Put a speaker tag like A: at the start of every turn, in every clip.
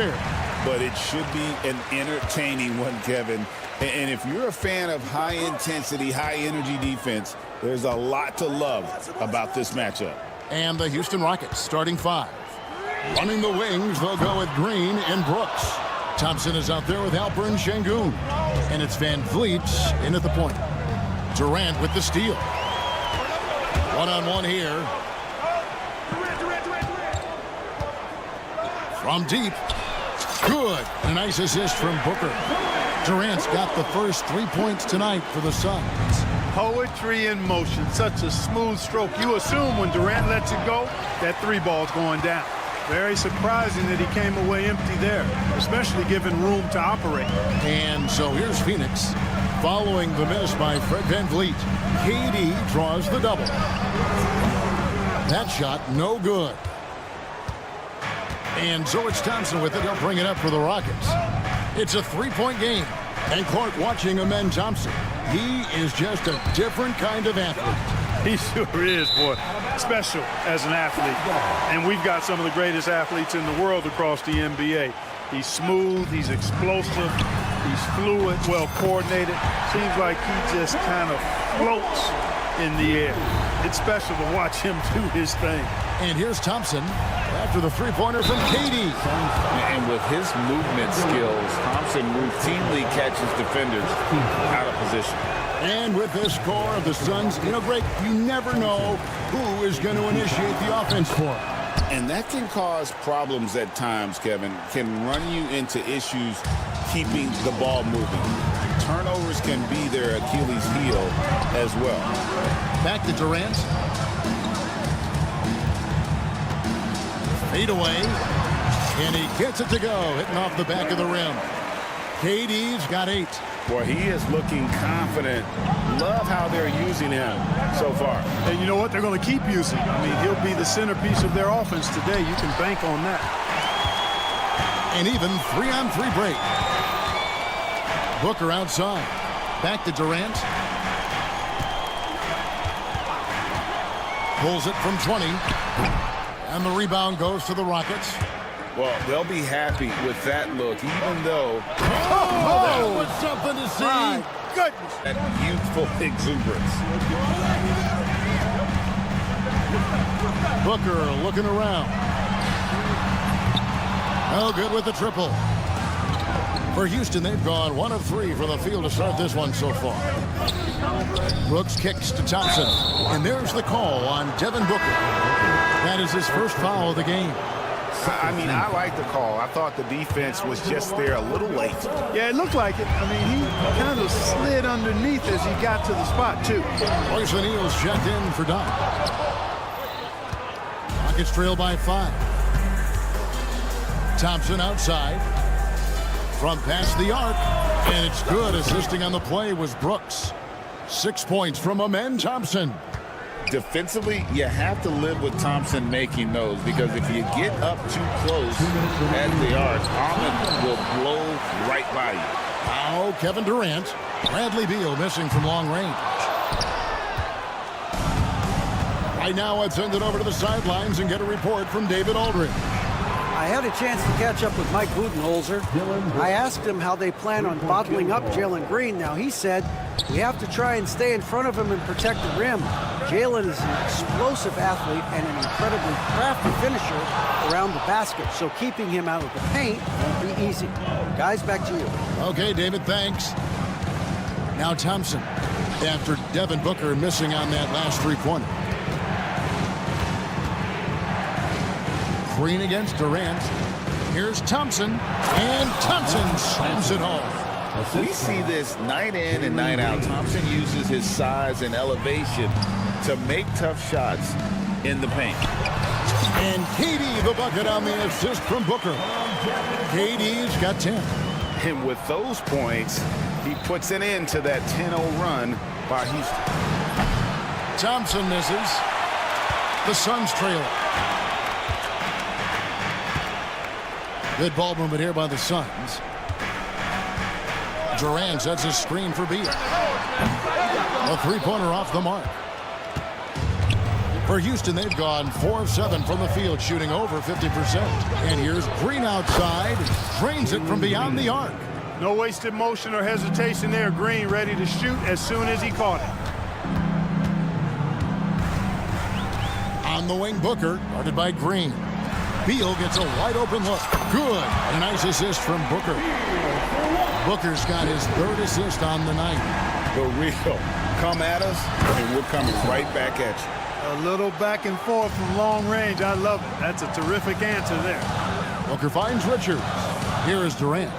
A: affair.
B: But it should be an entertaining one, Kevin. And if you're a fan of high-intensity, high-energy defense, there's a lot to love about this matchup.
A: And the Houston Rockets starting 5. Running the wings, they'll go with Green and Brooks. Thompson is out there with Alpern Şengün. And it's Van Vliet in at the point. Durant with the steal. One-on-one here. From deep. Good. A nice assist from Booker. Durant's got the first 3 points tonight for the Suns.
C: Poetry in motion. Such a smooth stroke. You assume when Durant lets it go, that 3-ball's going down. Very surprising that he came away empty there, especially given room to operate.
A: And so here's Phoenix. Following the miss by Fred VanVleet, KD draws the double. That shot no good. And so it's Thompson with it. He'll bring it up for the Rockets. It's a 3-point game. And Clark watching Amen Thompson. He is just a different kind of athlete.
C: He sure is, boy. Special as an athlete. And we've got some of the greatest athletes in the world across the NBA. He's smooth, he's explosive, he's fluid, well coordinated. Seems like he just kind of floats in the air. It's special to watch him do his thing.
A: And here's Thompson after the three-pointer from KD.
B: And with his movement skills, Thompson routinely catches defenders out of position.
A: And with this score of the Suns, Greg, you never know who is going to initiate the offense for him.
B: And that can cause problems at times, Kevin. Can run you into issues keeping the ball moving. Turnovers can be their Achilles heel as well.
A: Back to Durant. Fade away. And he gets it to go, hitting off the back of the rim. KD's got 8.
B: Boy, he is looking confident. Love how they're using him so far.
C: And you know what? They're going to keep using him. I mean, he'll be the centerpiece of their offense today. You can bank on that.
A: And even 3-on-3 break. Booker outside. Back to Durant. Pulls it from 20. And the rebound goes to the Rockets.
B: Well, they'll be happy with that look, even though
A: that was something to see.
C: My goodness.
B: That youthful exuberance.
A: Booker looking around. Oh, good with the triple. For Houston, they've gone 1 of 3 from the field to start this one so far. Brooks kicks to Thompson. And there's the call on Devin Booker. That is his first foul of the game.
B: I mean, I like the call. I thought the defense was just there a little late.
C: Yeah, it looked like it. I mean, he kind of slid underneath as he got to the spot, too.
A: Royce O'Neal's checked in for Doc. Rockets trail by 5. Thompson outside. From past the arc. And it's good. Assisting on the play was Brooks. 6 points from Amen Thompson.
B: Defensively, you have to live with Thompson making those, because if you get up too close at the arc, Almond will blow right by you.
A: Now Kevin Durant. Bradley Beal missing from long range. Right now, I'd send it over to the sidelines and get a report from David Aldridge.
D: I had a chance to catch up with Mike Budenholzer. I asked him how they plan on bottling up Jalen Green. Now, he said, we have to try and stay in front of him and protect the rim. Jalen is an explosive athlete and an incredibly crafty finisher around the basket, so keeping him out of the paint won't be easy. Guys, back to you.
A: Okay, David, thanks. Now Thompson, after Devin Booker missing on that last three-pointer. Green against Durant. Here's Thompson, and Thompson slams it home.
B: We see this night in and night out. Thompson uses his size and elevation to make tough shots in the paint.
A: And KD the bucket on the assist from Booker. KD's got 10.
B: And with those points, he puts an end to that 10-0 run by Houston.
A: Thompson misses. The Suns trail. Good ball movement here by the Suns. Durant sets a screen for Beal. A three-pointer off the mark. For Houston, they've gone 4 of 7 from the field, shooting over 50%. And here's Green outside, drains it from beyond the arc.
C: No wasted motion or hesitation there. Green ready to shoot as soon as he caught it.
A: On the wing, Booker, guarded by Green. Beal gets a wide open look. Good. A nice assist from Booker. Booker's got his 3rd assist on the night.
B: The real. Come at us, and we're coming right back at you.
C: A little back and forth from long range. I love it. That's a terrific answer there.
A: Booker finds Richards. Here is Durant.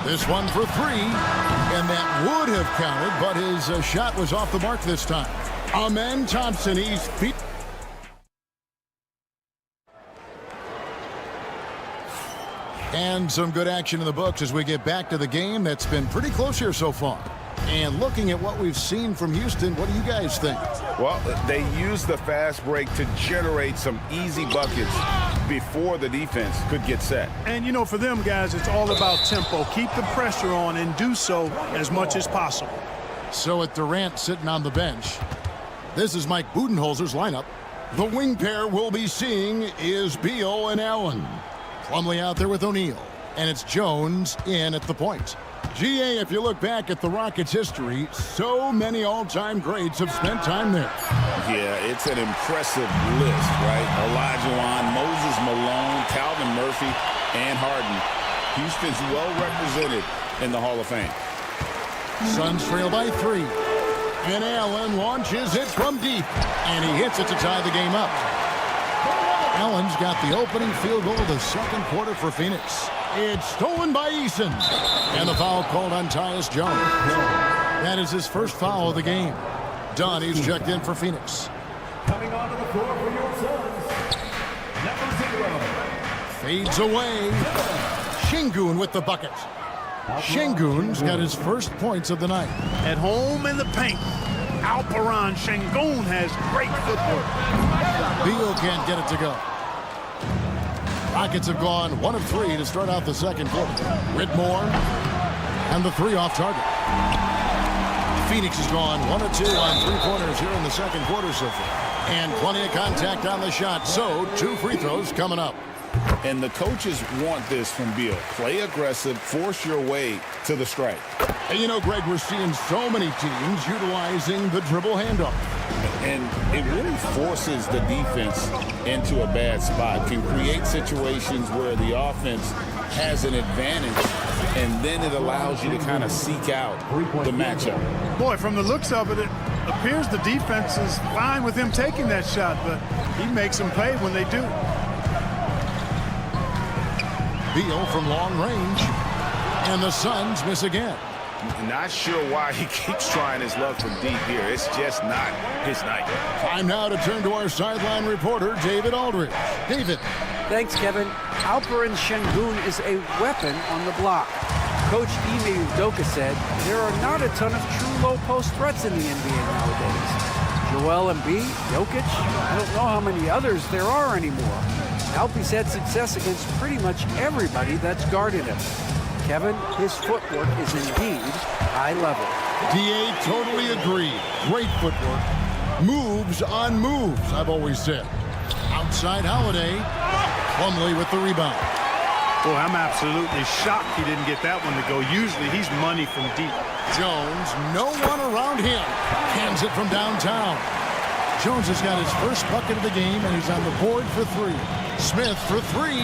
A: This one for 3, and that would have counted, but his shot was off the mark this time. Amen Thompson, he's feet. And some good action in the books as we get back to the game that's been pretty close here so far. And looking at what we've seen from Houston, what do you guys think?
B: Well, they used the fast break to generate some easy buckets before the defense could get set.
C: And, you know, for them guys, it's all about tempo. Keep the pressure on and do so as much as possible.
A: So with Durant sitting on the bench, this is Mike Budenholzer's lineup. The wing pair we'll be seeing is Beal and Allen. Plumlee out there with O'Neal. And it's Jones in at the point. GA, if you look back at the Rockets' history, so many all-time greats have spent time there.
B: Yeah, it's an impressive list, right? Olajuwon, Moses Malone, Calvin Murphy, and Harden. Houston's well represented in the Hall of Fame.
A: Suns trail by 3. And Allen launches it from deep. And he hits it to tie the game up. Allen's got the opening field goal of the 2nd quarter for Phoenix. It's stolen by Eason. And the foul called on Tyus Jones. That is his first foul of the game. Dunn, he's checked in for Phoenix.
E: Coming onto the floor for your Suns, number 0.
A: Fades away. Şengün with the bucket. Şengün's got his first points of the night.
C: At home in the paint, Alperen Şengün has great footwork.
A: Beal can't get it to go. Rockets have gone 1 of 3 to start out the 2nd quarter. Whitmore and the 3 off target. Phoenix has gone 1 of 2 on 3-pointers here in the 2nd quarter so far. And plenty of contact on the shot, so 2 free throws coming up.
B: And the coaches want this from Beal. Play aggressive, force your way to the strike.
A: And you know, Greg, we're seeing so many teams utilizing the dribble handoff.
B: And it really forces the defense into a bad spot. Can create situations where the offense has an advantage, and then it allows you to kind of seek out the matchup.
C: Boy, from the looks of it, it appears the defense is fine with him taking that shot, but he makes them pay when they do.
A: Beal from long range, and the Suns miss again.
B: Not sure why he keeps trying his luck from deep here. It's just not his night.
A: Time now to turn to our sideline reporter, David Aldridge. David.
D: Thanks, Kevin. Alperen Şengün is a weapon on the block. Coach Ime Udoka said there are not a ton of true low-post threats in the NBA nowadays. Joel Embiid, Jokic, I don't know how many others there are anymore. Alpie's had success against pretty much everybody that's guarded him. Kevin, his footwork is indeed high level.
A: DA totally agreed. Great footwork. Moves on moves, I've always said. Outside Holiday. Plumlee with the rebound.
C: Boy, I'm absolutely shocked he didn't get that one to go. Usually he's money from deep.
A: Jones, no one around him. Hands it from downtown. Jones has got his first bucket of the game, and he's on the board for 3. Smith for 3.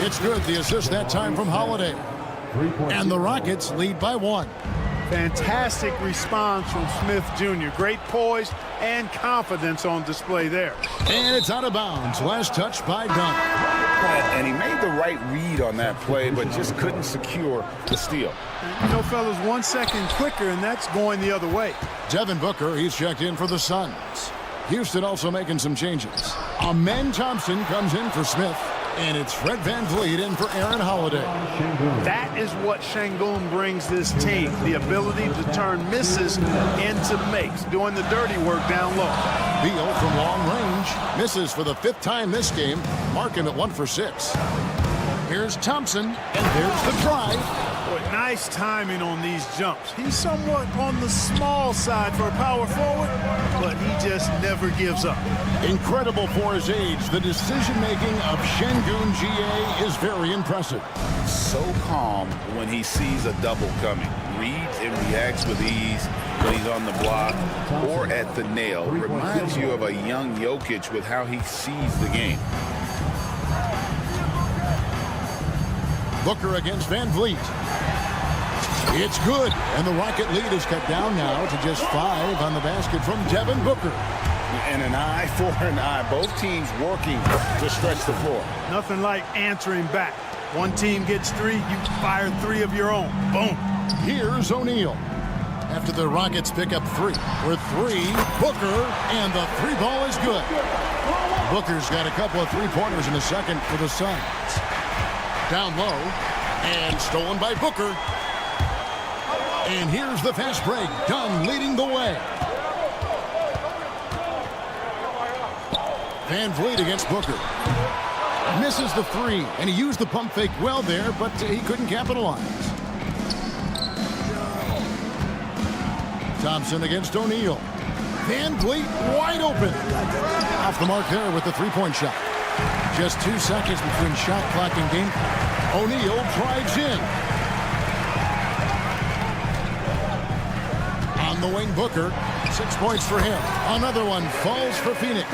A: It's good. The assist that time from Holiday. And the Rockets lead by 1.
C: Fantastic response from Smith Jr. Great poise and confidence on display there.
A: And it's out of bounds. Last touch by Dunn.
B: And he made the right read on that play, but just couldn't secure the steal.
C: You know, fellas, 1 second quicker, and that's going the other way.
A: Devin Booker, he's checked in for the Suns. Houston also making some changes. Amen Thompson comes in for Smith. And it's Fred VanVleet in for Aaron Holiday.
C: That is what Şengün brings this team, the ability to turn misses into makes, doing the dirty work down low.
A: Beal from long range misses for the 5th time this game, marking at 1 for 6. Here's Thompson, and there's the drive.
C: Boy, nice timing on these jumps. He's somewhat on the small side for a power forward, but he just never gives up.
A: Incredible for his age. The decision-making of Şengün GA is very impressive.
B: So calm when he sees a double coming. Reads and reacts with ease when he's on the block or at the nail. Reminds you of a young Jokic with how he sees the game.
A: Booker against Van Vliet. It's good, and the Rocket lead is cut down now to just 5 on the basket from Devin Booker.
B: And an eye for an eye. Both teams working to stretch the floor.
C: Nothing like answering back. One team gets 3, you fire 3 of your own. Boom.
A: Here's O'Neal. After the Rockets pick up 3. With 3, Booker, and the 3 ball is good. Booker's got a couple of 3-pointers in the second for the Suns. Down low, and stolen by Booker. And here's the fast break. Dunn leading the way. Van Vliet against Booker. Misses the 3, and he used the pump fake well there, but he couldn't capitalize. Thompson against O'Neal. Van Vliet wide open. Off the mark there with the 3-point shot. Just 2 seconds between shot clock and game. O'Neal drives in. On the wing, Booker. 6 points for him. Another one falls for Phoenix.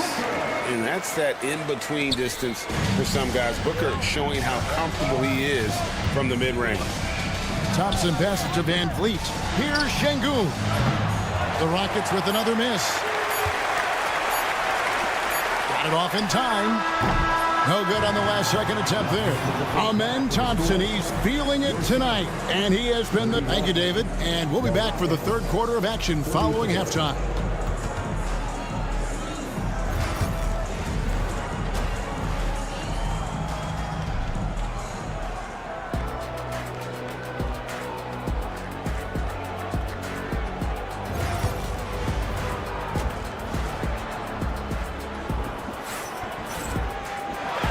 B: And that's that in-between distance for some guys. Booker showing how comfortable he is from the mid-range.
A: Thompson passes to Van Vliet. Here's Şengün. The Rockets with another miss. Got it off in time. No good on the last second attempt there. Amen Thompson, he's feeling it tonight. And he has been the... Thank you, David. And we'll be back for the third quarter of action following halftime.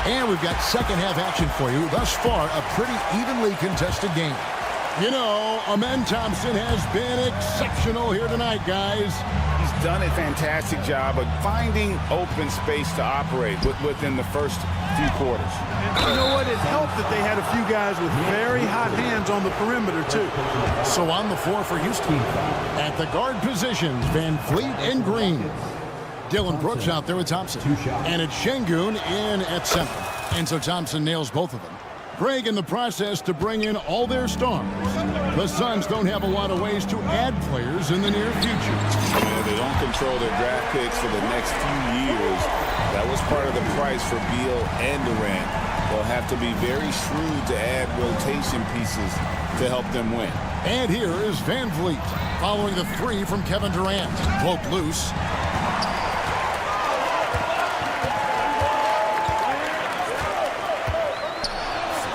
A: And we've got second half action for you. Thus far, a pretty evenly contested game. You know, Amen Thompson has been exceptional here tonight, guys.
B: He's done a fantastic job of finding open space to operate within the first few quarters.
C: And you know what? It helped that they had a few guys with very hot hands on the perimeter, too.
A: So on the floor for Houston. At the guard positions, Van Vliet and Green. Dylan Brooks out there with Thompson. And it's Şengün in at center. And so Thompson nails both of them. Greg in the process to bring in all their stars. The Suns don't have a lot of ways to add players in the near future.
B: Yeah, they don't control their draft picks for the next few years. That was part of the price for Beal and Durant. They'll have to be very shrewd to add rotation pieces to help them win.
A: And here is Van Vliet following the 3 from Kevin Durant. Float loose.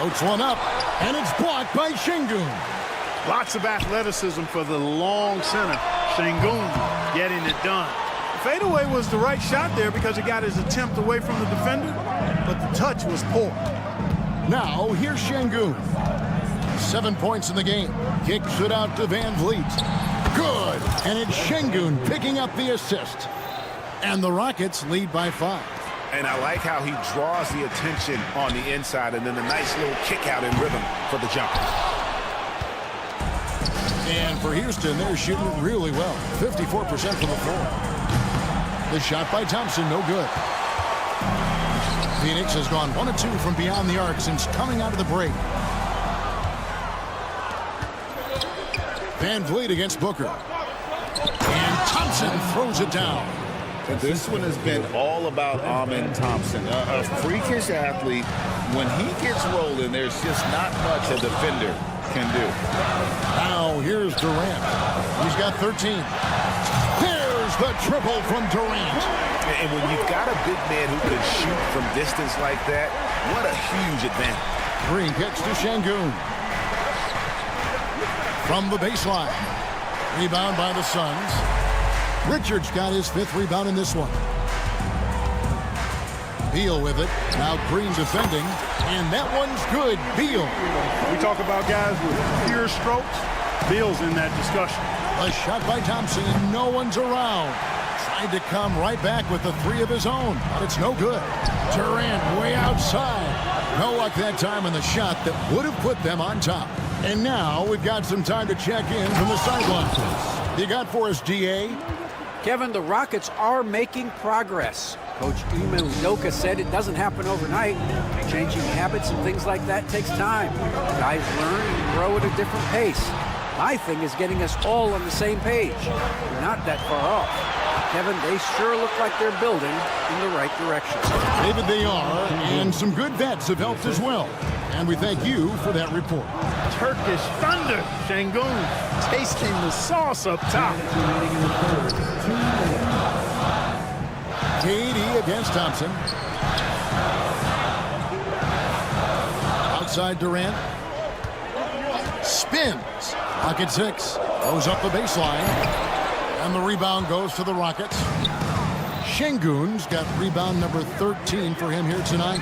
A: Floats one up, and it's blocked by Şengün.
C: Lots of athleticism for the long center. Şengün getting it done. The fadeaway was the right shot there because he got his attempt away from the defender, but the touch was poor.
A: Now, here's Şengün. 7 points in the game. Kicks it out to Van Vliet. Good, and it's Şengün picking up the assist. And the Rockets lead by 5.
B: And I like how he draws the attention on the inside and then the nice little kick out in rhythm for the jumper.
A: And for Houston, they're shooting really well. 54% from the floor. The shot by Thompson, no good. Phoenix has gone 1 of 2 from beyond the arc since coming out of the break. Van Vliet against Booker. And Thompson throws it down.
B: This one has been all about Amen Thompson, a freakish athlete. When he gets rolling, there's just not much a defender can do.
A: Now here's Durant. He's got 13. There's the triple from Durant.
B: And when you've got a big man who can shoot from distance like that, what a huge advantage.
A: Green kicks to Şengün. From the baseline. Rebound by the Suns. Richards got his 5th rebound in this one. Beal with it. Now Green defending. And that one's good. Beal.
C: We talk about guys with pure strokes. Beal's in that discussion.
A: A shot by Thompson, and no one's around. Tried to come right back with the three of his own, but it's no good. Durant way outside. No luck that time on the shot that would have put them on top. And now we've got some time to check in from the sidelines. You got for us, DA?
D: Kevin, the Rockets are making progress. Coach Ime Udoka said it doesn't happen overnight. Changing habits and things like that takes time. Guys learn and grow at a different pace. My thing is getting us all on the same page. We're not that far off. Kevin, they sure look like they're building in the right direction.
A: David, they are, and some good vets have helped as well. And we thank you for that report.
C: Turkish thunder. Şengün tasting the sauce up top.
A: KD against Thompson. Outside Durant. Spins. Rocket 6. Goes up the baseline. And the rebound goes to the Rockets. Şengün's got rebound number 13 for him here tonight.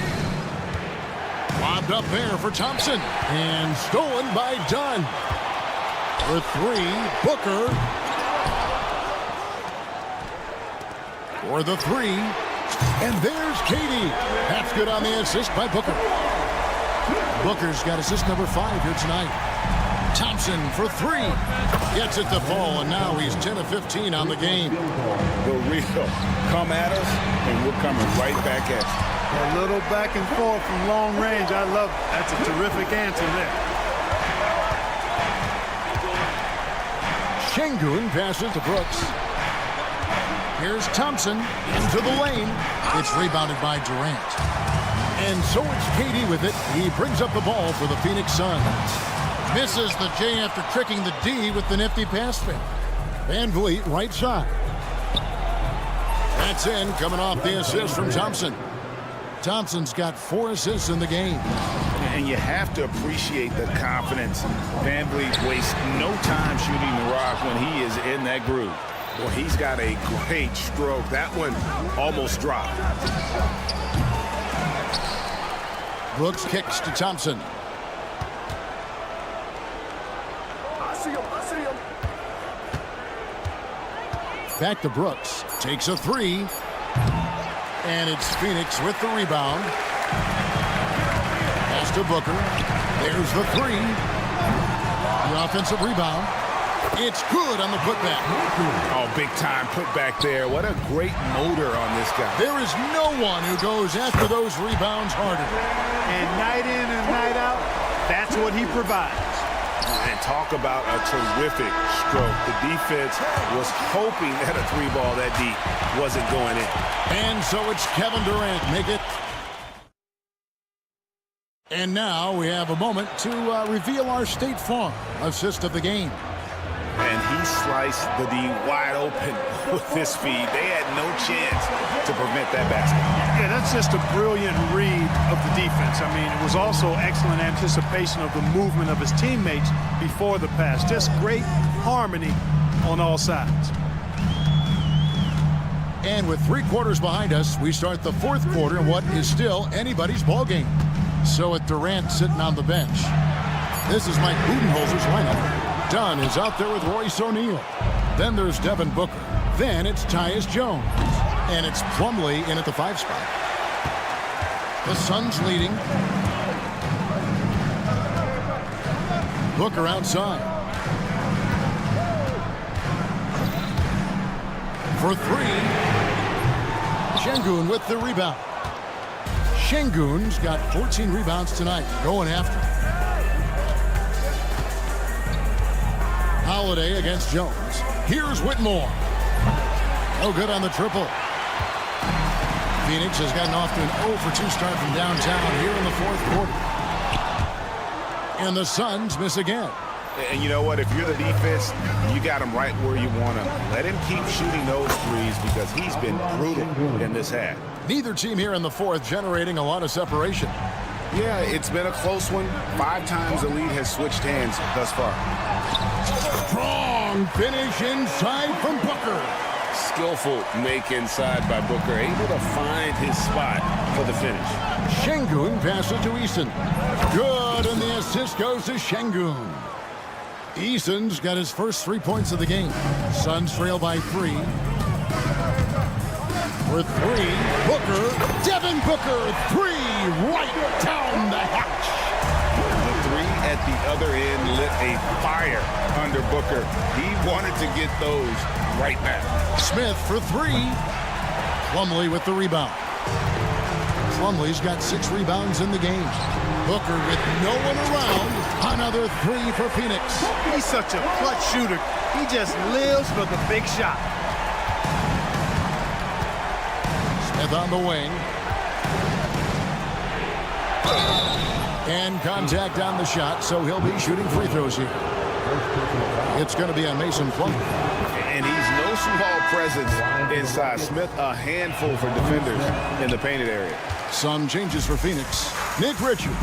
A: Lobbed up there for Thompson. And stolen by Dunn. For three, Booker. For the three. And there's KD. That's good on the assist by Booker. Booker's got assist number 5 here tonight. Thompson for three. Gets it to fall, and now he's 10 of 15 on the game.
B: The real come at us, and we're coming right back at you.
C: A little back and forth from long range. I love it. That's a terrific answer there.
A: Şengün passes to Brooks. Here's Thompson into the lane. It's rebounded by Durant. And so it's KD with it. He brings up the ball for the Phoenix Suns. Misses the J after tricking the D with the nifty pass fake. Van Vliet right side. That's in, coming off the assist from Thompson. Thompson's got 4 assists in the game.
B: And you have to appreciate the confidence. Van Vliet wastes no time shooting the rock when he is in that groove. Well, he's got a great stroke. That one almost dropped.
A: Brooks kicks to Thompson. Back to Brooks. Takes a three. And it's Phoenix with the rebound. Pass to Booker. There's the three. The offensive rebound. It's good on the putback.
B: Oh, big time putback there. What a great motor on this guy.
A: There is no one who goes after those rebounds harder.
C: And night in and night out, that's what he provides.
B: And talk about a terrific stroke. The defense was hoping that a three ball that deep wasn't going in.
A: And so it's Kevin Durant make it. And now we have a moment to reveal our State Farm assist of the game.
B: And he sliced the D wide open with this feed. They had no chance to prevent that basket.
C: Yeah, that's just a brilliant read of the defense. I mean, it was also excellent anticipation of the movement of his teammates before the pass. Just great harmony on all sides.
A: And with 3 quarters behind us, we start the 4th quarter in what is still anybody's ball game. So with Durant sitting on the bench, this is Mike Budenholzer's lineup. Dunn is out there with Royce O'Neal. Then there's Devin Booker. Then it's Tyus Jones. And it's Plumlee in at the 5 spot. The Suns leading. Booker outside. For 3. Şengün with the rebound. Şengün's got 14 rebounds tonight. Going after. Holiday against Jones. Here's Whitmore. No good on the triple. Phoenix has gotten off to an 0 for 2 start from downtown here in the 4th quarter. And the Suns miss again.
B: And you know what? If you're the defense, you got him right where you want him. Let him keep shooting those threes because he's been brutal in this half.
A: Neither team here in the 4th generating a lot of separation.
B: Yeah, it's been a close one. 5 times the lead has switched hands thus far.
A: Strong finish inside from Booker.
B: skillful make inside by Booker, able to find his spot for the finish.
A: Şengün passes to Eason. Good, and the assist goes to Şengün. Eason's got his first 3 points of the game. Suns trail by 3. For 3, Booker, Devin Booker, 3, right down the hatch.
B: The 3 at the other end lit a fire under Booker. He wanted to get those right back.
A: Smith for 3. Plumlee with the rebound. Plumlee's got 6 rebounds in the game. Booker with no one around. Another 3 for Phoenix.
C: He's such a clutch shooter. He just lives for the big shot.
A: Smith on the wing. And contact on the shot, so he'll be shooting free throws here. It's going to be on Mason Plumlee.
B: And he's no small presence inside. Smith, a handful for defenders in the painted area.
A: Some changes for Phoenix. Nick Richards,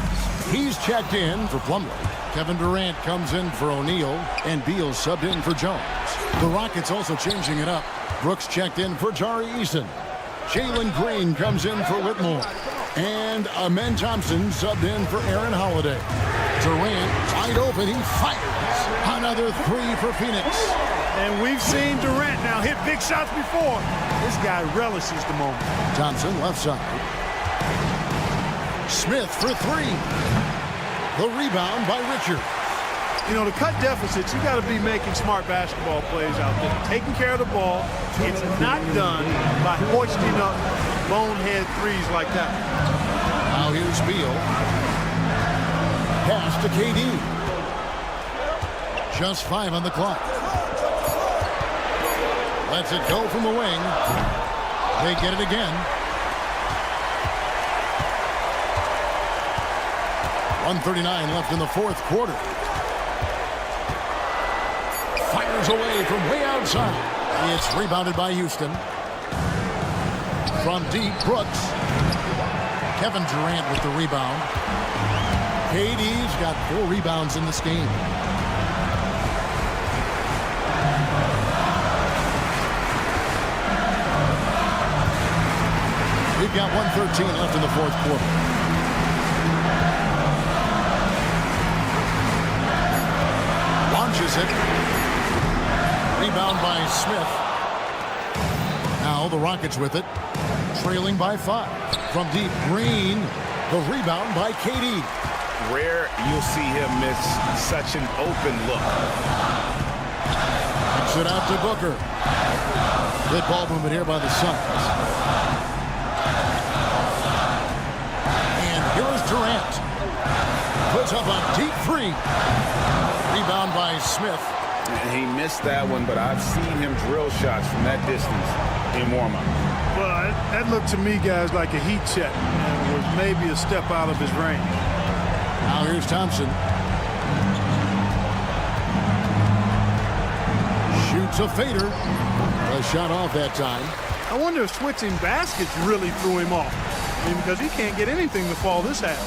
A: he's checked in for Plumlee. Kevin Durant comes in for O'Neal, and Beal subbed in for Jones. The Rockets also changing it up. Brooks checked in for Tari Eason. Jalen Green comes in for Whitmore. And Amen Thompson subbed in for Aaron Holiday. Durant, wide open, he fires. Another 3 for Phoenix.
C: And we've seen Durant now hit big shots before. This guy relishes the moment.
A: Thompson left side. Smith for 3. The rebound by Richard.
C: You know, to cut deficits, you got to be making smart basketball plays out there. Taking care of the ball. It's not done by hoisting up bonehead threes like that.
A: Now here's Beal. Pass to KD. Just 5 on the clock. Lets it go from the wing. They get it again. 1:39 left in the fourth quarter. Fires away from way outside. It's rebounded by Houston. From deep, Brooks. Kevin Durant with the rebound. KD's got 4 rebounds in this game. We've got 1:13 left in the fourth quarter. Launches it. Rebound by Smith. Now the Rockets with it. Trailing by 5. From deep, Green. The rebound by KD.
B: Rare you'll see him miss such an open look.
A: Kicks it out to Booker. Good ball movement here by the Suns. And here is Durant. Puts up a deep 3. Rebound by Smith.
B: He missed that one, but I've seen him drill shots from that distance in warm-up.
C: Well, that looked to me, guys, like a heat check. And was maybe a step out of his range.
A: Now here's Thompson. Shoots a fader. A shot off that time.
C: I wonder if switching baskets really threw him off. I mean, because he can't get anything to fall this half.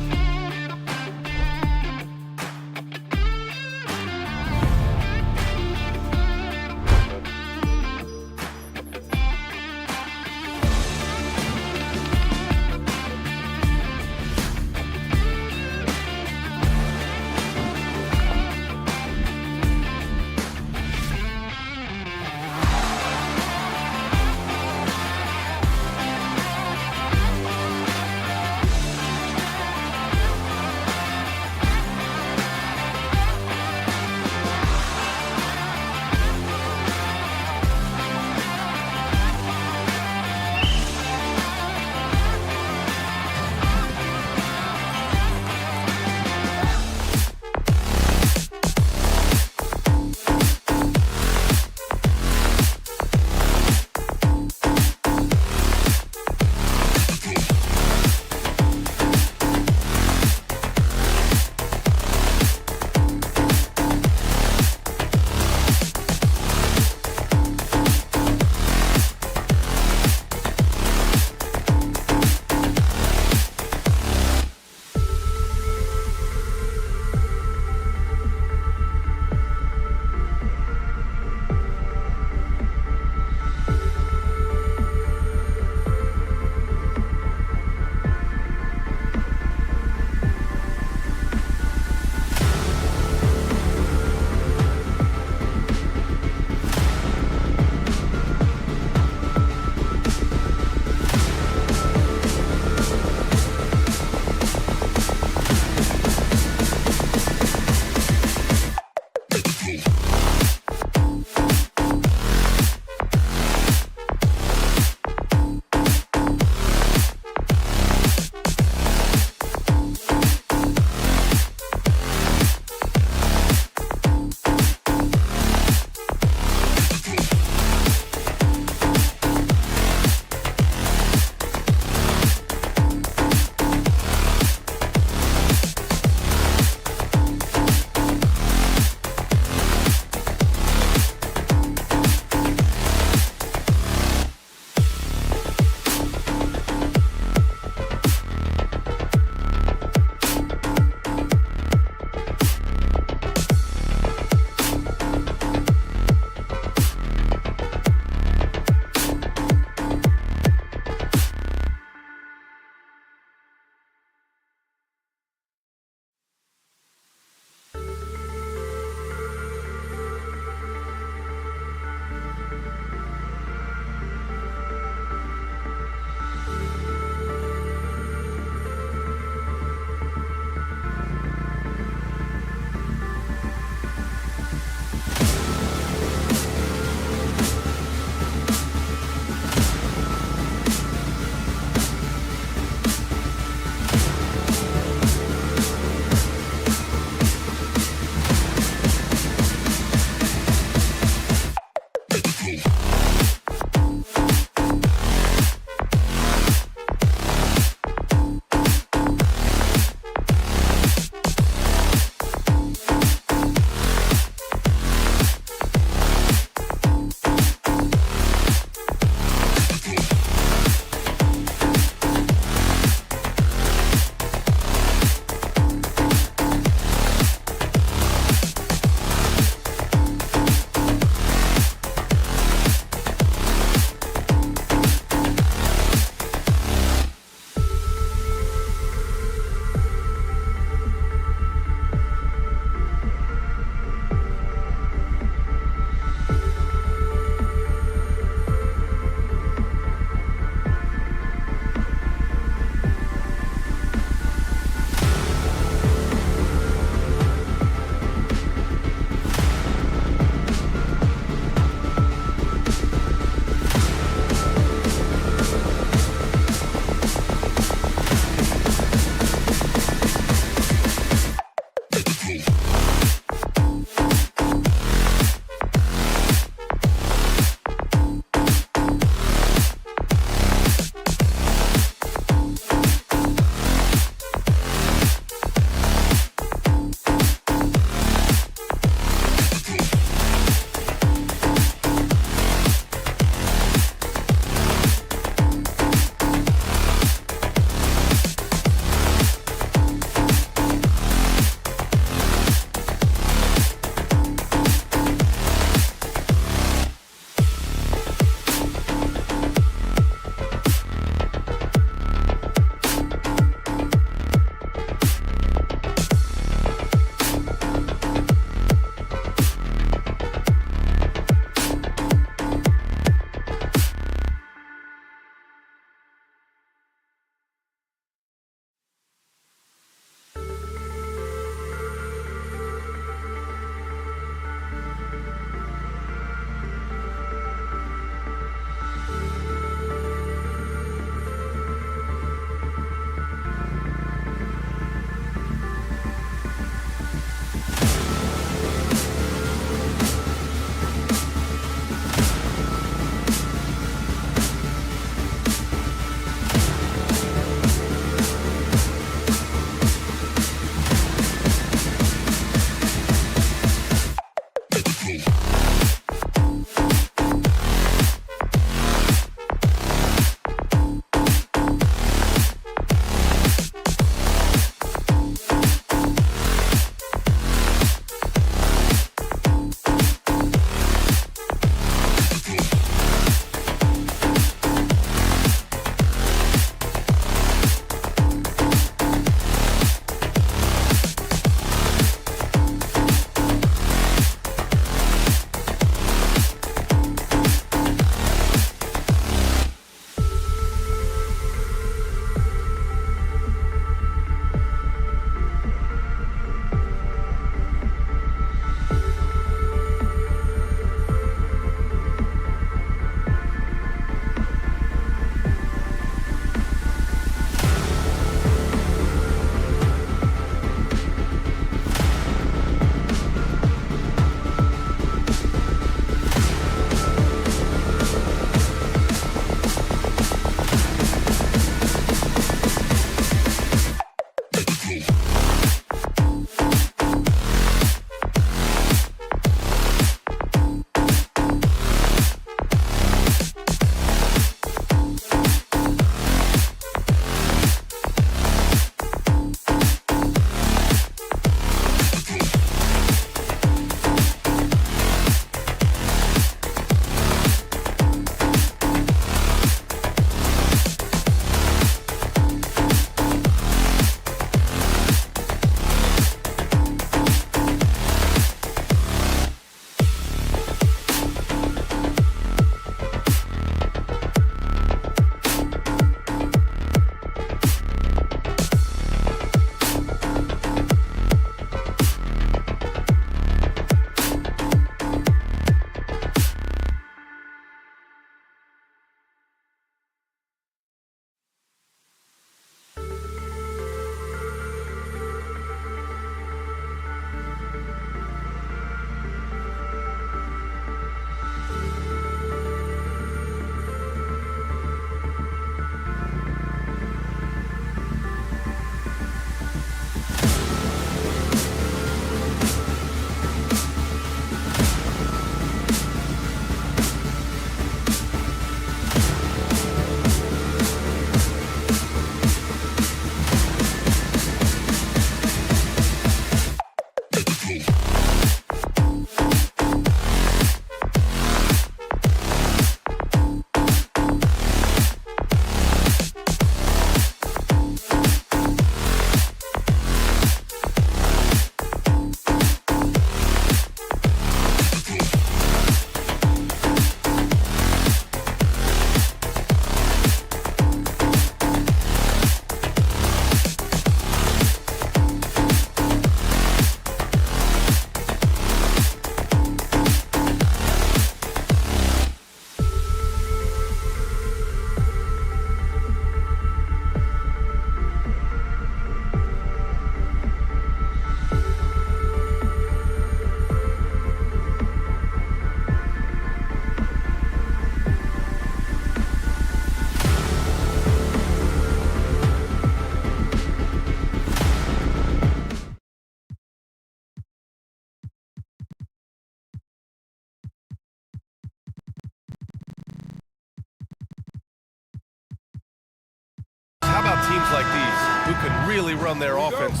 F: can really run their offense.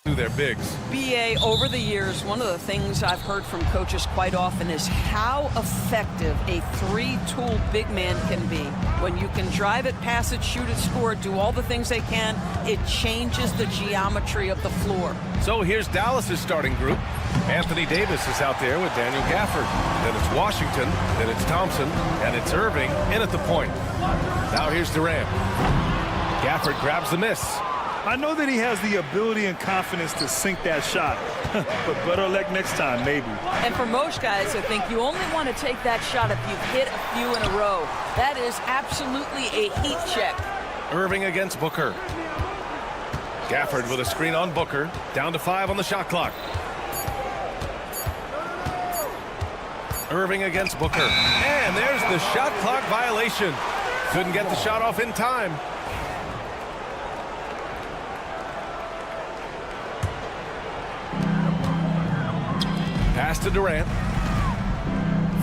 F: Their bigs.
G: BA, over the years, one of the things I've heard from coaches quite often is how effective a three-tool big man can be. When you can drive it, pass it, shoot it, score it, do all the things they can, it changes the geometry of the floor.
F: So here's Dallas's starting group. Anthony Davis is out there with Daniel Gafford. Then it's Washington, then it's Thompson, and it's Irving in at the point. Now here's Durant. Gafford grabs the miss.
C: I know that he has the ability and confidence to sink that shot, but better luck next time, maybe.
G: And for most guys, I think you only want to take that shot if you've hit a few in a row. That is absolutely a heat check.
F: Irving against Booker. Gafford with a screen on Booker. Down to 5 on the shot clock. Irving against Booker. And there's the shot clock violation. Couldn't get the shot off in time. Pass to Durant.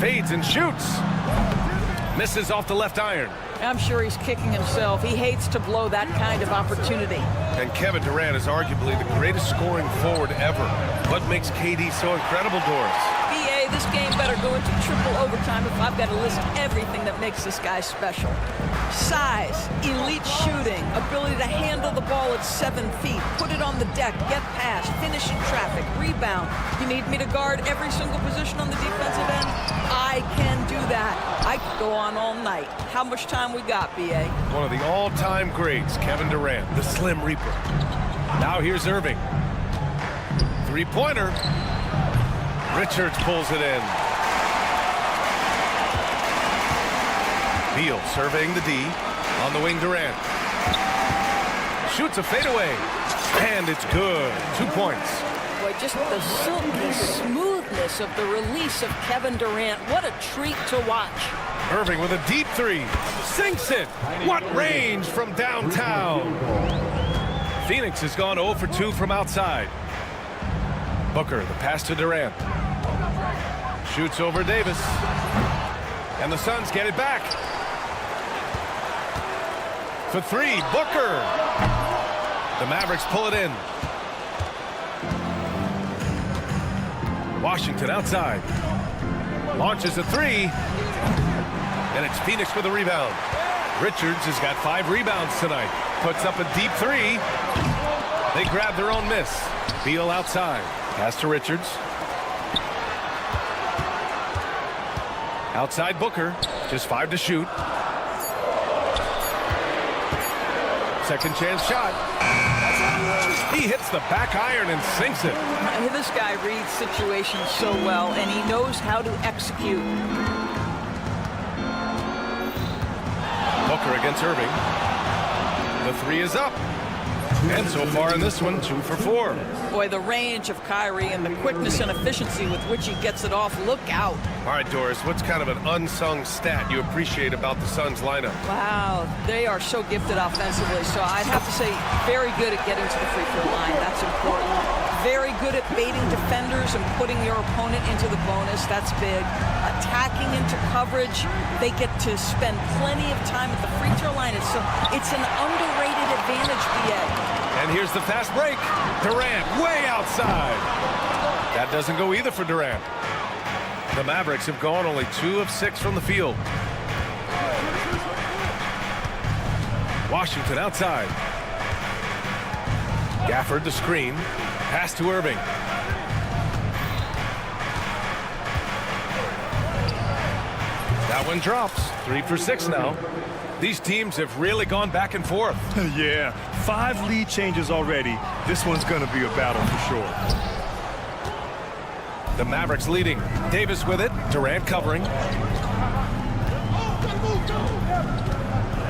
F: Fades and shoots. Misses off the left iron.
G: I'm sure he's kicking himself. He hates to blow that kind of opportunity.
F: And Kevin Durant is arguably the greatest scoring forward ever. What makes KD so incredible, Doris?
G: BA, this game better go into triple overtime if I've got to list everything that makes this guy special. Size, elite shooting, ability to handle the ball at 7 feet, put it on the deck, get past, finish in traffic, rebound. You need me to guard every single position on the defensive end? I can do that. I could go on all night. How much time we got, BA?
F: One of the all-time greats, Kevin Durant, the Slim Reaper. Now here's Irving. Three-pointer. Richards pulls it in. Beal surveying the D. On the wing, Durant. Shoots a fadeaway. And it's good. 2 points.
G: Boy, just the silky smoothness of the release of Kevin Durant. What a treat to watch.
F: Irving with a deep three. Sinks it. What range from downtown. Phoenix has gone 0 for 2 from outside. Booker, the pass to Durant. Shoots over Davis. And the Suns get it back. For 3, Booker. The Mavericks pull it in. Washington outside. Launches a 3. And it's Phoenix with a rebound. Richards has got 5 rebounds tonight. Puts up a deep 3. They grab their own miss. Beal outside. Pass to Richards. Outside Booker. Just 5 to shoot. Second chance shot. He hits the back iron and sinks it.
G: This guy reads situations so well, and he knows how to execute.
F: Booker against Irving. The 3 is up. And so far in this one, 2 for 4.
G: Boy, the range of Kyrie and the quickness and efficiency with which he gets it off. Look out.
F: All right, Doris, what's kind of an unsung stat you appreciate about the Suns lineup?
G: Wow, they are so gifted offensively. So I'd have to say very good at getting to the free throw line. That's important. Very good at baiting defenders and putting your opponent into the bonus. That's big. Attacking into coverage. They get to spend plenty of time at the free throw line. It's an underrated advantage, BA.
F: And here's the fast break. Durant way outside. That doesn't go either for Durant. The Mavericks have gone only 2 of 6 from the field. Washington outside. Gafford the screen. Pass to Irving. That one drops. 3 for 6 now. These teams have really gone back and forth.
C: Yeah, 5 lead changes already. This one's going to be a battle for sure.
F: The Mavericks leading. Davis with it. Durant covering.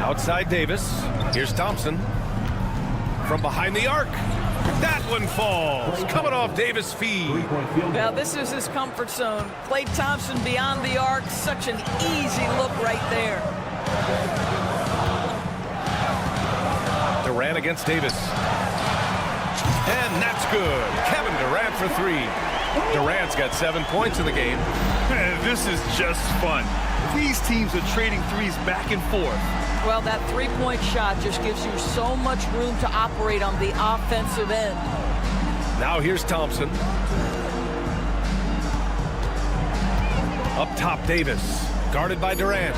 F: Outside Davis. Here's Thompson. From behind the arc. That one falls. Coming off Davis' feed.
G: Well, this is his comfort zone. Klay Thompson beyond the arc. Such an easy look right there.
F: Durant against Davis. And that's good. Kevin Durant for 3. Durant's got 7 points in the game.
C: This is just fun. These teams are trading threes back and forth.
G: Well, that three-point shot just gives you so much room to operate on the offensive end.
F: Now here's Thompson. Up top, Davis. Guarded by Durant.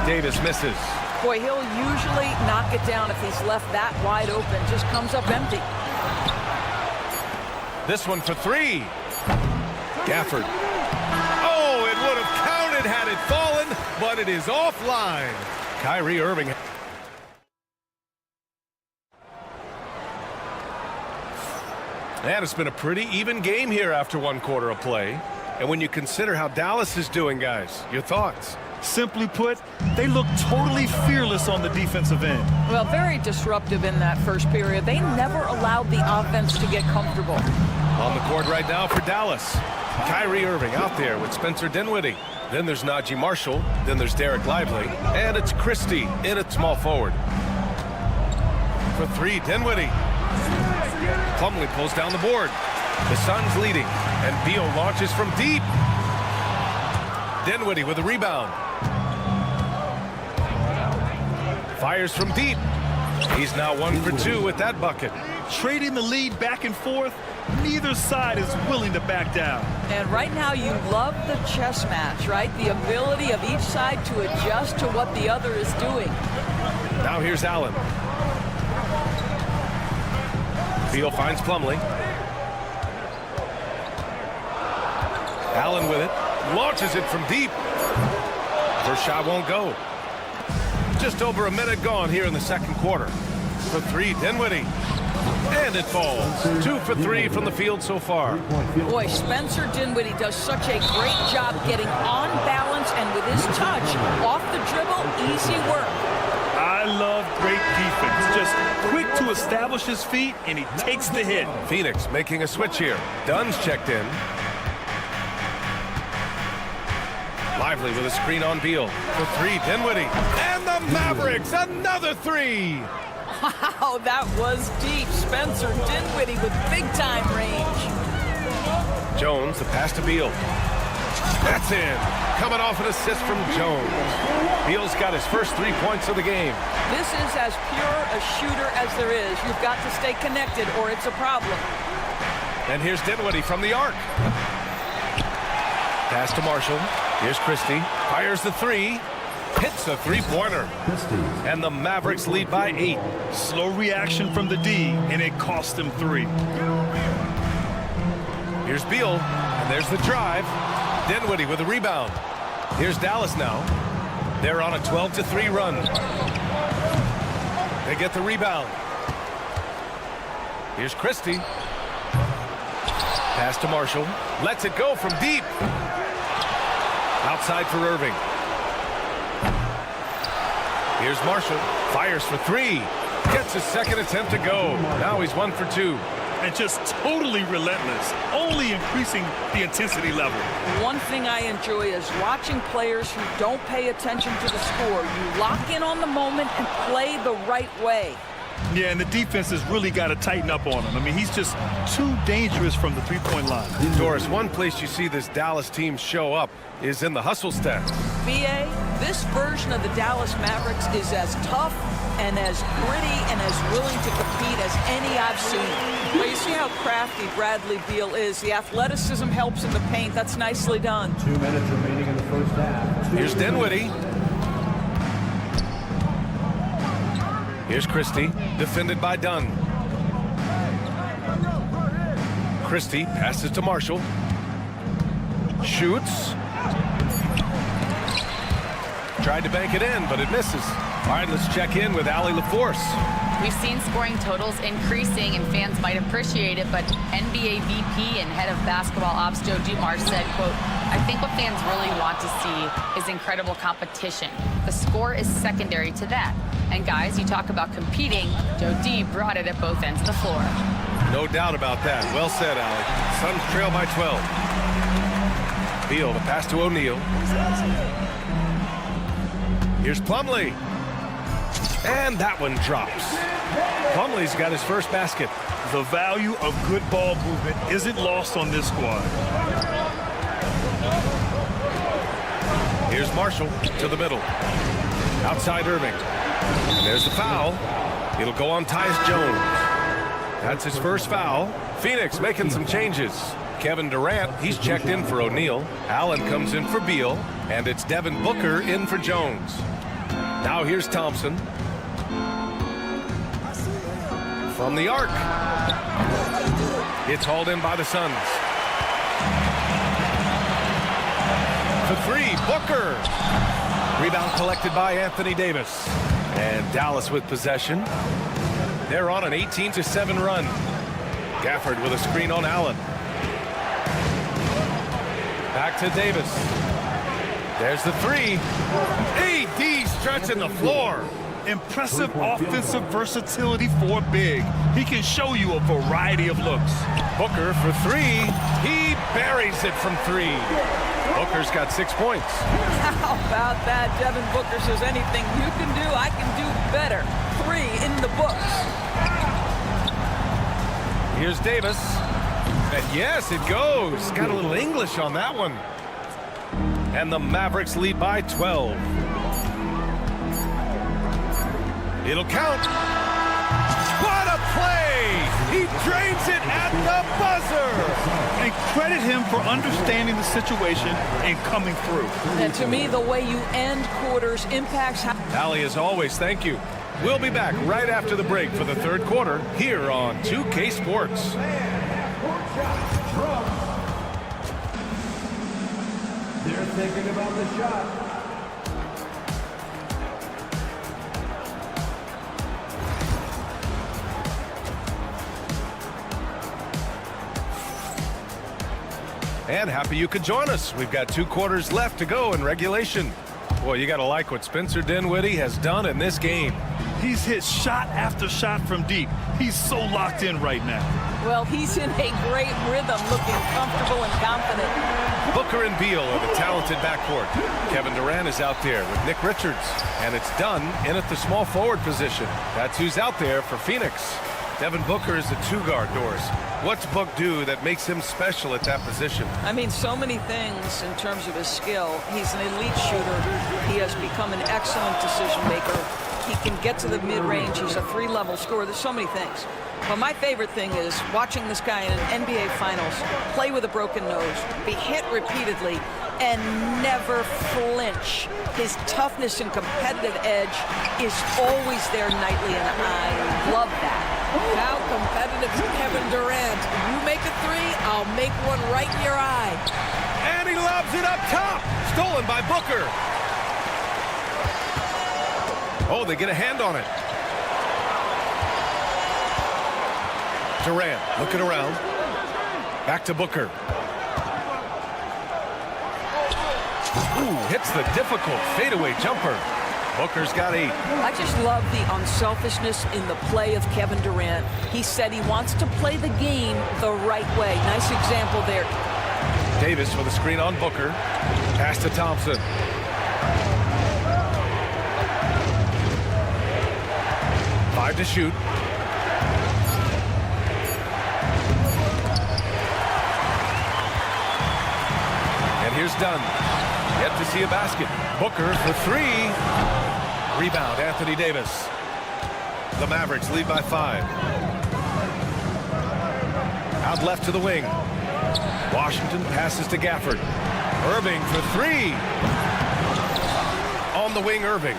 F: Davis misses.
G: Boy, he'll usually knock it down if he's left that wide open. Just comes up empty.
F: This one for three. Gafford. Oh, it would have counted had it fallen, but it is offline. Kyrie Irving. And it's been a pretty even game here after 1 quarter of play. And when you consider how Dallas is doing, guys, your thoughts?
C: Simply put, they look totally fearless on the defensive end.
G: Well, very disruptive in that first period. They never allowed the offense to get comfortable.
F: On the court right now for Dallas. Kyrie Irving out there with Spencer Dinwiddie. Then there's Najee Marshall. Then there's Derek Lively. And it's Christie in at small forward. For three, Dinwiddie. Plumlee pulls down the board. The Suns leading. And Beal launches from deep. Dinwiddie with a rebound. Fires from deep. He's now 1 for 2 with that bucket.
C: Trading the lead back and forth, neither side is willing to back down.
G: And right now you love the chess match, right? The ability of each side to adjust to what the other is doing.
F: Now here's Allen. Beal finds Plumlee. Allen with it. Launches it from deep. First shot won't go. Just over a minute gone here in the second quarter. For three, Dinwiddie. And it falls. 2 for 3 from the field so far.
G: Boy, Spencer Dinwiddie does such a great job getting on balance and with his touch, off the dribble, easy work.
C: I love great defense. Just quick to establish his feet, and he takes the hit.
F: Phoenix making a switch here. Dunn's checked in. Lively with a screen on Beal. For three, Dinwiddie. And the Mavericks, another three.
G: Wow, that was deep. Spencer Dinwiddie with big-time range.
F: Jones, the pass to Beal. That's in. Coming off an assist from Jones. Beal's got his first 3 points of the game.
G: This is as pure a shooter as there is. You've got to stay connected or it's a problem.
F: And here's Dinwiddie from the arc. Pass to Marshall. Here's Christie. Fires the three. Hits a three-pointer. And the Mavericks lead by 8.
C: Slow reaction from the D, and it cost them 3.
F: Here's Beal, and there's the drive. Dinwiddie with a rebound. Here's Dallas now. They're on a 12-3 run. They get the rebound. Here's Christie. Pass to Marshall. Lets it go from deep. Outside for Irving. Here's Marshall. Fires for three. Gets his second attempt to go. Now he's 1 for 2.
C: And just totally relentless, only increasing the intensity level.
G: One thing I enjoy is watching players who don't pay attention to the score. You lock in on the moment and play the right way.
C: Yeah, and the defense has really got to tighten up on him. I mean, he's just too dangerous from the three-point line.
F: Doris, one place you see this Dallas team show up is in the hustle stats.
G: B.A., this version of the Dallas Mavericks is as tough and as gritty and as willing to compete as any I've seen. But you see how crafty Bradley Beal is. The athleticism helps in the paint. That's nicely done.
E: 2 minutes remaining in the first half.
F: Here's Dinwiddie. Here's Christie, defended by Dunn. Christie passes to Marshall. Shoots. Tried to bank it in, but it misses. All right, let's check in with Allie LaForce.
H: We've seen scoring totals increasing, and fans might appreciate it, but NBA VP and head of basketball ops Joe Dumars said, quote, "I think what fans really want to see is incredible competition. The score is secondary to that. And guys, you talk about competing, Joe D brought it at both ends of the floor."
F: No doubt about that. Well said, Allie. Suns trail by 12. Beal, the pass to O'Neal. Here's Plumlee. And that one drops. Plumlee's got his first basket.
C: The value of good ball movement isn't lost on this squad.
F: Here's Marshall to the middle. Outside Irving. And there's the foul. It'll go on Tyus Jones. That's his first foul. Phoenix making some changes. Kevin Durant, he's checked in for O'Neal. Allen comes in for Beal. And it's Devin Booker in for Jones. Now here's Thompson. From the arc. It's hauled in by the Suns. For three, Booker. Rebound collected by Anthony Davis. And Dallas with possession. They're on an 18-7 run. Gafford with a screen on Allen. Back to Davis. There's the three. AD stretching the floor.
C: Impressive offensive versatility for big. He can show you a variety of looks.
F: Booker for three. He buries it from three. Booker's got 6 points.
G: How about that? Devin Booker says anything you can do, I can do better. 3 in the books.
F: Here's Davis. And yes, it goes. Got a little English on that one. And the Mavericks lead by 12. It'll count. What a play! He drains it at the buzzer.
C: And credit him for understanding the situation and coming through.
G: And to me, the way you end quarters impacts how...
F: Allie, as always, thank you. We'll be back right after the break for the third quarter here on 2K Sports.
E: They're thinking about the shot.
F: And happy you could join us. We've got 2 quarters left to go in regulation. Boy, you got to like what Spencer Dinwiddie has done in this game.
C: He's hit shot after shot from deep. He's so locked in right now.
G: Well, he's in a great rhythm, looking comfortable and confident.
F: Booker and Beal are the talented backcourt. Kevin Durant is out there with Nick Richards. And it's done in at the small forward position. That's who's out there for Phoenix. Devin Booker is a 2-guard, Doris. What's Book do that makes him special at that position?
G: I mean, so many things in terms of his skill. He's an elite shooter. He has become an excellent decision maker. He can get to the mid-range. He's a 3-level scorer. There's so many things. But my favorite thing is watching this guy in an NBA Finals play with a broken nose, be hit repeatedly, and never flinch. His toughness and competitive edge is always there nightly, and I love that. How competitive is Kevin Durant? You make a 3, I'll make one right in your eye.
F: And he lobs it up top. Stolen by Booker. Oh, they get a hand on it. Durant looking around. Back to Booker. Ooh, hits the difficult fadeaway jumper. Booker's got 8.
G: I just love the unselfishness in the play of Kevin Durant. He said he wants to play the game the right way. Nice example there.
F: Davis with a screen on Booker. Pass to Thompson. Five to shoot. And here's Dunn. Yet to see a basket. Booker for 3. Rebound, Anthony Davis. The Mavericks lead by 5. Out left to the wing. Washington passes to Gafford. Irving for 3. On the wing, Irving.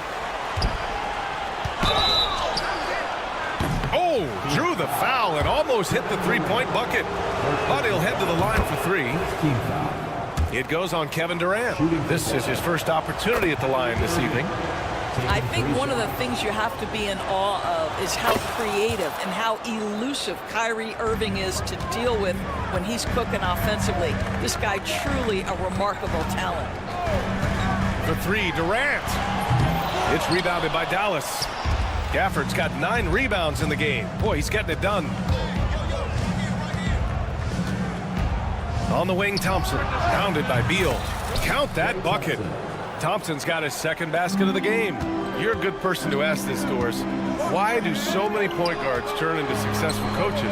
F: Oh, drew the foul and almost hit the 3-point bucket. But he'll head to the line for 3. It goes on Kevin Durant. This is his first opportunity at the line this evening.
G: I think one of the things you have to be in awe of is how creative and how elusive Kyrie Irving is to deal with when he's cooking offensively. This guy truly a remarkable talent.
F: For 3, Durant. It's rebounded by Dallas. Gafford's got 9 rebounds in the game. Boy, he's getting it done. On the wing, Thompson. Pounded by Beal. Count that bucket. Thompson's got his second basket of the game. You're a good person to ask this, Doris. Why do so many point guards turn into successful coaches?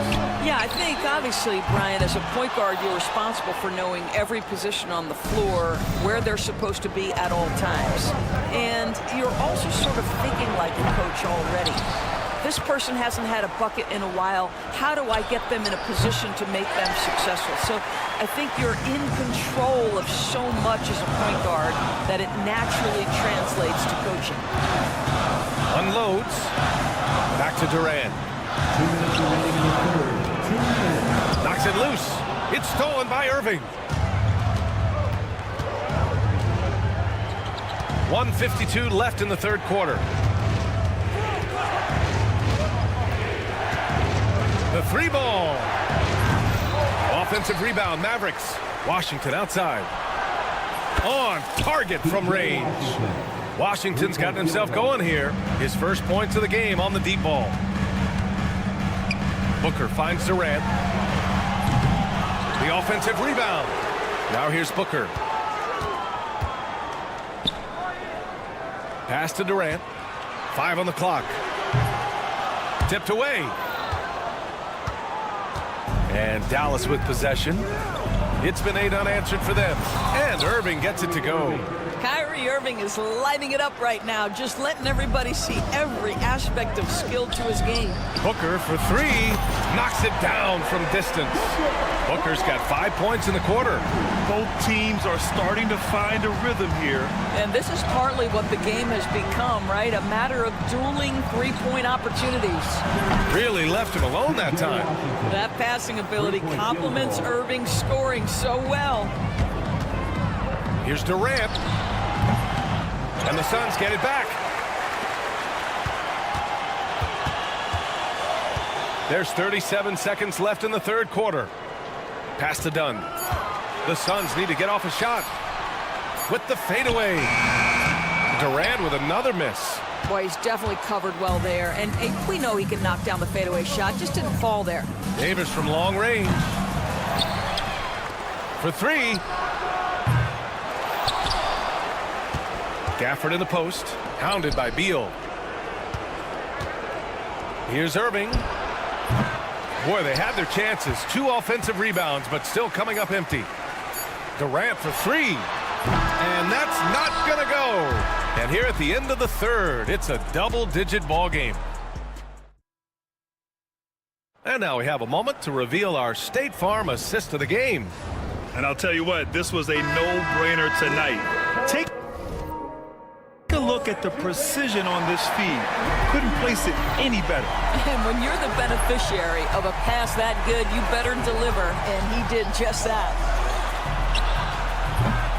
G: Yeah, I think obviously, Brian, as a point guard, you're responsible for knowing every position on the floor, where they're supposed to be at all times. And you're also sort of thinking like a coach already. This person hasn't had a bucket in a while. How do I get them in a position to make them successful? So I think you're in control of so much as a point guard that it naturally translates to coaching.
F: Unloads. Back to Durant.
E: 2 minutes remaining in the third. 2 minutes.
F: Knocks it loose. It's stolen by Irving. 1:52 left in the third quarter. The three ball. Offensive rebound, Mavericks. Washington outside. On target from range. Washington's gotten himself going here. His first points of the game on the deep ball. Booker finds Durant. The offensive rebound. Now here's Booker. Pass to Durant. 5 on the clock. Tipped away. And Dallas with possession. It's been 8 unanswered for them. And Irving gets it to go.
G: Kyrie Irving is lighting it up right now, just letting everybody see every aspect of skill to his game.
F: Booker for 3. Knocks it down from distance. Booker's got 5 points in the quarter.
C: Both teams are starting to find a rhythm here.
G: And this is partly what the game has become, right? A matter of dueling three-point opportunities.
F: Really left him alone that time.
G: That passing ability complements Irving's scoring so well.
F: Here's Durant. And the Suns get it back. There's 37 seconds left in the third quarter. Pass to Dunn. The Suns need to get off a shot. With the fadeaway. Durant with another miss.
G: Boy, he's definitely covered well there. And we know he can knock down the fadeaway shot. Just didn't fall there.
F: Davis from long range. For 3. Gafford in the post. Hounded by Beal. Here's Irving. Boy, they had their chances. 2 offensive rebounds, but still coming up empty. Durant for 3. And that's not going to go. And here at the end of the third, it's a double-digit ball game. And now we have a moment to reveal our State Farm assist of the game.
C: And I'll tell you what, this was a no-brainer tonight. Take a look at the precision on this feed. Couldn't place it any better.
G: And when you're the beneficiary of a pass that good, you better deliver. And he did just that.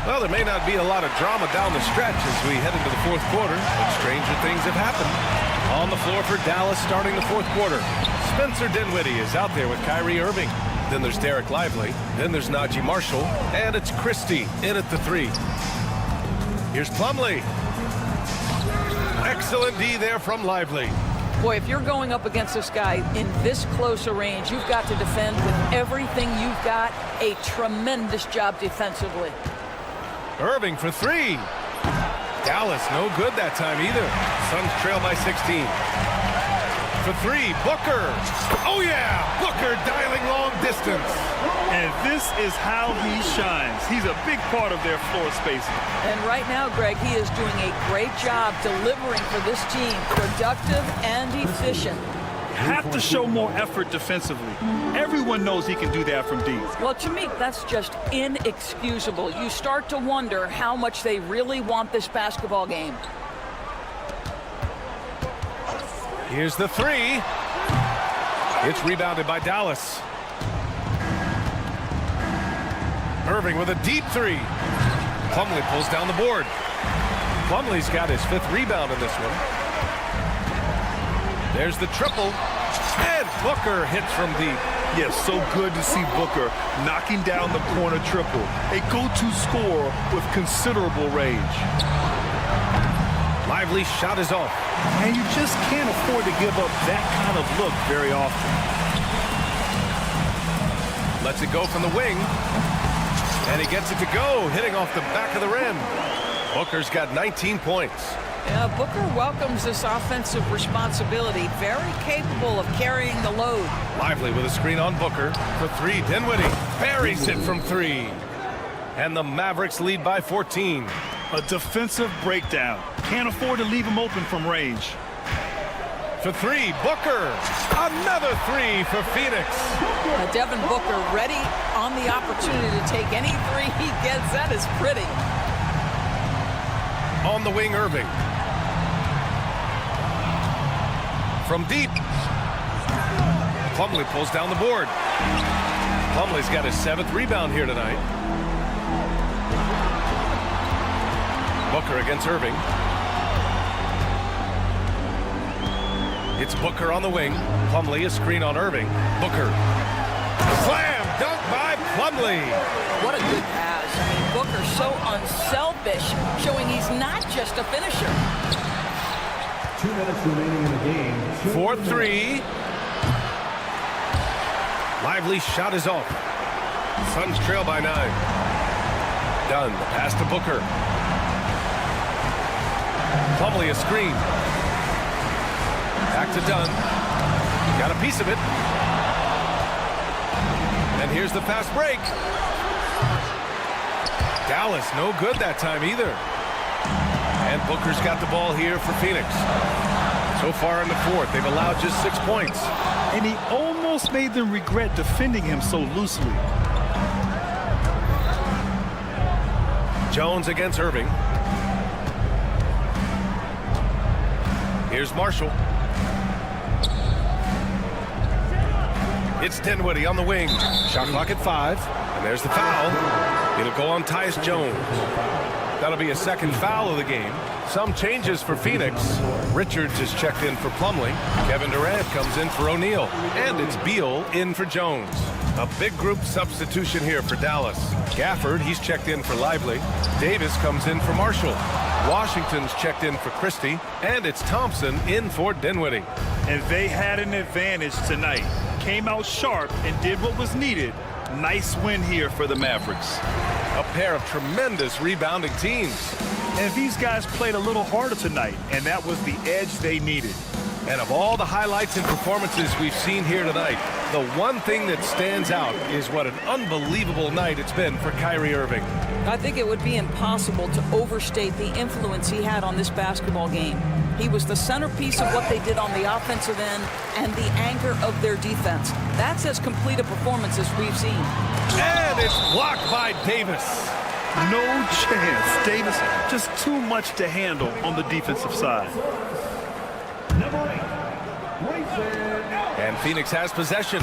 F: Well, there may not be a lot of drama down the stretch as we head into the fourth quarter, but stranger things have happened. On the floor for Dallas starting the fourth quarter. Spencer Dinwiddie is out there with Kyrie Irving. Then there's Derek Lively. Then there's Najee Marshall. And it's Christie in at the 3. Here's Plumlee. Excellent D there from Lively.
G: Boy, if you're going up against this guy in this close a range, you've got to defend with everything you've got. A tremendous job defensively.
F: Irving for 3. Dallas no good that time either. Suns trail by 16. For 3, Booker. Oh yeah, Booker dialing long distance.
C: And this is how he shines. He's a big part of their floor spacing.
G: And right now, Greg, he is doing a great job delivering for this team. Productive and efficient.
C: Have to show more effort defensively. Everyone knows he can do that from deep.
G: Well, to me, that's just inexcusable. You start to wonder how much they really want this basketball game.
F: Here's the 3. It's rebounded by Dallas. Irving with a deep 3. Plumlee pulls down the board. Plumlee's got his 5th rebound in this one. There's the triple. And Booker hits from deep.
C: Yes, so good to see Booker knocking down the corner triple. A go-to scorer with considerable range.
F: Lively's shot is off.
C: And you just can't afford to give up that kind of look very often.
F: Lets it go from the wing. And he gets it to go, hitting off the back of the rim. Booker's got 19 points.
G: Yeah, Booker welcomes this offensive responsibility. Very capable of carrying the load.
F: Lively with a screen on Booker for three. Dinwiddie buries it from three. And the Mavericks lead by 14.
C: A defensive breakdown. Can't afford to leave him open from range.
F: For three, Booker. Another three for Phoenix.
G: Devin Booker ready on the opportunity to take any three he gets. That is pretty.
F: On the wing, Irving. From deep. Plumlee pulls down the board. Plumlee's got his 7th rebound here tonight. Booker against Irving. It's Booker on the wing. Plumlee, a screen on Irving. Booker. Slam dunk by Plumlee.
G: What a good pass. I mean, Booker so unselfish, showing he's not just a finisher.
E: 2 minutes remaining in the game.
F: 4-3. Lively shot is off. Suns trail by 9. Dunn, the pass to Booker. Plumlee a screen. Back to Dunn. Got a piece of it. And here's the fast break. Dallas no good that time either. And Booker's got the ball here for Phoenix. So far in the 4th, they've allowed just 6 points.
C: And he almost made them regret defending him so loosely.
F: Jones against Irving. Here's Marshall. It's Dinwiddie on the wing. Shot clock at 5. And there's the foul. It'll go on Tyus Jones. That'll be a 2nd foul of the game. Some changes for Phoenix. Richards is checked in for Plumlee. Kevin Durant comes in for O'Neal. And it's Beal in for Jones. A big group substitution here for Dallas. Gafford, he's checked in for Lively. Davis comes in for Marshall. Washington's checked in for Christie. And it's Thompson in for Dinwiddie.
C: And they had an advantage tonight. Came out sharp and did what was needed. Nice win here for the Mavericks.
F: A pair of tremendous rebounding teams.
C: And these guys played a little harder tonight, and that was the edge they needed.
F: And of all the highlights and performances we've seen here tonight, the one thing that stands out is what an unbelievable night it's been for Kyrie Irving.
G: I think it would be impossible to overstate the influence he had on this basketball game. He was the centerpiece of what they did on the offensive end and the anchor of their defense. That's as complete a performance as we've seen.
F: And it's blocked by Davis.
C: No chance. Davis, just too much to handle on the defensive side.
E: Number 8, Grayson.
F: And Phoenix has possession.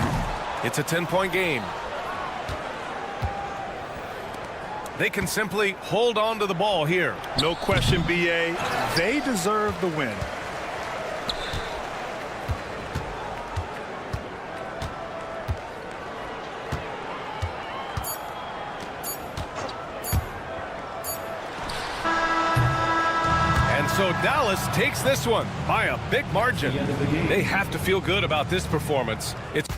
F: It's a 10-point game. They can simply hold on to the ball here.
C: No question, B.A. They deserve the win.
F: And so Dallas takes this one by a big margin. They have to feel good about this performance. It's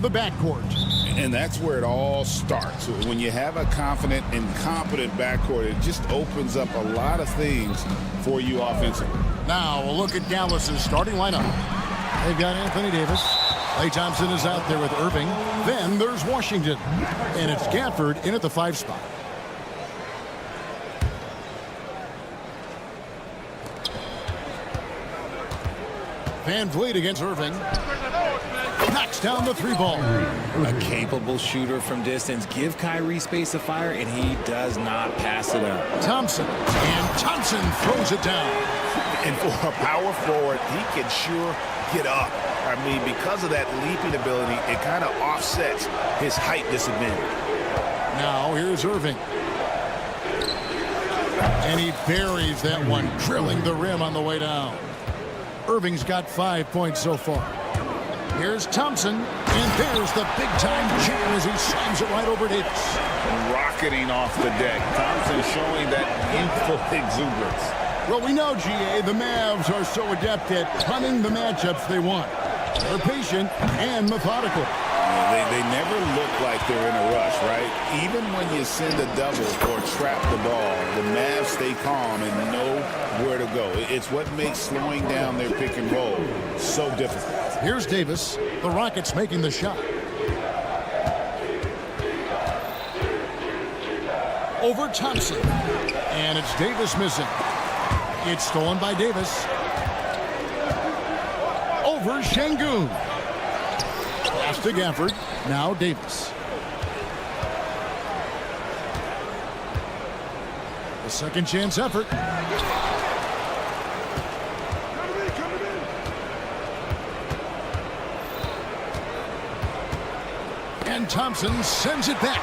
A: the backcourt.
B: And that's where it all starts. When you have a confident and competent backcourt, it just opens up a lot of things for you offensively.
A: Now, a look at Dallas's starting lineup. They've got Anthony Davis. Klay Thompson is out there with Irving. Then there's Washington. And it's Gafford in at the 5 spot. Van Vliet against Irving. Knocks down the 3 ball.
I: A capable shooter from distance. Give Kyrie space to fire, and he does not pass it up.
A: Thompson. And Thompson throws it down.
J: And for a power forward, he can sure get up. I mean, because of that leaping ability, it kind of offsets his height disadvantage.
A: Now here's Irving. And he buries that one, drilling the rim on the way down. Irving's got 5 points so far. Here's Thompson, and there's the big-time jam as he slams it right over Davis.
B: Rocketing off the deck. Thompson showing that youthful exuberance.
A: Well, we know, GA, the Mavs are so adept at punting the matchups they want. They're patient and methodical.
B: They never look like they're in a rush, right? Even when you send a double or trap the ball, the Mavs stay calm and know where to go. It's what makes slowing down their pick and roll so difficult.
A: Here's Davis. The Rockets making the shot. Over Thompson. And it's Davis missing. It's stolen by Davis. Over Şengün. Pass to Gafford. Now Davis. A second chance effort. And Thompson sends it back.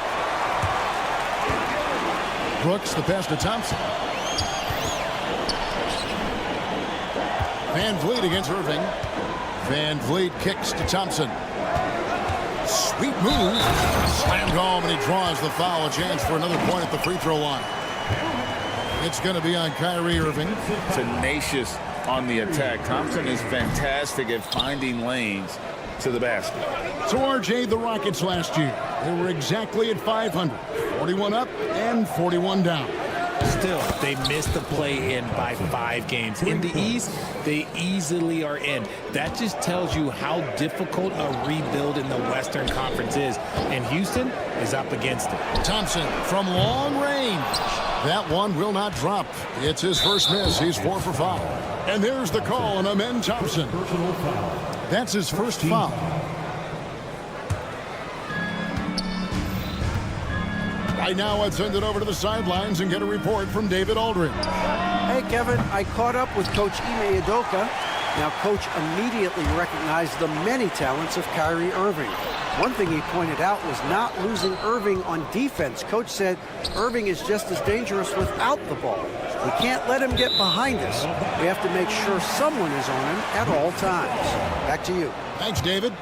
A: Brooks, the pass to Thompson. Van Vliet against Irving. Van Vliet kicks to Thompson. Sweet move. Slammed home, and he draws the foul. A chance for another point at the free throw line. It's going to be on Kyrie Irving.
B: Tenacious on the attack. Thompson is fantastic at finding lanes to the basket.
A: So, RJ, the Rockets last year, they were exactly at 500. 41 up and 41 down.
I: Still, they missed the play-in by 5 games. In the East, they easily are in. That just tells you how difficult a rebuild in the Western Conference is. And Houston is up against it.
A: Thompson from long range. That one will not drop. It's his first miss. He's 4 for 5. And there's the call on Amen Thompson. That's his first foul. Right now, let's send it over to the sidelines and get a report from David Aldridge.
D: Hey, Kevin, I caught up with Coach Ime Udoka. Now, Coach immediately recognized the many talents of Kyrie Irving. One thing he pointed out was not losing Irving on defense. Coach said Irving is just as dangerous without the ball. We can't let him get behind us. We have to make sure someone is on him at all times. Back to you.
A: Thanks, David.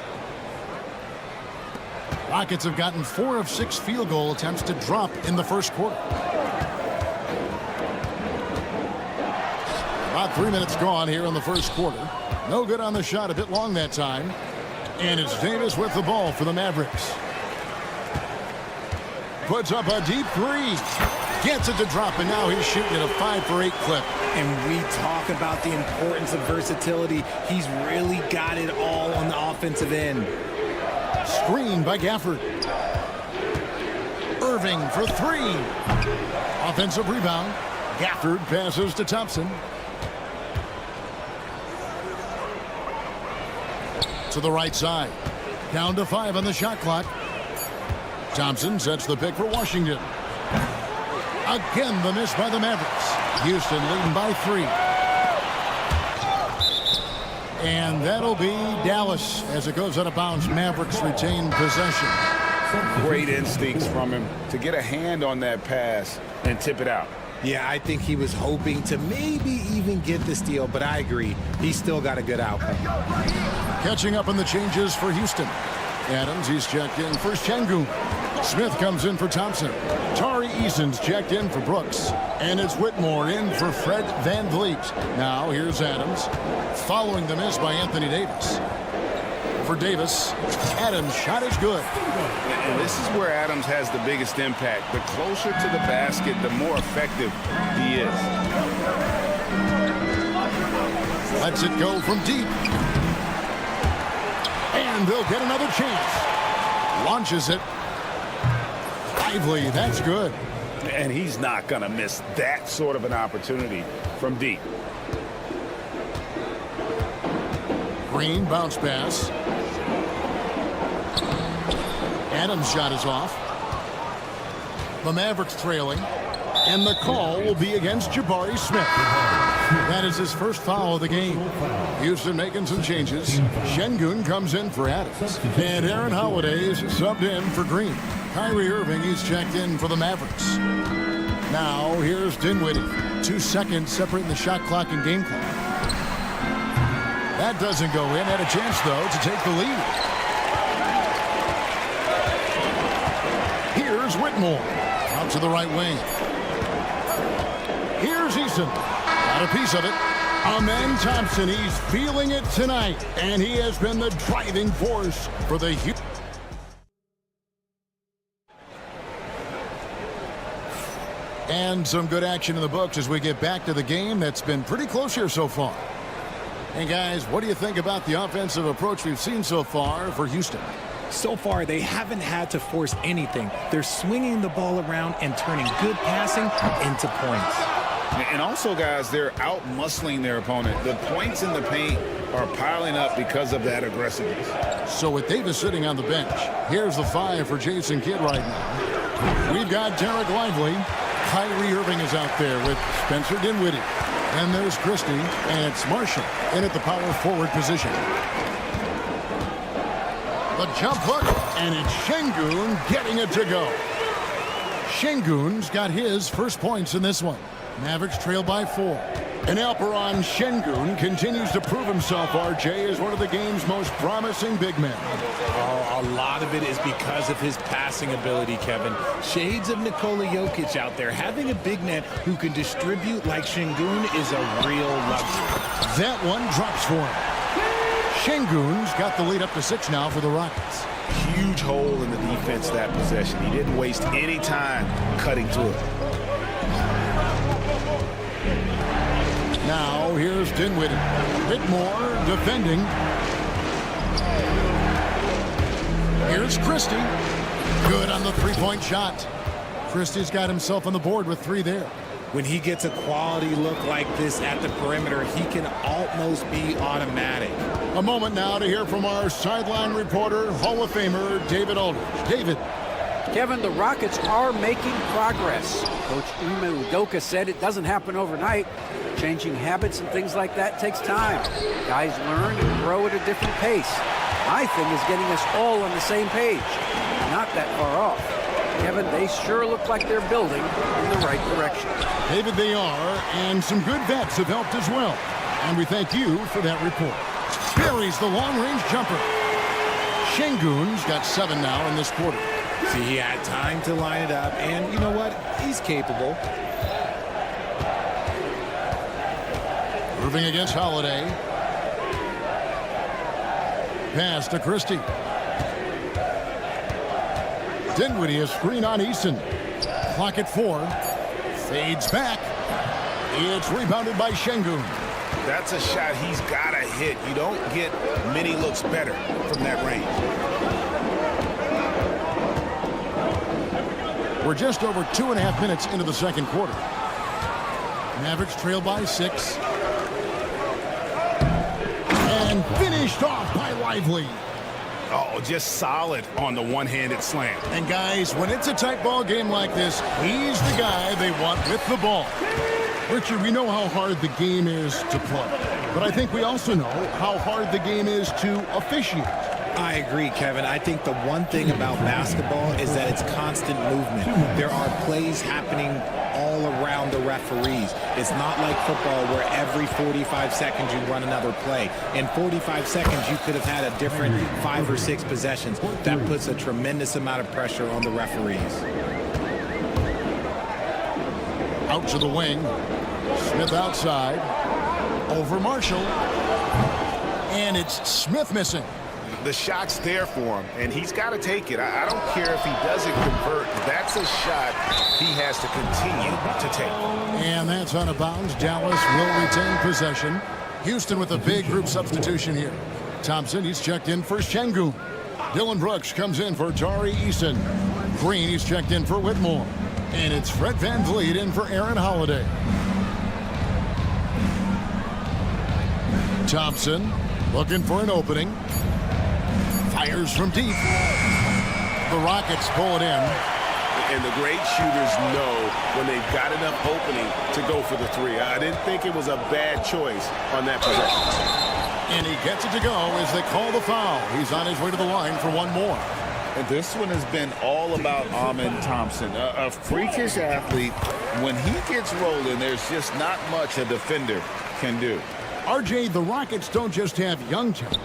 A: Rockets have gotten 4 of 6 field goal attempts to drop in the first quarter. About 3 minutes gone here in the first quarter. No good on the shot, a bit long that time. And it's Davis with the ball for the Mavericks. Puts up a deep 3. Gets it to drop, and now he's shooting at a 5 for 8 clip.
I: And we talk about the importance of versatility. He's really got it all on the offensive end.
A: Screen by Gafford. Irving for 3. Offensive rebound. Gafford passes to Thompson. To the right side. Down to 5 on the shot clock. Thompson sets the pick for Washington. Again, the miss by the Mavericks. Houston leading by 3. And that'll be Dallas as it goes out of bounds. Mavericks retain possession.
B: Great instincts from him to get a hand on that pass and tip it out.
I: Yeah, I think he was hoping to maybe even get the steal, but I agree. He's still got a good outcome.
A: Catching up on the changes for Houston. Adams, he's checked in for Şengün. Smith comes in for Thompson. Tari Eason's checked in for Brooks. And it's Whitmore in for Fred Van Vliet. Now here's Adams. Following the miss by Anthony Davis. for Davis. Adams' shot is good.
B: And this is where Adams has the biggest impact. The closer to the basket, the more effective he is.
A: Lets it go from deep. And they'll get another chance. Launches it. Lively, that's good.
B: And he's not going to miss that sort of an opportunity from deep.
A: Green bounce pass. Adams' shot is off. The Mavericks trailing. And the call will be against Jabari Smith. That is his first foul of the game. Houston making some changes. Şengün comes in for Adams. And Aaron Holiday is subbed in for Green. Kyrie Irving is checked in for the Mavericks. Now here's Dinwiddie. 2 seconds separating the shot clock and game clock. That doesn't go in. Had a chance, though, to take the lead. Here's Whitmore. Out to the right wing. Here's Eason. Got a piece of it. Amen Thompson, he's feeling it tonight. And he has been the driving force for the Houston. And some good action in the books as we get back to the game that's been pretty close here so far. And guys, what do you think about the offensive approach we've seen so far for Houston?
I: So far, they haven't had to force anything. They're swinging the ball around and turning good passing into points.
B: And also, guys, they're out-muscling their opponent. The points in the paint are piling up because of that aggressiveness.
A: So with Davis sitting on the bench, here's the 5 for Jason Kidd right now. We've got Derek Lively. Kyrie Irving is out there with Spencer Dinwiddie. And there's Christie, and it's Marshall in at the power forward position. The jump hook, and it's Şengün getting it to go. Şengün's got his first points in this one. Mavericks trail by 4. And Alperen Şengün continues to prove himself, RJ, as one of the game's most promising big men.
I: Oh, a lot of it is because of his passing ability, Kevin. Shades of Nikola Jokic out there. Having a big man who can distribute like Şengün is a real luxury.
A: That one drops for him. Şengün's got the lead up to 6 now for the Rockets.
J: Huge hole in the defense that possession. He didn't waste any time cutting to it.
A: Now here's Dinwiddie. Whitmore defending. Here's Christie. Good on the three-point shot. Christie's got himself on the board with 3 there.
I: When he gets a quality look like this at the perimeter, he can almost be automatic.
A: A moment now to hear from our sideline reporter, Hall of Famer David Aldridge. David.
D: Kevin, the Rockets are making progress. Coach Ime Udoka said it doesn't happen overnight. Changing habits and things like that takes time. Guys learn and grow at a different pace. My thing is getting us all on the same page. Not that far off. Kevin, they sure look like they're building in the right direction.
A: David, they are, and some good vets have helped as well. And we thank you for that report. Buries the long-range jumper. Şengün's got 7 now in this quarter.
I: See, he had time to line it up, and you know what? He's capable.
A: Irving against Holiday. Pass to Christie. Dinwiddie is screen on Eason. Clock at 4. Fades back. It's rebounded by Şengün.
J: That's a shot he's got to hit. You don't get many looks better from that range.
A: We're just over 2.5 minutes into the second quarter. Mavericks trail by 6. And finished off by Lively.
J: Oh, just solid on the one-handed slam.
A: And guys, when it's a tight ball game like this, he's the guy they want with the ball. Richard, we know how hard the game is to play, but I think we also know how hard the game is to officiate.
I: I agree, Kevin. I think the one thing about basketball is that it's constant movement. There are plays happening all around the referees. It's not like football where every 45 seconds you run another play. In 45 seconds, you could have had a different 5 or 6 possessions. That puts a tremendous amount of pressure on the referees.
A: Out to the wing. Smith outside. Over Marshall. And it's Smith missing.
J: The shot's there for him, and he's got to take it. I don't care if he doesn't convert. That's a shot he has to continue to take.
A: And that's out of bounds. Dallas will retain possession. Houston with a big group substitution here. Thompson, he's checked in for Şengün. Dylan Brooks comes in for Tari Eason. Green, he's checked in for Whitmore. And it's Fred VanVleet in for Aaron Holiday. Thompson looking for an opening. Fires from deep. The Rockets pull it in.
J: And the great shooters know when they've got enough opening to go for the three. I didn't think it was a bad choice on that possession.
A: And he gets it to go as they call the foul. He's on his way to the line for one more.
B: And this one has been all about Amen Thompson, a freakish athlete. When he gets rolling, there's just not much a defender can do.
A: RJ, the Rockets don't just have young talent.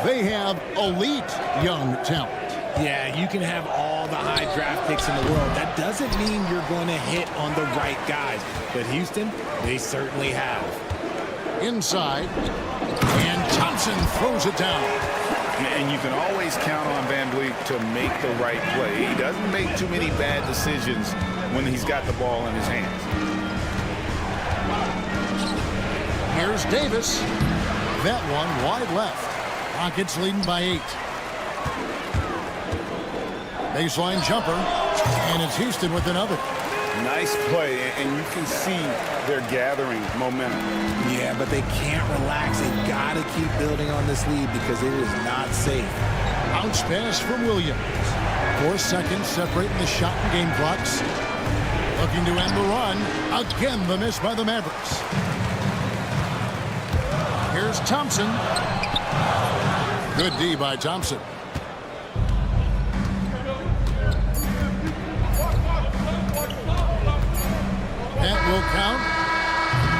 A: They have elite young talent.
I: Yeah, you can have all the high draft picks in the world. That doesn't mean you're going to hit on the right guys. But Houston, they certainly have.
A: Inside, and Thompson throws it down.
J: And you can always count on VanVleet to make the right play. He doesn't make too many bad decisions when he's got the ball in his hands.
A: Here's Davis. That one wide left. Rockets leading by 8. Baseline jumper, and it's Houston with another.
J: Nice play, and you can see they're gathering momentum.
I: Yeah, but they can't relax. They've got to keep building on this lead because it is not safe.
A: Bounce pass from Williams. 4 seconds separating the shot and game clocks. Looking to end the run. Again, the miss by the Mavericks. Here's Thompson. Good D by Thompson. That will count.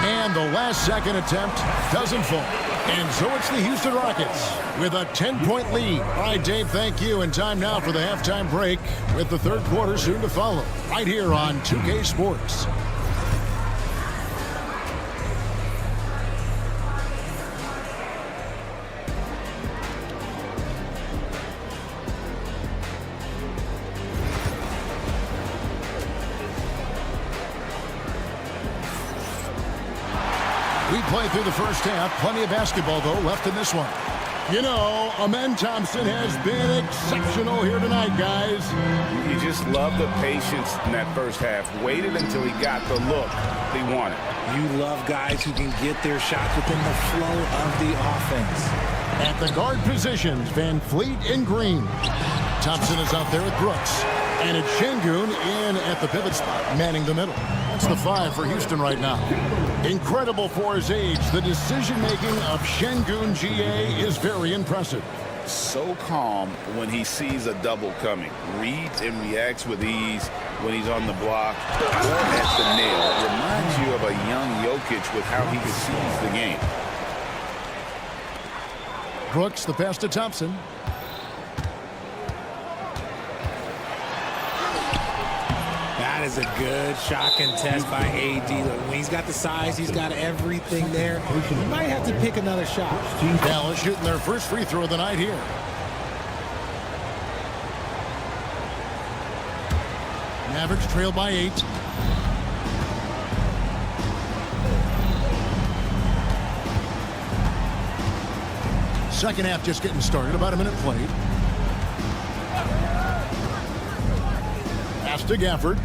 A: And the last second attempt doesn't fall. And so it's the Houston Rockets with a 10-point lead. All right, Dave, thank you. And time now for the halftime break with the third quarter soon to follow. Right here on 2K Sports. We played through the first half. Plenty of basketball, though, left in this one. You know, Amen Thompson has been exceptional here tonight, guys.
J: You just love the patience in that first half. Waited until he got the look he wanted.
I: You love guys who can get their shots within the flow of the offense.
A: At the guard positions, VanVleet and Green. Thompson is out there with Brooks. And it's Şengün in at the pivot spot, manning the middle. That's the 5 for Houston right now. Incredible for his age. The decision-making of Şengün GA is very impressive.
B: So calm when he sees a double coming. Reads and reacts with ease when he's on the block or at the nail. Reminds you of a young Jokic with how he sees the game.
A: Brooks, the pass to Thompson.
I: That is a good shot contest by AD. Look, when he's got the size, he's got everything there. He might have to pick another shot.
A: Dallas shooting their first free throw of the night here. Mavericks trail by 8. Second half just getting started. About a minute played. Pass to Gafford.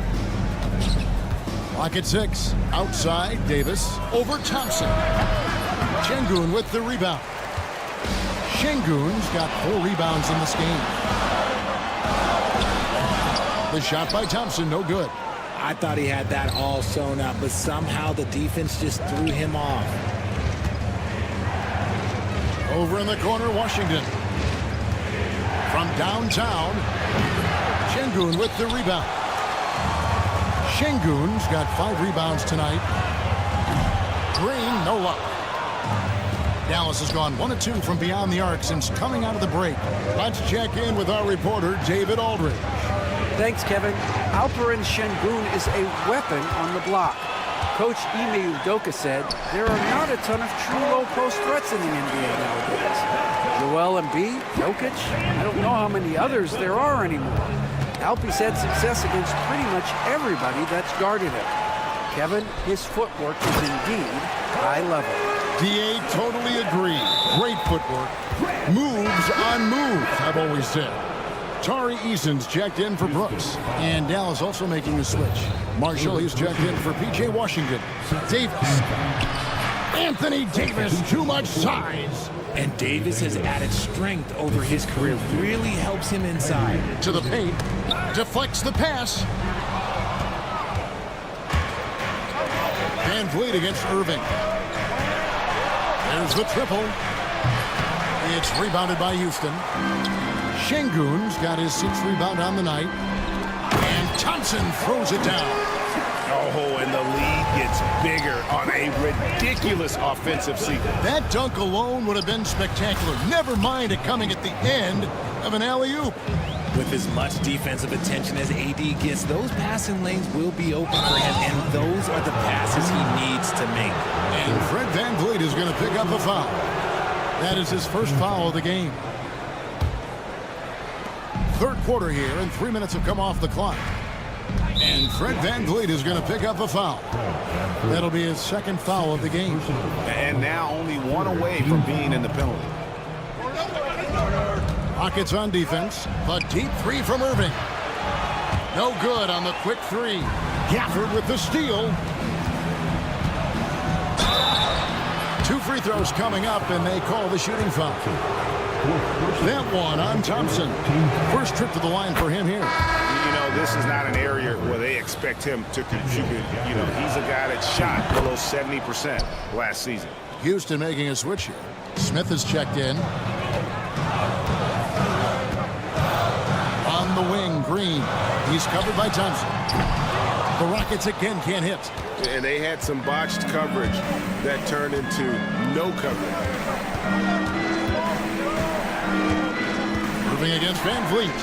A: Clock at 6. Outside, Davis. Over Thompson. Şengün with the rebound. Şengün's got 4 rebounds in this game. The shot by Thompson, no good.
I: I thought he had that all sewn up, but somehow the defense just threw him off.
A: Over in the corner, Washington. From downtown, Şengün with the rebound. Şengün's got 5 rebounds tonight. Green, no luck. Dallas has gone 1 of 2 from beyond the arc since coming out of the break. Let's check in with our reporter, David Aldridge.
D: Thanks, Kevin. Alperen Şengün is a weapon on the block. Coach Ime Udoka said, there are not a ton of true low-post threats in the NBA nowadays. Joel Embiid, Jokic, I don't know how many others there are anymore. Alpe's had success against pretty much everybody that's guarded him. Kevin, his footwork is indeed high level.
A: DA totally agree. Great footwork. Moves on moves, I've always said. Tari Eason's checked in for Brooks. And Dallas also making a switch. Marshall, he's checked in for P.J. Washington. Davis. Anthony Davis, too much size.
I: And Davis has added strength over his career. Really helps him inside.
A: To the paint. Deflects the pass. Van Vliet against Irving. There's the triple. It's rebounded by Houston. Şengün's got his 6th rebound on the night. And Thompson throws it down.
J: Oh, and the lead gets bigger on a ridiculous offensive sequence.
A: That dunk alone would have been spectacular. Never mind it coming at the end of an alley-oop.
I: With as much defensive attention as AD gets, those passing lanes will be open for him, and those are the passes he needs to make.
A: And Fred VanVleet is going to pick up a foul. That is his first foul of the game. Third quarter here, and 3 minutes have come off the clock. And Fred VanVleet is going to pick up a foul. That'll be his second foul of the game.
J: And now only one away from being in the penalty.
A: Rockets on defense. A deep three from Irving. No good on the quick three. Gafford with the steal. 2 free throws coming up, and they call the shooting foul. That one on Thompson. First trip to the line for him here.
J: You know, this is not an area where they expect him to contribute. You know, he's a guy that shot below 70% last season.
A: Houston making a switch here. Smith is checked in. On the wing, Green. He's covered by Thompson. The Rockets again can't hit.
J: And they had some botched coverage that turned into no coverage.
A: Irving against VanVleet.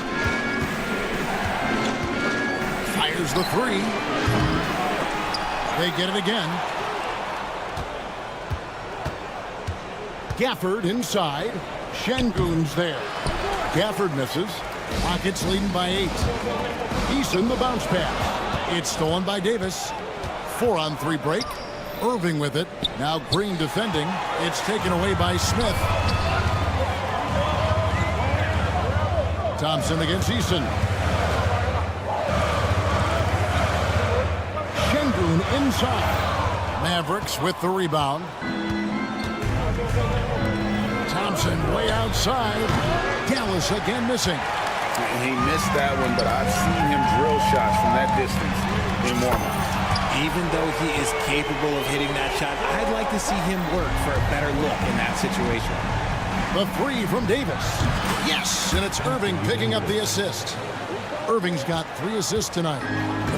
A: Fires the three. They get it again. Gafford inside. Şengün's there. Gafford misses. Rockets leading by 8. Eason the bounce pass. It's stolen by Davis. 4-on-3 break. Irving with it. Now Green defending. It's taken away by Smith. Thompson against Eason. Şengün inside. Mavericks with the rebound. Thompson way outside. Dallas again missing.
J: He missed that one, but I've seen him drill shots from that distance in warm-up.
I: Even though he is capable of hitting that shot, I'd like to see him work for a better look in that situation.
A: The three from Davis. Yes, and it's Irving picking up the assist. Irving's got 3 assists tonight.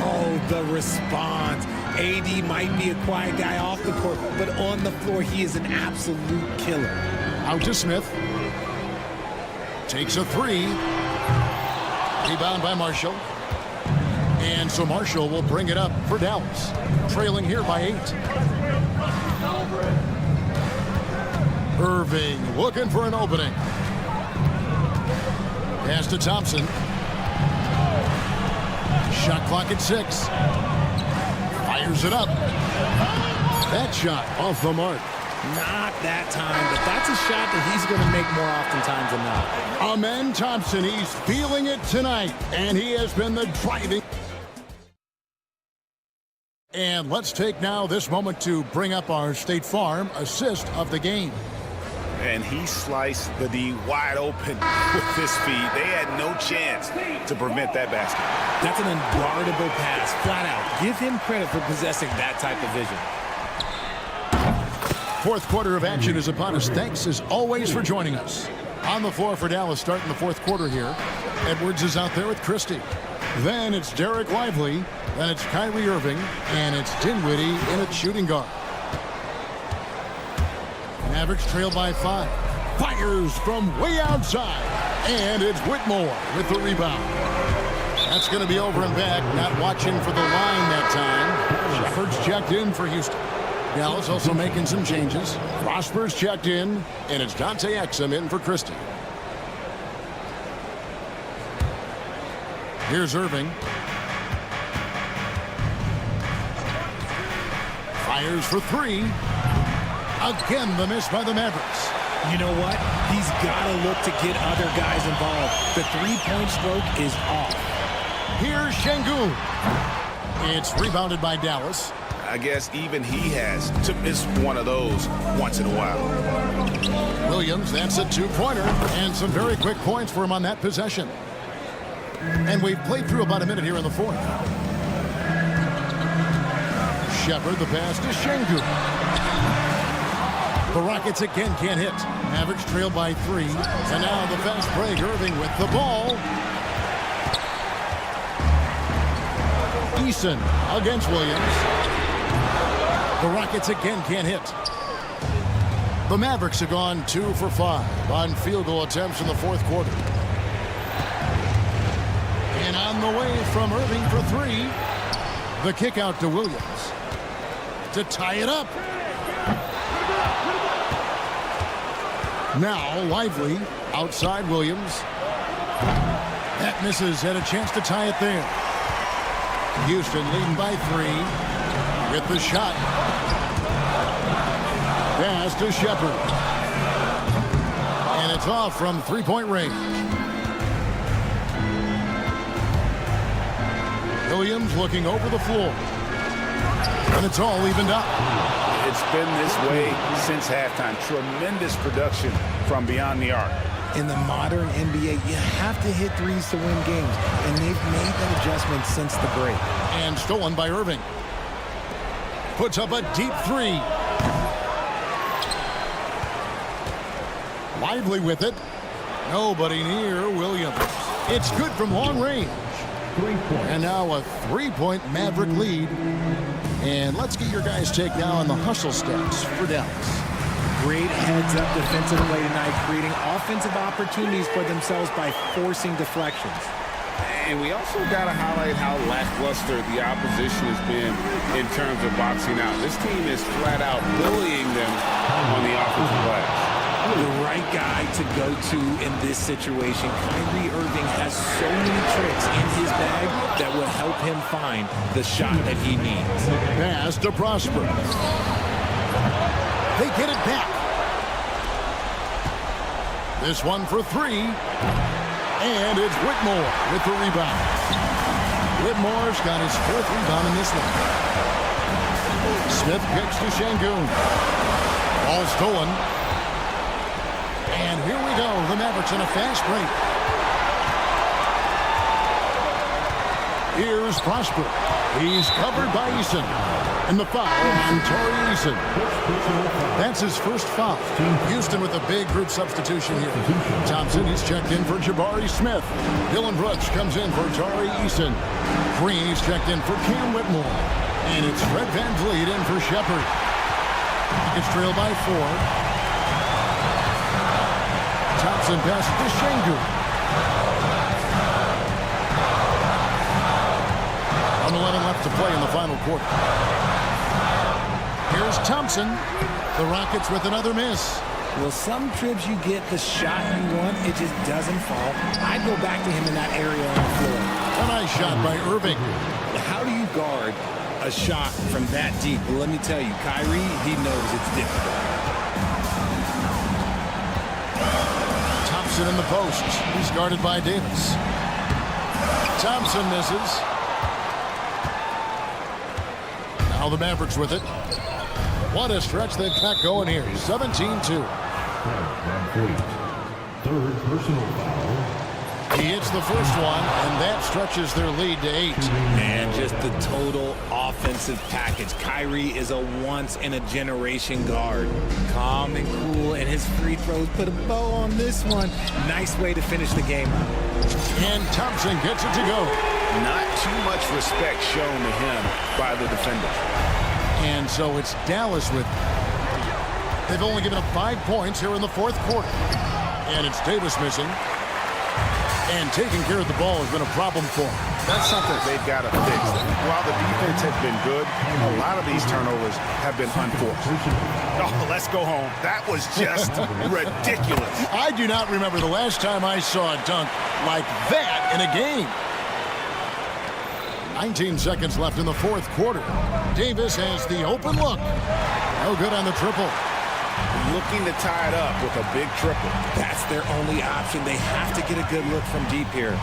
I: Oh, the response. AD might be a quiet guy off the court, but on the floor, he is an absolute killer.
A: Out to Smith. Takes a 3. Rebound by Marshall. And so Marshall will bring it up for Dallas. Trailing here by 8. Irving looking for an opening. Pass to Thompson. Shot clock at 6. Fires it up. That shot off the mark.
I: Not that time, but that's a shot that he's going to make more oftentimes than not.
A: Amen Thompson, he's feeling it tonight, and he has been the driving. And let's take now this moment to bring up our State Farm assist of the game.
J: And he sliced the D wide open with his feed. They had no chance to prevent that basket.
I: That's an unguardable pass, flat out. Give him credit for possessing that type of vision.
A: Fourth quarter of action is upon us. Thanks, as always, for joining us. On the floor for Dallas starting the fourth quarter here. Edwards is out there with Christie. Then it's Derek Lively. Then it's Kyrie Irving. And it's Dinwiddie in at shooting guard. Mavericks trail by 5. Fires from way outside. And it's Whitmore with the rebound. That's going to be over and back. Not watching for the line that time. Shepard's checked in for Houston. Dallas also making some changes. Prosper's checked in, and it's Dante Exum in for Christie. Here's Irving. Fires for three. Again, the miss by the Mavericks.
I: You know what? He's got to look to get other guys involved. The three-point stroke is off.
A: Here's Şengün. It's rebounded by Dallas.
J: I guess even he has to miss one of those once in a while.
A: Williams, that's a two-pointer, and some very quick points for him on that possession. And we've played through about a minute here in the fourth. Shepard, the pass to Şengün. The Rockets again can't hit. Mavericks trail by 3. And now the fast break. Irving with the ball. Eason against Williams. The Rockets again can't hit. The Mavericks have gone 2 for 5 on field goal attempts in the fourth quarter. And on the way from Irving for 3. The kick out to Williams to tie it up. Now Lively outside Williams. That misses, had a chance to tie it there. Houston leading by 3 with the shot. Pass to Shepard. And it's off from three-point range. Williams looking over the floor. And it's all evened up.
B: It's been this way since halftime. Tremendous production from beyond the arc.
I: In the modern NBA, you have to hit threes to win games, and they've made that adjustment since the break.
A: And stolen by Irving. Puts up a deep 3. Lively with it. Nobody near Williams. It's good from long range. And now a 3-point Maverick lead. And let's get your guys' take now on the hustle stats for Dallas.
I: Great heads-up defensive play tonight, creating offensive opportunities for themselves by forcing deflections.
B: And we also got to highlight how lackluster the opposition has been in terms of boxing out. This team is flat out bullying them on the offensive glass.
I: The right guy to go to in this situation. Kyrie Irving has so many tricks in his bag that will help him find the shot that he needs.
A: Pass to Prosper. They get it back. This one for 3. And it's Whitmore with the rebound. Whitmore's got his 4th rebound in this one. Smith kicks to Şengün. Ball stolen. And here we go. The Mavericks in a fast break. Here's Prosper. He's covered by Eason. And the foul on Torrey Eason. That's his first foul. Houston with a big group substitution here. Thompson, he's checked in for Jabari Smith. Dylan Brooks comes in for Torrey Eason. Green, he's checked in for Cam Whitmore. And it's Fred VanVleet in for Shepard. It's trailed by 4. Thompson passes to Şengün. 11 left to play in the final quarter. Here's Thompson. The Rockets with another miss.
I: Well, some trips you get the shot you want, it just doesn't fall. I'd go back to him in that area on the floor.
A: A nice shot by Irving.
I: How do you guard a shot from that deep? Well, let me tell you, Kyrie, he knows it's difficult.
A: Thompson in the post. He's guarded by Davis. Thompson misses. Now the Mavericks with it. What a stretch they've got going here. 17-2.
E: Third personal foul.
A: He hits the first one, and that stretches their lead to 8.
I: Man, just the total offensive package. Kyrie is a once-in-a-generation guard. Calm and cool, and his free throws put a bow on this one. Nice way to finish the game out.
A: And Thompson gets it to go.
J: Not too much respect shown to him by the defender.
A: And so it's Dallas with it. They've only given up 5 points here in the fourth quarter. And it's Davis missing. And taking care of the ball has been a problem for them.
J: That's something they've got to fix. While the defense has been good, a lot of these turnovers have been unforced. Oh, let's go home. That was just ridiculous.
A: I do not remember the last time I saw a dunk like that in a game. 19 seconds left in the fourth quarter. Davis has the open look. No good on the triple.
J: Looking to tie it up with a big triple.
I: That's their only option. They have to get a good look from deep here.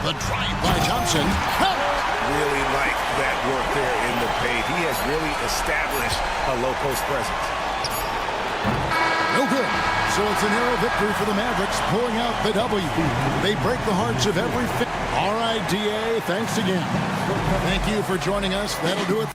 A: The drive by Thompson.
J: Really like that work there in the paint. He has really established a low post presence.
A: No good. So it's a narrow victory for the Mavericks, pulling out the W. They break the hearts of every fan. All right, DA, thanks again. Thank you for joining us. That'll do it.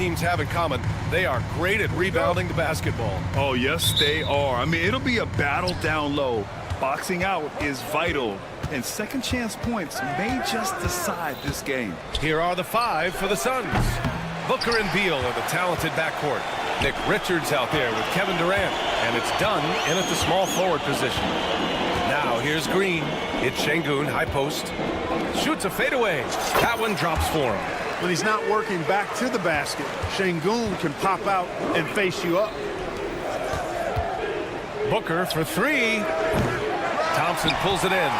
F: teams have in common. They are great at rebounding the basketball.
K: Oh, yes, they are. I mean, it'll be a battle down low. Boxing out is vital, and second chance points may just decide this game.
F: Here are the 5 for the Suns. Booker and Beal are the talented backcourt. Nick Richards out there with Kevin Durant, and it's done in at the small forward position. Now here's Green. It's Şengün, high post. Shoots a fadeaway. That one drops for him.
C: When he's not working back to the basket, Şengün can pop out and face you up.
F: Booker for 3. Thompson pulls it in.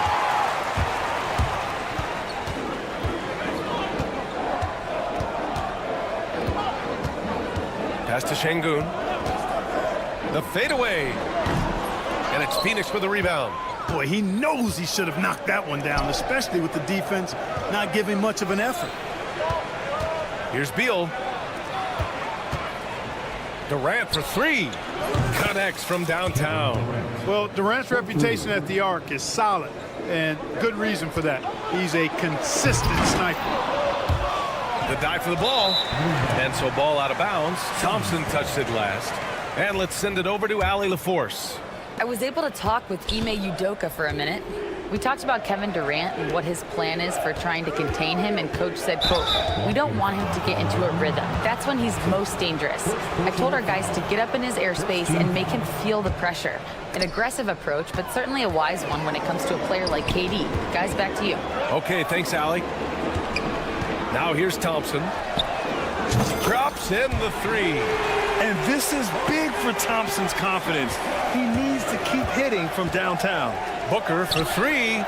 F: Pass to Şengün. The fadeaway. And it's Phoenix with the rebound.
C: Boy, he knows he should have knocked that one down, especially with the defense not giving much of an effort.
F: Here's Beal. Durant for 3. Connects from downtown.
C: Well, Durant's reputation at the arc is solid, and good reason for that. He's a consistent sniper.
F: The dive for the ball. And so ball out of bounds. Thompson touched it last. And let's send it over to Allie LaForce.
H: I was able to talk with Ime Udoka for a minute. We talked about Kevin Durant and what his plan is for trying to contain him, and Coach said, quote, "We don't want him to get into a rhythm. That's when he's most dangerous." I told our guys to get up in his airspace and make him feel the pressure. An aggressive approach, but certainly a wise one when it comes to a player like KD. Guys, back to you.
F: Okay, thanks, Allie. Now here's Thompson. Drops in the 3.
K: And this is big for Thompson's confidence. He needs to keep hitting from downtown.
F: Booker for 3.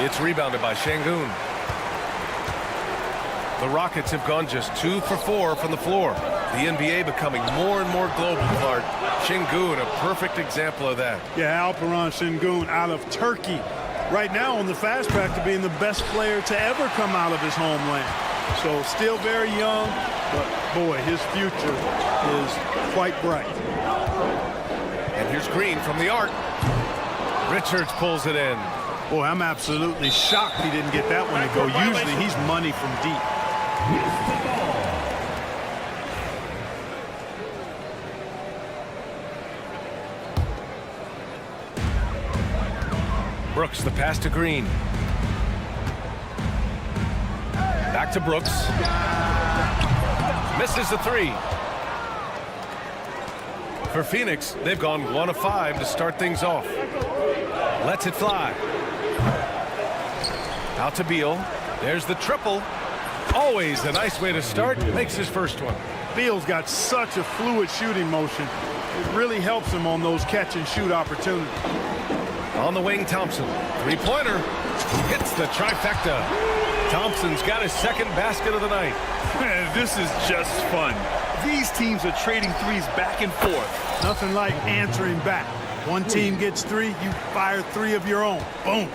F: It's rebounded by Şengün. The Rockets have gone just 2 for 4 from the floor. The NBA becoming more and more global, Clark. Şengün, a perfect example of that.
C: Yeah, Alperen Şengün out of Turkey. Right now on the fast track to being the best player to ever come out of his homeland. So still very young, but boy, his future is quite bright.
F: And here's Green from the arc. Richards pulls it in.
C: Boy, I'm absolutely shocked he didn't get that one to go. Usually he's money from deep.
F: Brooks, the pass to Green. Back to Brooks. Misses the 3. For Phoenix, they've gone 1 of 5 to start things off. Lets it fly. Out to Beal. There's the triple. Always a nice way to start. Makes his first one.
C: Beal's got such a fluid shooting motion. It really helps him on those catch and shoot opportunities.
F: On the wing, Thompson. Three-pointer. Hits the trifecta. Thompson's got his second basket of the night.
K: This is just fun. These teams are trading threes back and forth.
C: Nothing like answering back. One team gets 3, you fire 3 of your own. Boom.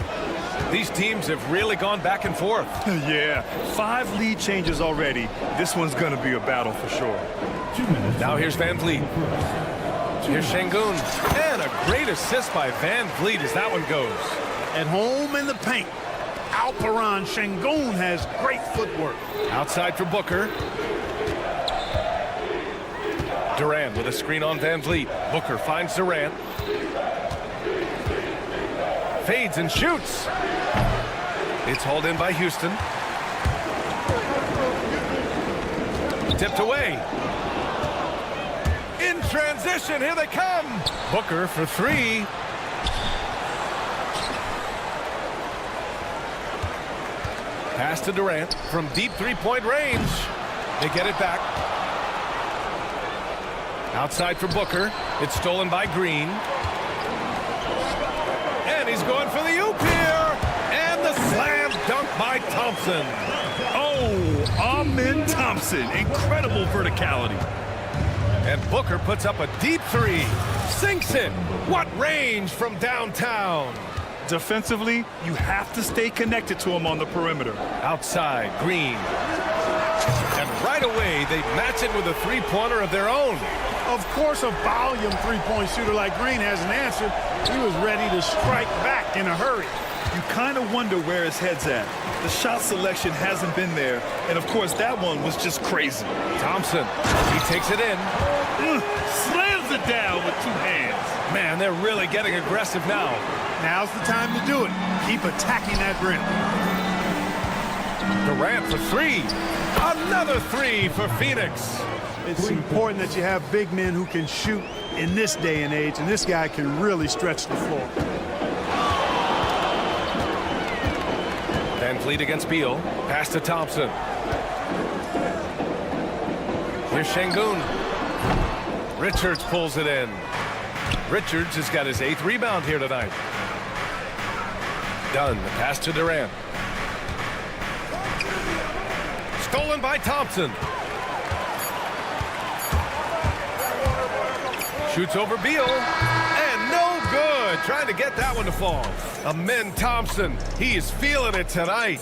F: These teams have really gone back and forth.
K: Yeah, 5 lead changes already. This one's going to be a battle for sure.
F: Now here's Van Vliet. Here's Şengün. And a great assist by Van Vliet as that one goes.
C: At home in the paint. Alperen Şengün has great footwork.
F: Outside for Booker. Durant with a screen on Van Vliet. Booker finds Durant. Fades and shoots. It's hauled in by Houston. Tipped away. In transition, here they come. Booker for 3. Pass to Durant from deep three-point range. They get it back. Outside for Booker. It's stolen by Green. And he's going for the oop here. And the slam dunk by Thompson.
K: Oh, Amen Thompson. Incredible verticality.
F: And Booker puts up a deep 3. Sinks it. What range from downtown.
K: Defensively, you have to stay connected to him on the perimeter.
F: Outside, Green. And right away, they match it with a three-pointer of their own.
C: Of course, a volume three-point shooter like Green has an answer. He was ready to strike back in a hurry.
K: you kind of wonder where his head's at. The shot selection hasn't been there, and of course that one was just crazy.
F: Thompson, he takes it in.
K: Slams it down with 2 hands.
F: Man, they're really getting aggressive now.
C: Now's the time to do it. Keep attacking that rim.
F: Durant for 3. Another 3 for Phoenix.
C: It's important that you have big men who can shoot in this day and age, and this guy can really stretch the floor.
F: Van Vliet against Beal. Pass to Thompson. Here's Şengün. Richards pulls it in. Richards has got his 8th rebound here tonight. Dunn, the pass to Durant. Stolen by Thompson. Shoots over Beal. And no good. Trying to get that one to fall. Amin Thompson. He is feeling it tonight.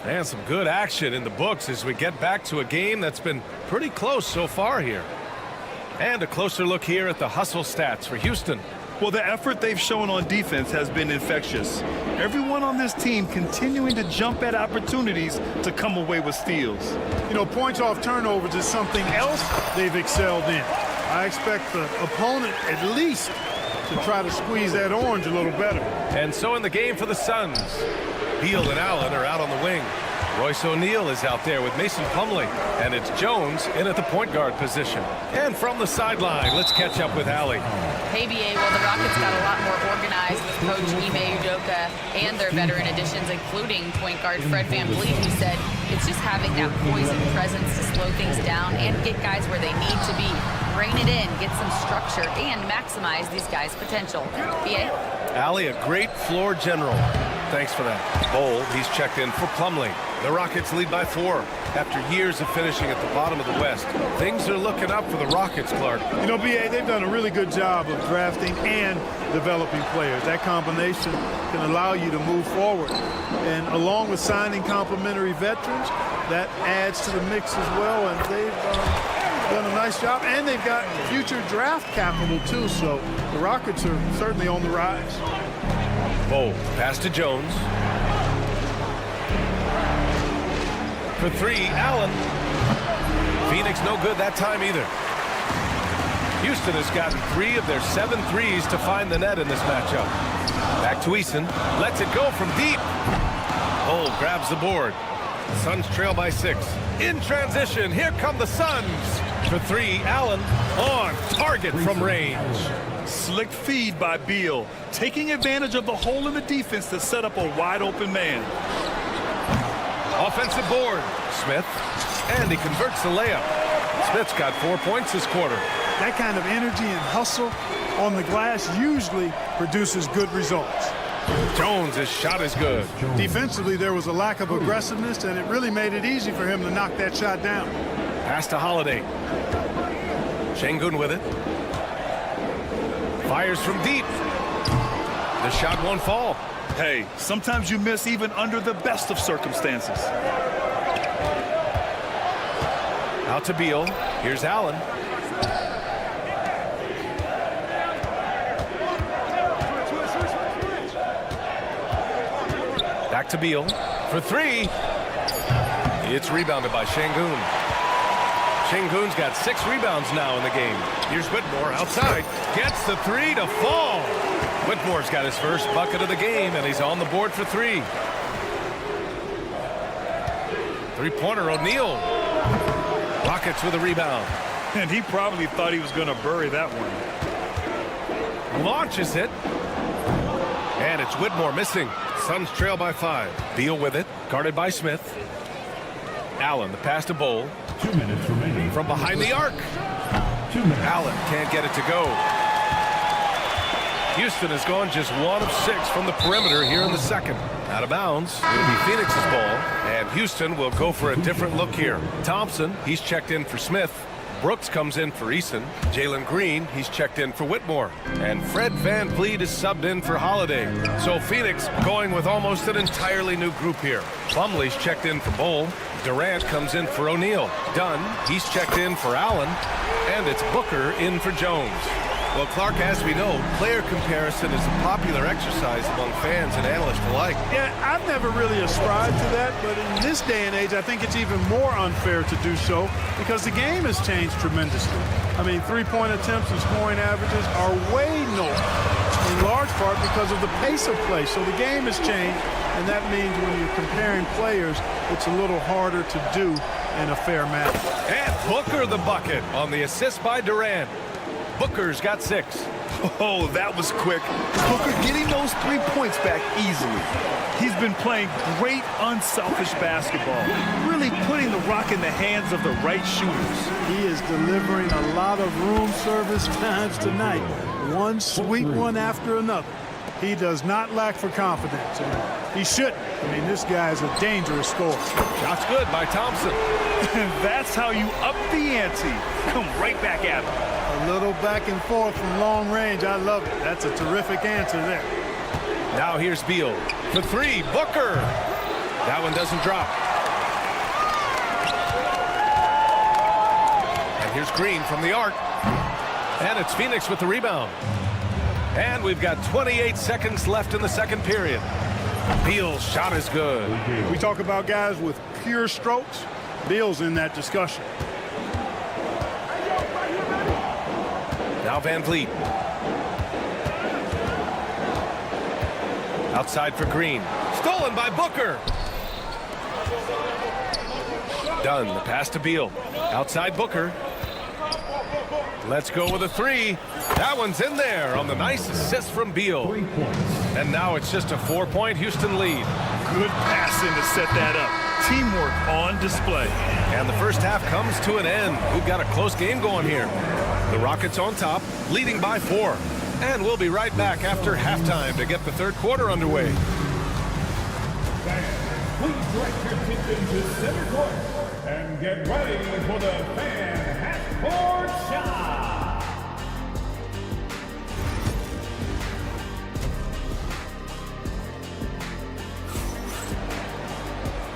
F: And some good action in the books as we get back to a game that's been pretty close so far here. And a closer look here at the hustle stats for Houston.
K: Well, the effort they've shown on defense has been infectious. Everyone on this team continuing to jump at opportunities to come away with steals.
C: You know, points off turnovers is something else they've excelled in. I expect the opponent at least to try to squeeze that orange a little better.
F: And so in the game for the Suns, Beal and Allen are out on the wing. Royce O'Neal is out there with Mason Plumlee, and it's Jones in at the point guard position. And from the sideline, let's catch up with Allie.
H: Hey, BA, well, the Rockets got a lot more organized with Coach Ime Udoka and their veteran additions, including point guard Fred VanVleet, who said it's just having that poise and presence to slow things down and get guys where they need to be. Rein it in, get some structure, and maximize these guys' potential. BA?
F: Allie, a great floor general. Thanks for that. Bowl, he's checked in for Plumlee. The Rockets lead by 4 after years of finishing at the bottom of the West. Things are looking up for the Rockets, Clark.
C: You know, BA, they've done a really good job of drafting and developing players. That combination can allow you to move forward. And along with signing complementary veterans, that adds to the mix as well. And they've done a nice job. And they've got future draft capital, too. So the Rockets are certainly on the rise.
F: Bowl, pass to Jones. For 3, Allen. Phoenix no good that time either. Houston has gotten 3 of their 7 threes to find the net in this matchup. Back to Eason. Lets it go from deep. Bowl grabs the board. Suns trail by 6. In transition, here come the Suns. For 3, Allen on target from range.
K: Slick feed by Beal, taking advantage of the hole in the defense to set up a wide-open man.
F: Offensive board. Smith. And he converts the layup. Smith's got 4 points this quarter.
C: That kind of energy and hustle on the glass usually produces good results.
F: Jones' shot is good.
C: Defensively, there was a lack of aggressiveness, and it really made it easy for him to knock that shot down.
F: Pass to Holiday. Şengün with it. Fires from deep. The shot won't fall.
K: Hey, sometimes you miss even under the best of circumstances.
F: Out to Beal. Here's Allen. Back to Beal. For 3. It's rebounded by Şengün. Şengün's got 6 rebounds now in the game. Here's Whitmore outside. Gets the 3 to fall. Whitmore's got his first bucket of the game, and he's on the board for 3. Three-pointer, O'Neal. Rockets with a rebound.
K: And he probably thought he was going to bury that one.
F: Launches it. And it's Whitmore missing. Suns trail by 5. Beal with it. Guarded by Smith. Allen, the pass to Bowl.
E: 2 minutes remaining.
F: From behind the arc.
E: 2 minutes.
F: Allen can't get it to go. Houston has gone just 1 of 6 from the perimeter here in the second. Out of bounds. It'll be Phoenix's ball. And Houston will go for a different look here. Thompson, he's checked in for Smith. Brooks comes in for Eason. Jalen Green, he's checked in for Whitmore. And Fred VanVleet is subbed in for Holiday. So Phoenix going with almost an entirely new group here. Plumlee's checked in for Bowl. Durant comes in for O'Neal. Dunn, he's checked in for Allen. And it's Booker in for Jones. Well, Clark, as we know, player comparison is a popular exercise among fans and analysts alike.
C: Yeah, I've never really ascribed to that, but in this day and age, I think it's even more unfair to do so because the game has changed tremendously. I mean, three-point attempts and scoring averages are way north, in large part because of the pace of play. So the game has changed, and that means when you're comparing players, it's a little harder to do in a fair manner.
F: And Booker the bucket on the assist by Durant. Booker's got 6.
K: Oh, that was quick. Booker getting those 3 points back easily. He's been playing great, unselfish basketball, really putting the rock in the hands of the right shooters.
C: He is delivering a lot of room service times tonight. One sweet one after another. He does not lack for confidence, and he shouldn't. I mean, this guy is a dangerous scorer.
F: Shot's good by Thompson.
K: And that's how you up the ante. Come right back at him.
C: A little back and forth from long range. I love it. That's a terrific answer there.
F: Now here's Beal for 3. Booker. That one doesn't drop. And here's Green from the arc. And it's Phoenix with the rebound. And we've got 28 seconds left in the second period. Beal's shot is good.
C: We talk about guys with pure strokes. Beal's in that discussion.
F: Now Van Vliet. Outside for Green. Stolen by Booker. Done. The pass to Beal. Outside Booker. Let's go with a 3. That one's in there on the nice assist from Beal. And now it's just a 4-point Houston lead.
K: Good passing to set that up. Teamwork on display.
F: And the first half comes to an end. We've got a close game going here. The Rockets on top, leading by 4. And we'll be right back after halftime to get the third quarter underway.
E: Please direct your attention to center court and get ready for the fan half-court shot.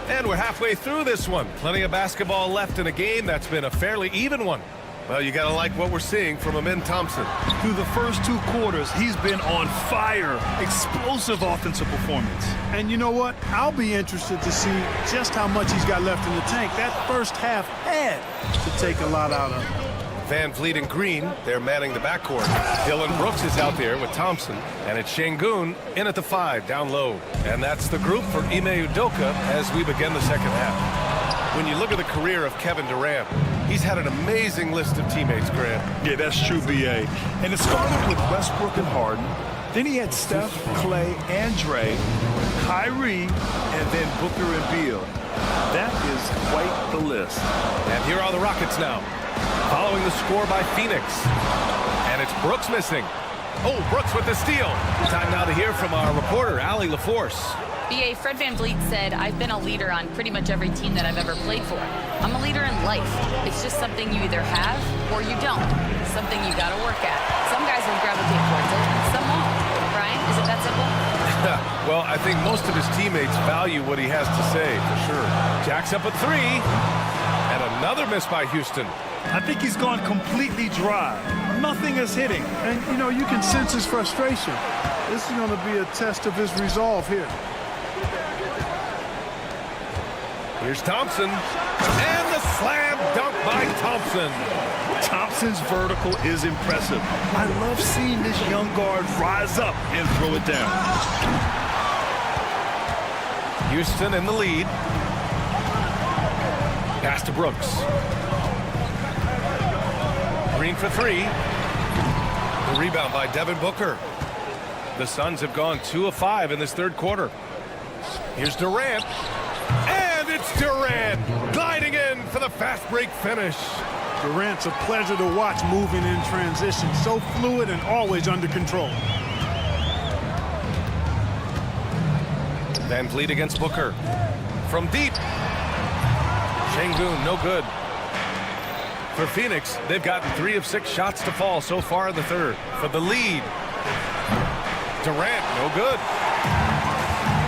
F: And we're halfway through this one. Plenty of basketball left in a game that's been a fairly even one. Well, you got to like what we're seeing from Amin Thompson.
K: Through the first 2 quarters, he's been on fire. Explosive offensive performance.
C: And you know what? I'll be interested to see just how much he's got left in the tank. That first half had to take a lot out of him.
F: Van Vliet and Green, they're manning the backcourt. Dylan Brooks is out there with Thompson. And it's Şengün in at the 5, down low. And that's the group for Ime Udoka as we begin the second half. When you look at the career of Kevin Durant, he's had an amazing list of teammates, Grant.
K: Yeah, that's true, B.A. And it started with Westbrook and Harden. Then he had Steph, Clay, and Dre, Kyrie, and then Booker and Beal. That is quite the list.
F: And here are the Rockets now, following the score by Phoenix. And it's Brooks missing. Oh, Brooks with the steal. Time now to hear from our reporter, Allie LaForce.
H: B.A. Fred VanVleet said, I've been a leader on pretty much every team that I've ever played for. I'm a leader in life. It's just something you either have or you don't. Something you got to work at. Some guys will gravitate towards it, some won't. Brian, is it that simple?
F: Well, I think most of his teammates value what he has to say, for sure. Jack's up at 3. And another miss by Houston.
K: I think he's gone completely dry. Nothing is hitting.
C: And, you know, you can sense his frustration. This is going to be a test of his resolve here.
F: Here's Thompson. And the slam dunk by Thompson.
K: Thompson's vertical is impressive. I love seeing this young guard rise up and throw it down.
F: Houston in the lead. Pass to Brooks. Green for 3. The rebound by Devin Booker. The Suns have gone 2 of 5 in this third quarter. Here's Durant. And it's Durant gliding in for the fast break finish.
C: Durant's a pleasure to watch moving in transition. So fluid and always under control.
F: Van Vliet against Booker. From deep. Şengün, no good. For Phoenix, they've gotten 3 of 6 shots to fall so far in the third. For the lead. Durant, no good.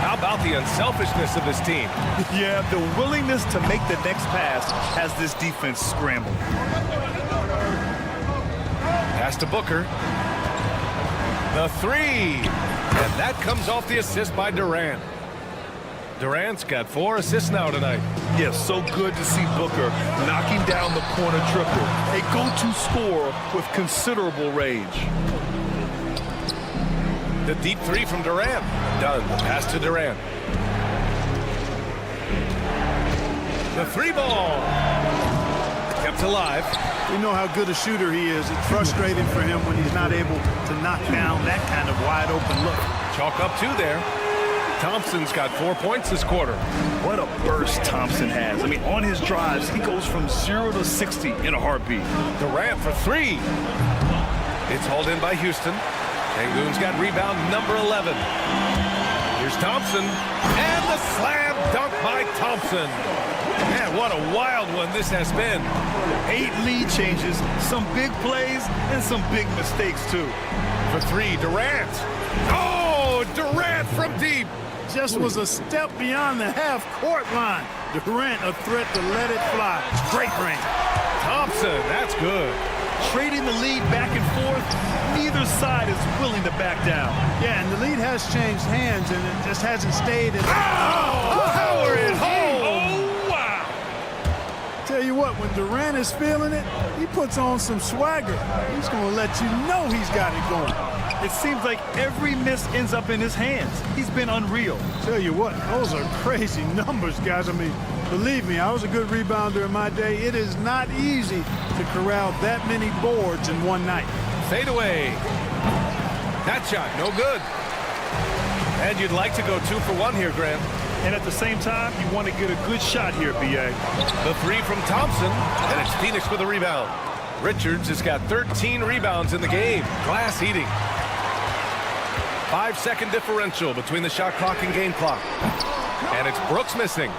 F: How about the unselfishness of this team?
K: Yeah, the willingness to make the next pass has this defense scrambled.
F: Pass to Booker. The three. And that comes off the assist by Durant. Durant's got 4 assists now tonight.
K: Yeah, so good to see Booker knocking down the corner triple. A go-to scorer with considerable range.
F: The deep three from Durant. Done. The pass to Durant. The three ball. Kept alive.
C: We know how good a shooter he is. It's frustrating for him when he's not able to knock down that kind of wide open look.
F: Chalk up 2 there. Thompson's got 4 points this quarter.
K: What a burst Thompson has. I mean, on his drives, he goes from 0 to 60 in a heartbeat.
F: Durant for 3. It's hauled in by Houston. Sengun's got rebound number 11. Here's Thompson. And the slam dunk by Thompson. Man, what a wild one this has been.
K: 8 lead changes, some big plays, and some big mistakes, too.
F: For 3, Durant. Oh, Durant from deep.
C: Just was a step beyond the half-court line. Durant a threat to let it fly. Great range.
F: Thompson, that's good.
K: Trading the lead back and forth, neither side is willing to back down.
C: Yeah, and the lead has changed hands, and it just hasn't stayed in.
F: Power it home!
K: Oh, wow!
C: Tell you what, when Durant is feeling it, he puts on some swagger. He's going to let you know he's got it going.
K: It seems like every miss ends up in his hands. He's been unreal.
C: Tell you what, those are crazy numbers, guys. I mean, believe me, I was a good rebounder in my day. It is not easy to corral that many boards in one night.
F: Fade away. That shot, no good. And you'd like to go 2 for 1 here, Graham.
K: And at the same time, you want to get a good shot here, B.A.
F: The 3 from Thompson, and it's Phoenix with a rebound. Richards has got 13 rebounds in the game. Glass eating. 5-second differential between the shot clock and game clock. And it's Brooks missing.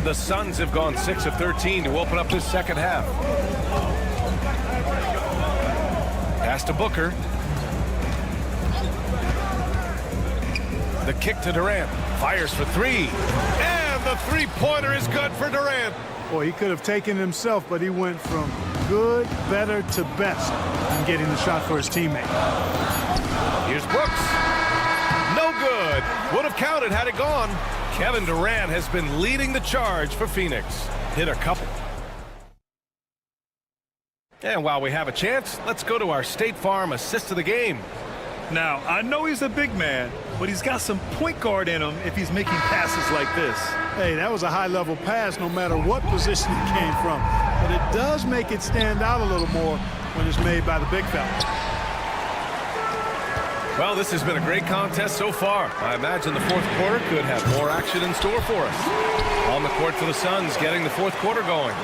F: The Suns have gone 6 of 13 to open up this second half. Pass to Booker. The kick to Durant. Fires for 3. And the three-pointer is good for Durant.
C: Boy, he could have taken it himself, but he went from good, better to best in getting the shot for his teammate.
F: Here's Brooks. No good. Would have counted had it gone. Kevin Durant has been leading the charge for Phoenix. Hit a couple. And while we have a chance, let's go to our State Farm assist of the game.
K: Now, I know he's a big man, but he's got some point guard in him if he's making passes like this.
C: Hey, that was a high-level pass no matter what position it came from. But it does make it stand out a little more when it's made by the big fella.
F: Well, this has been a great contest so far. I imagine the fourth quarter could have more action in store for us. On the court for the Suns, getting the fourth quarter going.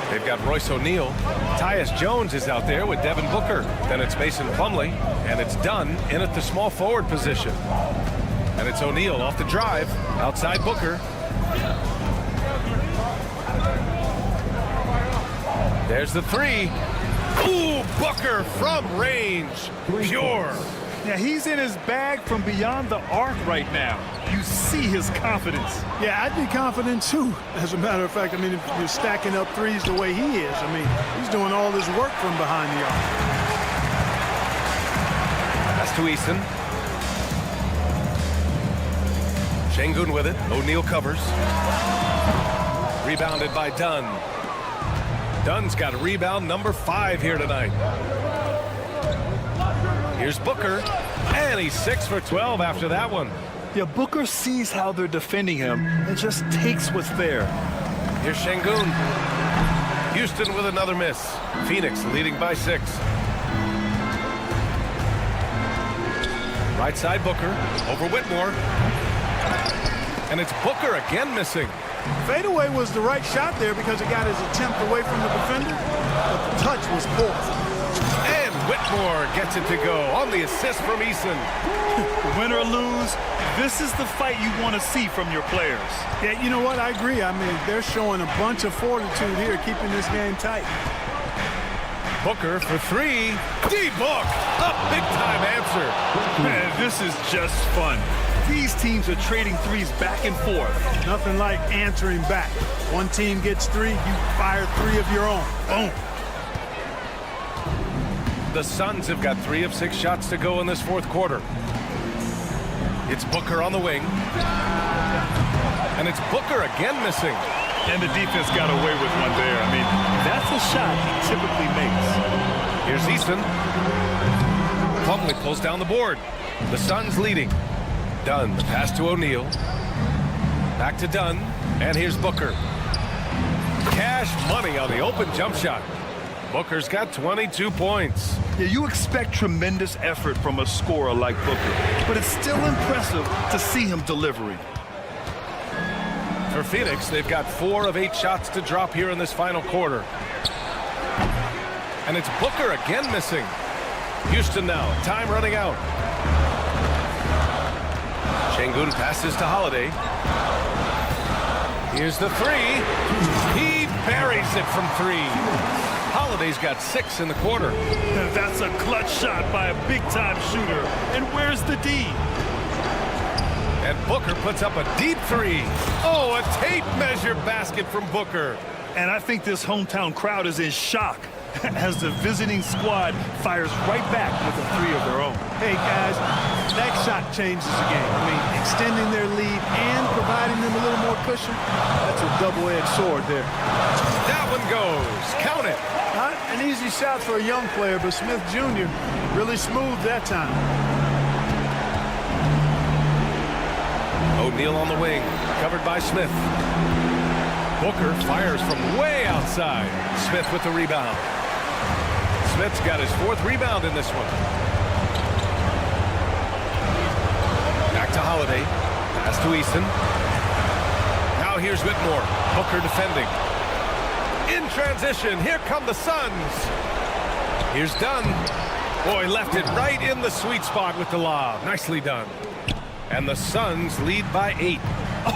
F: They've got Royce O'Neal. Tyus Jones is out there with Devin Booker. Then it's Mason Plumlee, and it's Dunn in at the small forward position. And it's O'Neal off the drive, outside Booker. There's the 3. Ooh, Booker from range. Pure.
K: Yeah, he's in his bag from beyond the arc right now. You see his confidence.
C: Yeah, I'd be confident too. As a matter of fact, I mean, if you're stacking up threes the way he is, I mean, he's doing all his work from behind the arc.
F: That's to Easton. Sengun with it. O'Neal covers. Rebounded by Dunn. Dunn's got rebound number 5 here tonight. Here's Booker, and he's 6 for 12 after that one.
K: Yeah, Booker sees how they're defending him and just takes what's there.
F: Here's Sengun. Houston with another miss. Phoenix leading by 6. Right side Booker, over Whitmore. And it's Booker again missing.
C: Fadeaway was the right shot there because it got his attempt away from the defender, but the touch was poor.
F: And Whitmore gets it to go on the assist from Eason.
K: Win or lose, this is the fight you want to see from your players.
C: Yeah, you know what? I agree. I mean, they're showing a bunch of fortitude here, keeping this game tight.
F: Booker for 3. D-Book, a big-time answer.
K: Man, this is just fun. These teams are trading threes back and forth.
C: Nothing like answering back. One team gets 3, you fire 3 of your own. Boom.
F: The Suns have got 3 of 6 shots to go in this fourth quarter. It's Booker on the wing. And it's Booker again missing.
K: And the defense got away with one there. I mean, that's a shot he typically makes.
F: Here's Easton. Plumlee pulls down the board. The Suns leading. Dunn, the pass to O'Neal. Back to Dunn. And here's Booker. Cash money on the open jump shot. Booker's got 22 points.
K: Yeah, you expect tremendous effort from a scorer like Booker, but it's still impressive to see him delivering.
F: For Phoenix, they've got 4 of 8 shots to drop here in this final quarter. And it's Booker again missing. Houston now, time running out. Şengün passes to Holiday. Here's the 3. He buries it from 3. Holiday's got 6 in the quarter.
K: That's a clutch shot by a big-time shooter. And where's the D?
F: And Booker puts up a deep 3. Oh, a tape measure basket from Booker.
K: And I think this hometown crowd is in shock as the visiting squad fires right back with a 3 of their own.
C: Hey, guys, that shot changes the game. I mean, extending their lead and providing them a little more cushion, that's a double-edged sword there.
F: That one goes. Count it.
C: Not an easy shot for a young player, but Smith Jr. really smooth that time.
F: O'Neal on the wing, covered by Smith. Booker fires from way outside. Smith with the rebound. Smith's got his 4th rebound in this one. Back to Holiday. Pass to Easton. Now here's Whitmore. Booker defending. In transition, here come the Suns. Here's Dunn. Boy, left it right in the sweet spot with the lob. Nicely done. And the Suns lead by 8.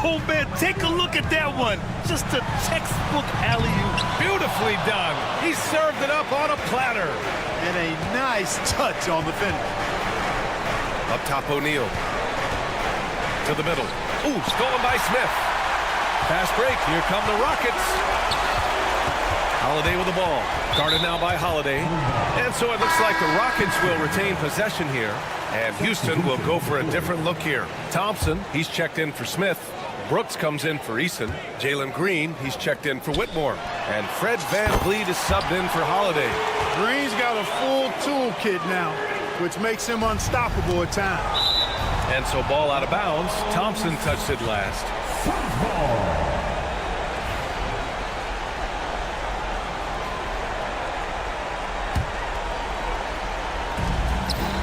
K: Oh, man, take a look at that one. Just a textbook alley-oop.
F: Beautifully done. He served it up on a platter.
C: And a nice touch on the finish.
F: Up top, O'Neal. To the middle. Ooh, stolen by Smith. Fast break. Here come the Rockets. Holiday with the ball. Guarded now by Holiday. And so it looks like the Rockets will retain possession here. And Houston will go for a different look here. Thompson, he's checked in for Smith. Brooks comes in for Eason. Jalen Green, he's checked in for Whitmore. And Fred VanVleet is subbed in for Holiday.
C: Green's got a full toolkit now, which makes him unstoppable at times.
F: And so ball out of bounds. Thompson touched it last.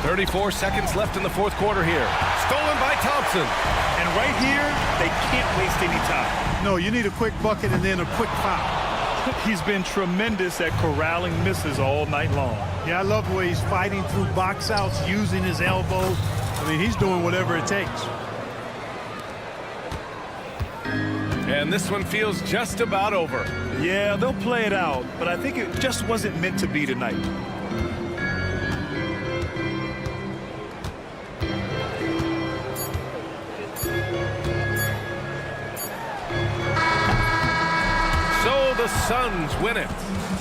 F: 34 seconds left in the fourth quarter here. Stolen by Thompson.
K: And right here, they can't waste any time.
C: No, you need a quick bucket and then a quick foul.
K: He's been tremendous at corralling misses all night long.
C: Yeah, I love the way he's fighting through box outs, using his elbows. I mean, he's doing whatever it takes.
F: And this one feels just about over.
K: Yeah, they'll play it out, but I think it just wasn't meant to be tonight.
F: The Suns win it.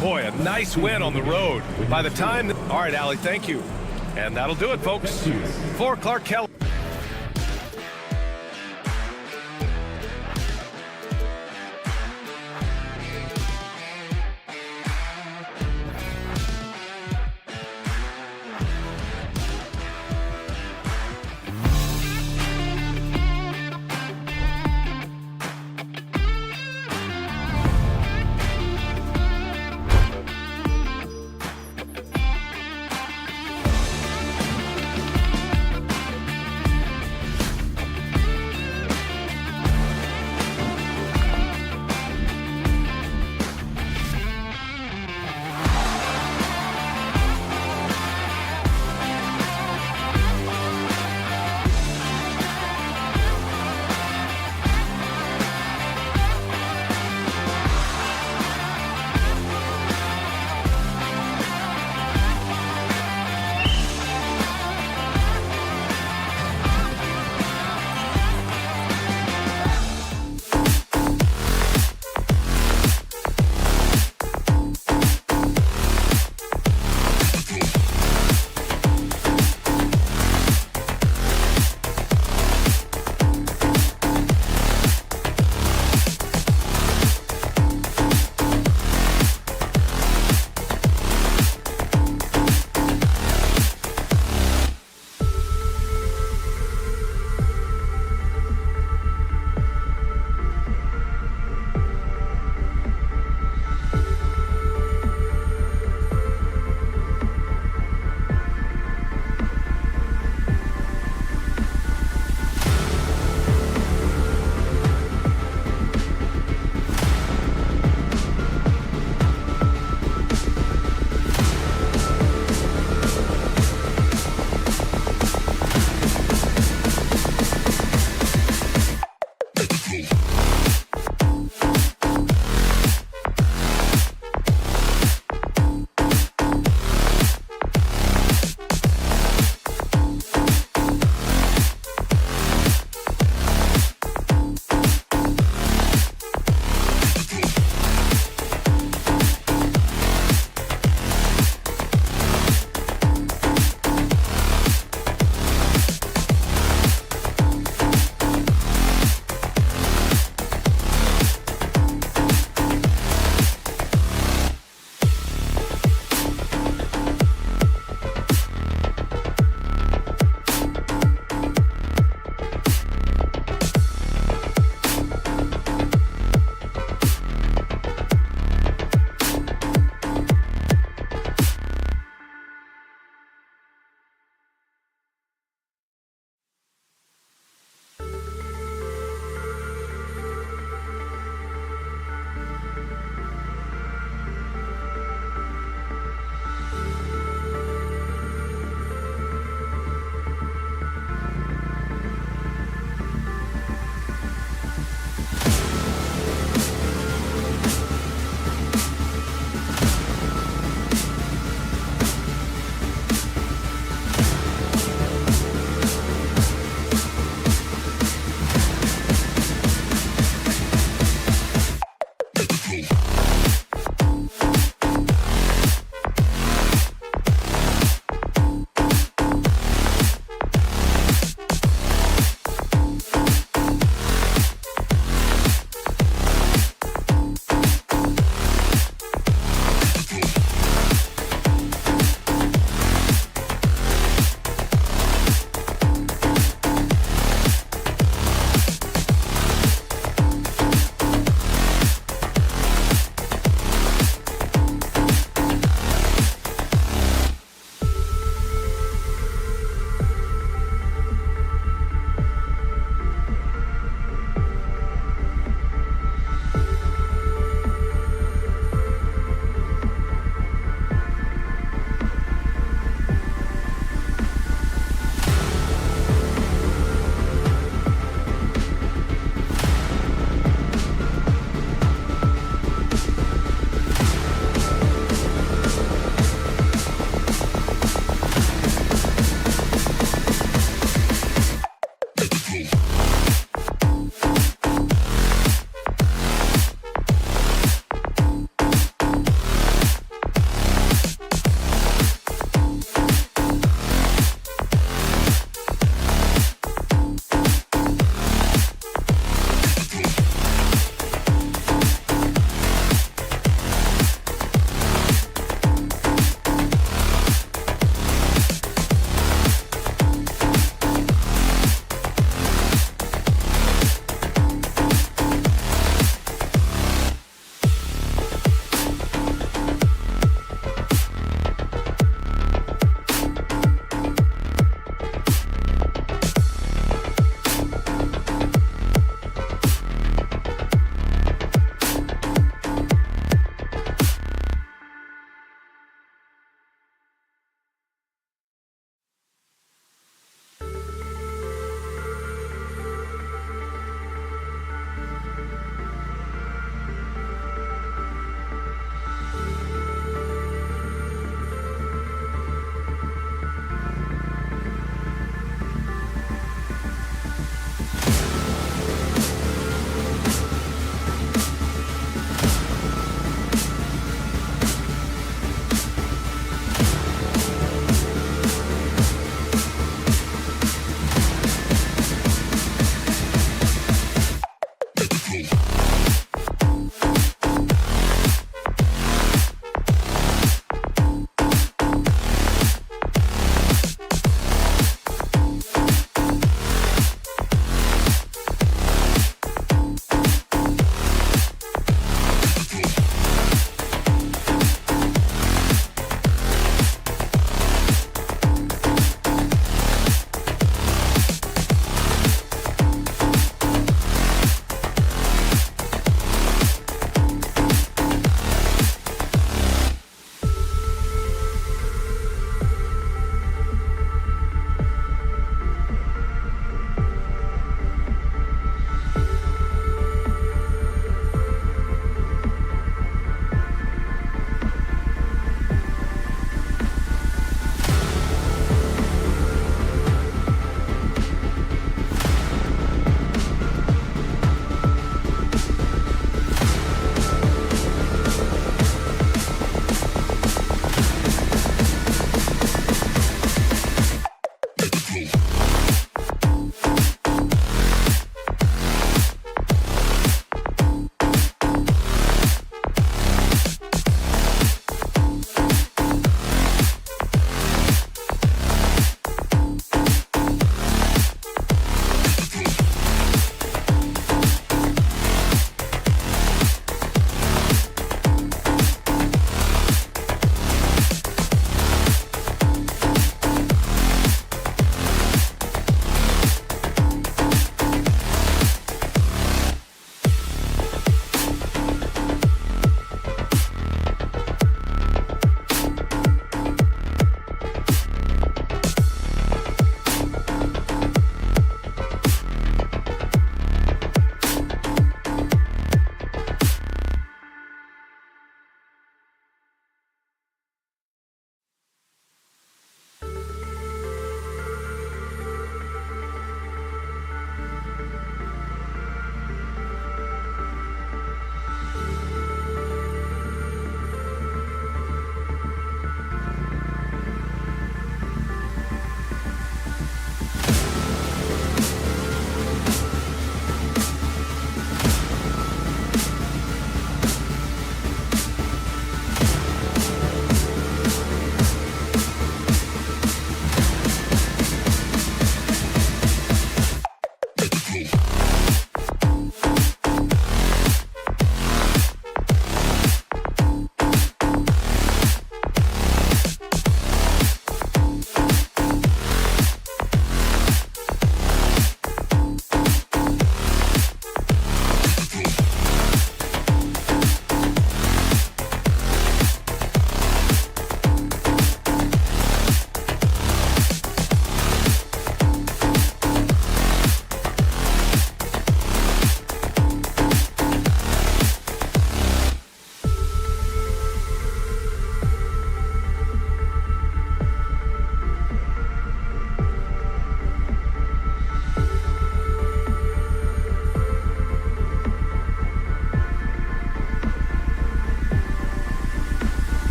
F: Boy, a nice win on the road. By the time... All right, Allie, thank you. And that'll do it, folks. For Clark Kelly.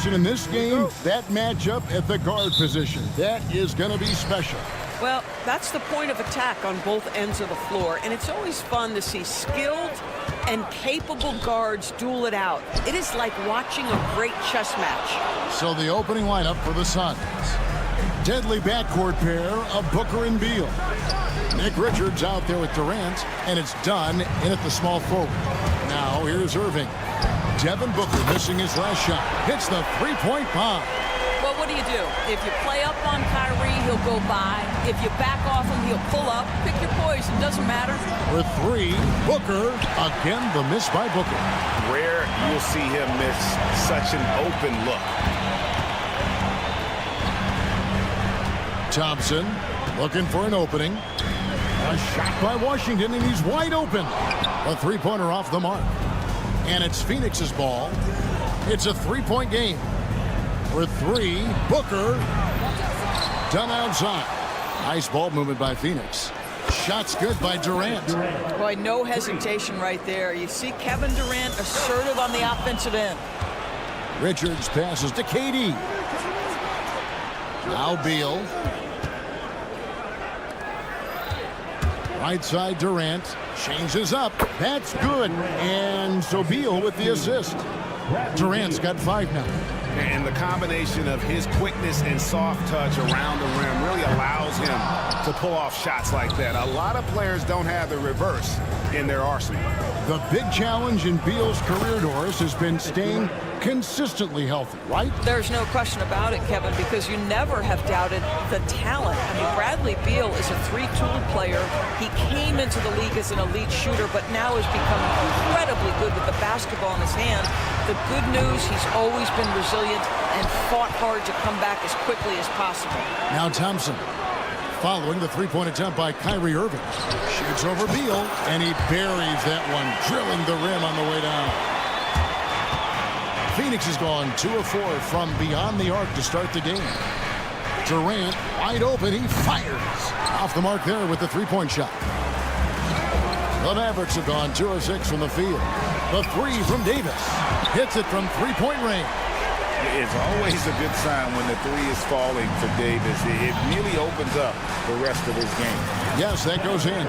A: Thompson, in this game, that matchup at the guard position, that is going to be special.
G: Well, that's the point of attack on both ends of the floor, and it's always fun to see skilled and capable guards duel it out. It is like watching a great chess match.
A: So the opening lineup for the Suns. Deadly backcourt pair of Booker and Beal. Nick Richards out there with Durant, and it's done in at the small forward. Now here's Irving. Devin Booker missing his last shot. Hits the three-point bomb.
G: Well, what do? If you play up on Kyrie, he'll go by. If you back off him, he'll pull up. Pick your poison, doesn't matter.
A: With three, Booker. Again, the miss by Booker.
J: Rare you'll see him miss such an open look.
A: Thompson looking for an opening. A shot by Washington, and he's wide open. A three-pointer off the mark. And it's Phoenix's ball. It's a three-point game. For three, Booker. Done outside. Nice ball movement by Phoenix. Shot's good by Durant.
G: Boy, no hesitation right there. You see Kevin Durant assertive on the offensive end.
A: Richards passes to KD. Now Beal. Right side Durant. Changes up. That's good. And so Beal with the assist. Durant's got 5 now.
J: And the combination of his quickness and soft touch around the rim really allows him to pull off shots like that. A lot of players don't have the reverse in their arsenal.
A: The big challenge in Beal's career, Doris, has been staying consistently healthy, right?
G: There's no question about it, Kevin, because you never have doubted the talent. I mean, Bradley Beal is a three-tool player. He came into the league as an elite shooter, but now has become incredibly good with the basketball in his hand. The good news, he's always been resilient and fought hard to come back as quickly as possible.
A: Now Thompson, following the three-point attempt by Kyrie Irving. Shoots over Beal, and he buries that one, drilling the rim on the way down. Phoenix has gone 2 of 4 from beyond the arc to start the game. Durant, wide open, he fires. Off the mark there with the three-point shot. The Mavericks have gone 2 of 6 from the field. The three from Davis. Hits it from three-point range.
J: It's always a good sign when the three is falling for Davis. It really opens up the rest of his game.
A: Yes, that goes in.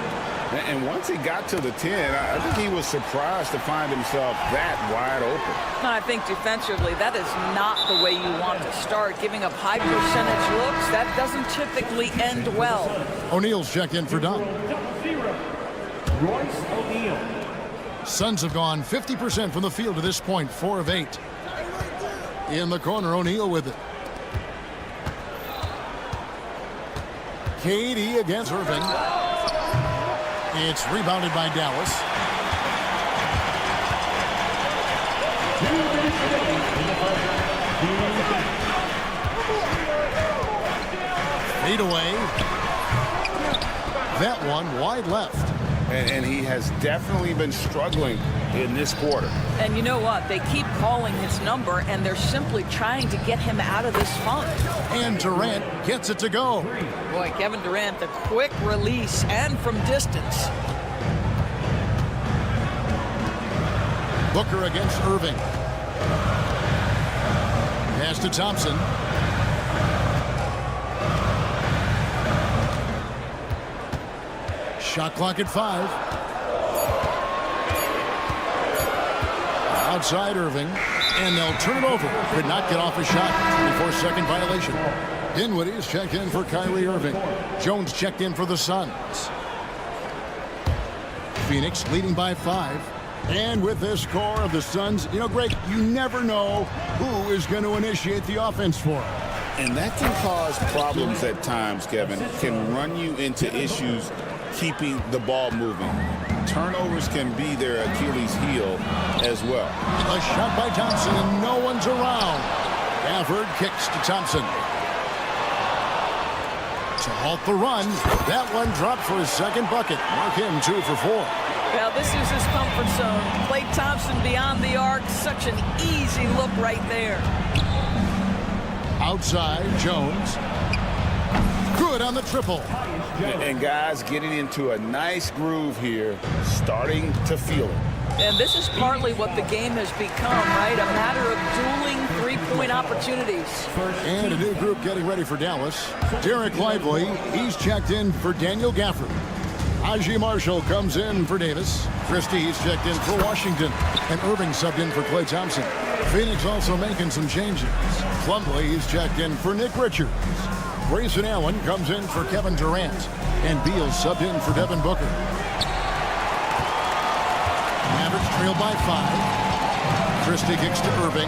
J: And once he got to the 10, I think he was surprised to find himself that wide open.
G: I think defensively, that is not the way you want to start. Giving up high percentage looks, that doesn't typically end well.
A: O'Neal's checked in for Dunn.
E: Royce O'Neal.
A: Suns have gone 50% from the field to this point, 4 of 8. In the corner, O'Neal with it. KD against Irving. It's rebounded by Dallas. Fade away. That one wide left.
J: And he has definitely been struggling in this quarter.
G: And you know what? They keep calling his number, and they're simply trying to get him out of this funk.
A: And Durant gets it to go.
G: Boy, Kevin Durant, the quick release and from distance.
A: Booker against Irving. Pass to Thompson. Shot clock at 5. Outside Irving. And they'll turn it over. Could not get off a shot. 24-second violation. Dinwiddie is checked in for Kyrie Irving. Jones checked in for the Suns. Phoenix leading by 5. And with this score of the Suns, you know, Greg, you never know who is going to initiate the offense for them.
J: And that can cause problems at times, Kevin. Can run you into issues keeping the ball moving. Turnovers can be their Achilles heel as well.
A: A shot by Thompson, and no one's around. Gafford kicks to Thompson. To halt the run. That one dropped for his second bucket. Mark him 2 for 4.
G: Well, this is his comfort zone. Klay Thompson beyond the arc. Such an easy look right there.
A: Outside, Jones. Good on the triple.
J: And guys getting into a nice groove here, starting to feel it.
G: And this is partly what the game has become, right? A matter of dueling three-point opportunities.
A: And a new group getting ready for Dallas. Derek Lively, he's checked in for Daniel Gafford. Aji Marshall comes in for Davis. Christie's checked in for Washington. And Irving subbed in for Klay Thompson. Phoenix also making some changes. Plumlee, he's checked in for Nick Richards. Grayson Allen comes in for Kevin Durant. And Beal subbed in for Devin Booker. Mavericks trail by 5. Christie kicks to Irving.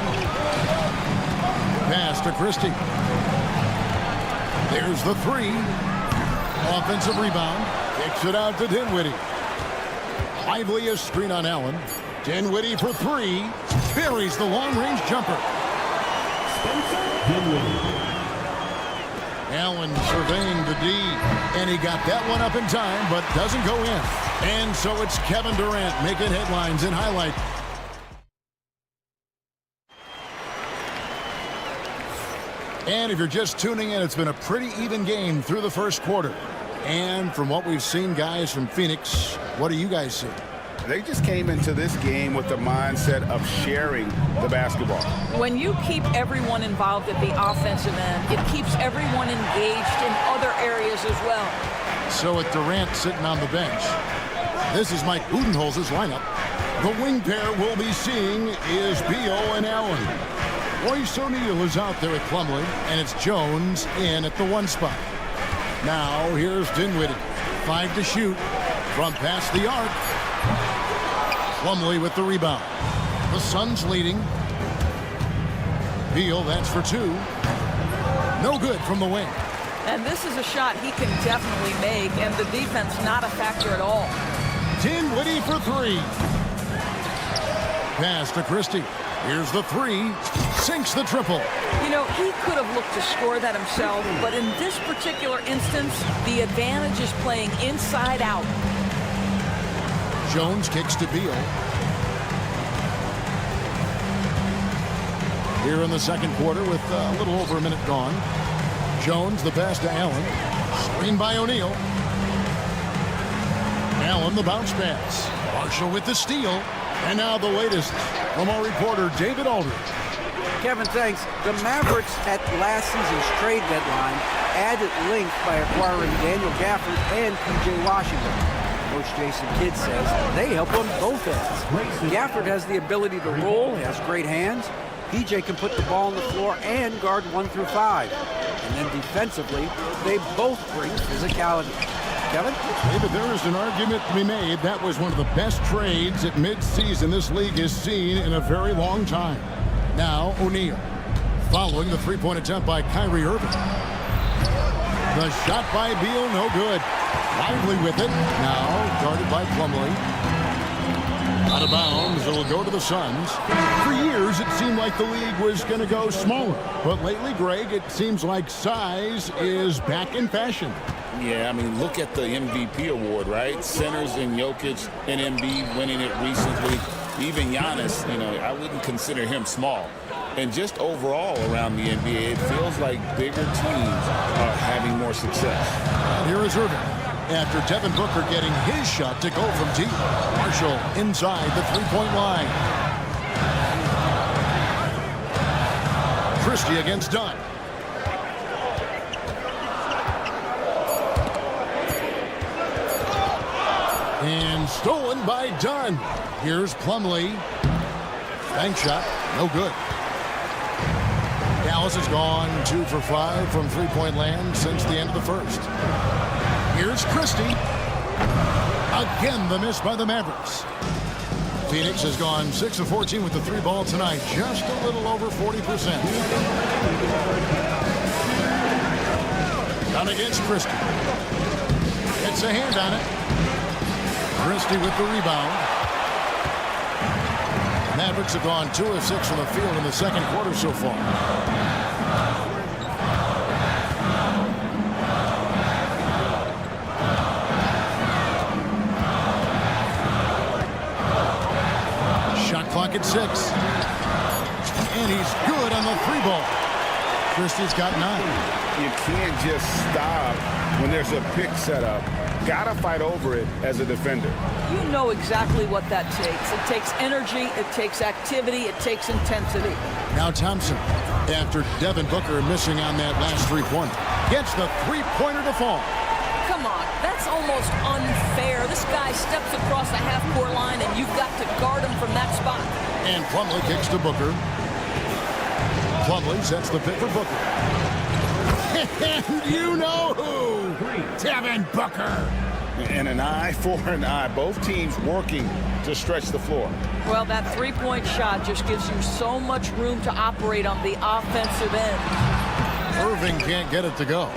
A: Pass to Christie. There's the 3. Offensive rebound. Kicks it out to Dinwiddie. Lively a screen on Allen. Dinwiddie for 3. Buries the long-range jumper. Allen surveying the D. And he got that one up in time, but doesn't go in. And so it's Kevin Durant making headlines in highlight. And if you're just tuning in, it's been a pretty even game through the first quarter. And from what we've seen, guys, from Phoenix, what do you guys see?
J: They just came into this game with the mindset of sharing the basketball.
G: When you keep everyone involved at the offensive end, it keeps everyone engaged in other areas as well.
A: So with Durant sitting on the bench, this is Mike Budenholzer's lineup. The wing pair we'll be seeing is Beal and Allen. Royce O'Neal is out there at Plumlee, and it's Jones in at the 1 spot. Now here's Dinwiddie. 5 to shoot from past the arc. Plumlee with the rebound. The Suns leading. Beal, that's for 2. No good from the wing.
G: And this is a shot he can definitely make, and the defense not a factor at all.
A: Dinwiddie for 3. Pass to Christie. Here's the 3. Sinks the triple.
G: You know, he could have looked to score that himself, but in this particular instance, the advantage is playing inside out.
A: Jones kicks to Beal. Here in the second quarter with a little over a minute gone. Jones, the pass to Allen. Screen by O'Neal. Allen, the bounce pass. Marshall with the steal. And now the latest from our reporter, David Aldridge.
D: Kevin, thanks. The Mavericks at last season's trade deadline added length by acquiring Daniel Gafford and P.J. Washington. Coach Jason Kidd says they help on both ends. Gafford has the ability to roll, has great hands. P.J. can put the ball on the floor and guard 1 through 5. And then defensively, they both bring physicality. Kevin?
A: David, there is an argument to be made. That was one of the best trades at midseason this league has seen in a very long time. Now, O'Neal. Following the three-point attempt by Kyrie Irving. The shot by Beal, no good. Lively with it. Now, guarded by Plumlee. Out of bounds, it'll go to the Suns. For years, it seemed like the league was going to go smaller. But lately, Greg, it seems like size is back in fashion.
B: Yeah, I mean, look at the MVP award, right? Centers and Jokic and Embiid winning it recently. Even Giannis, you know, I wouldn't consider him small. And just overall around the NBA, it feels like bigger teams are having more success.
A: And here is Irving. After Devin Booker getting his shot to go from deep. Marshall inside the three-point line. Christie against Dunn. And stolen by Dunn. Here's Plumlee. Bank shot, no good. Dallas has gone 2 for 5 from three-point land since the end of the first. Here's Christie. Again, the miss by the Mavericks. Phoenix has gone 6 of 14 with the 3 ball tonight, just a little over 40%. Down against Christie. Gets a hand on it. Christie with the rebound. Mavericks have gone 2 of 6 from the field in the second quarter so far. Shot clock at 6. And he's good on the 3 ball. Christie's got 9.
J: You can't just stop when there's a pick set up Got to fight over it as a defender.
G: You know exactly what that takes. It takes energy, it takes activity, it takes intensity.
A: Now Thompson, after Devin Booker missing on that last three-pointer, gets the three-pointer to fall.
G: Come on, that's almost unfair. This guy steps across the half-court line, and you've got to guard him from that spot.
A: And Plumlee kicks to Booker. Plumlee sets the pick for Booker. And you know who? Devin Booker.
J: And an eye for an eye. Both teams working to stretch the floor.
G: Well, that three-point shot just gives you so much room to operate on the offensive end.
A: Irving can't get it to go.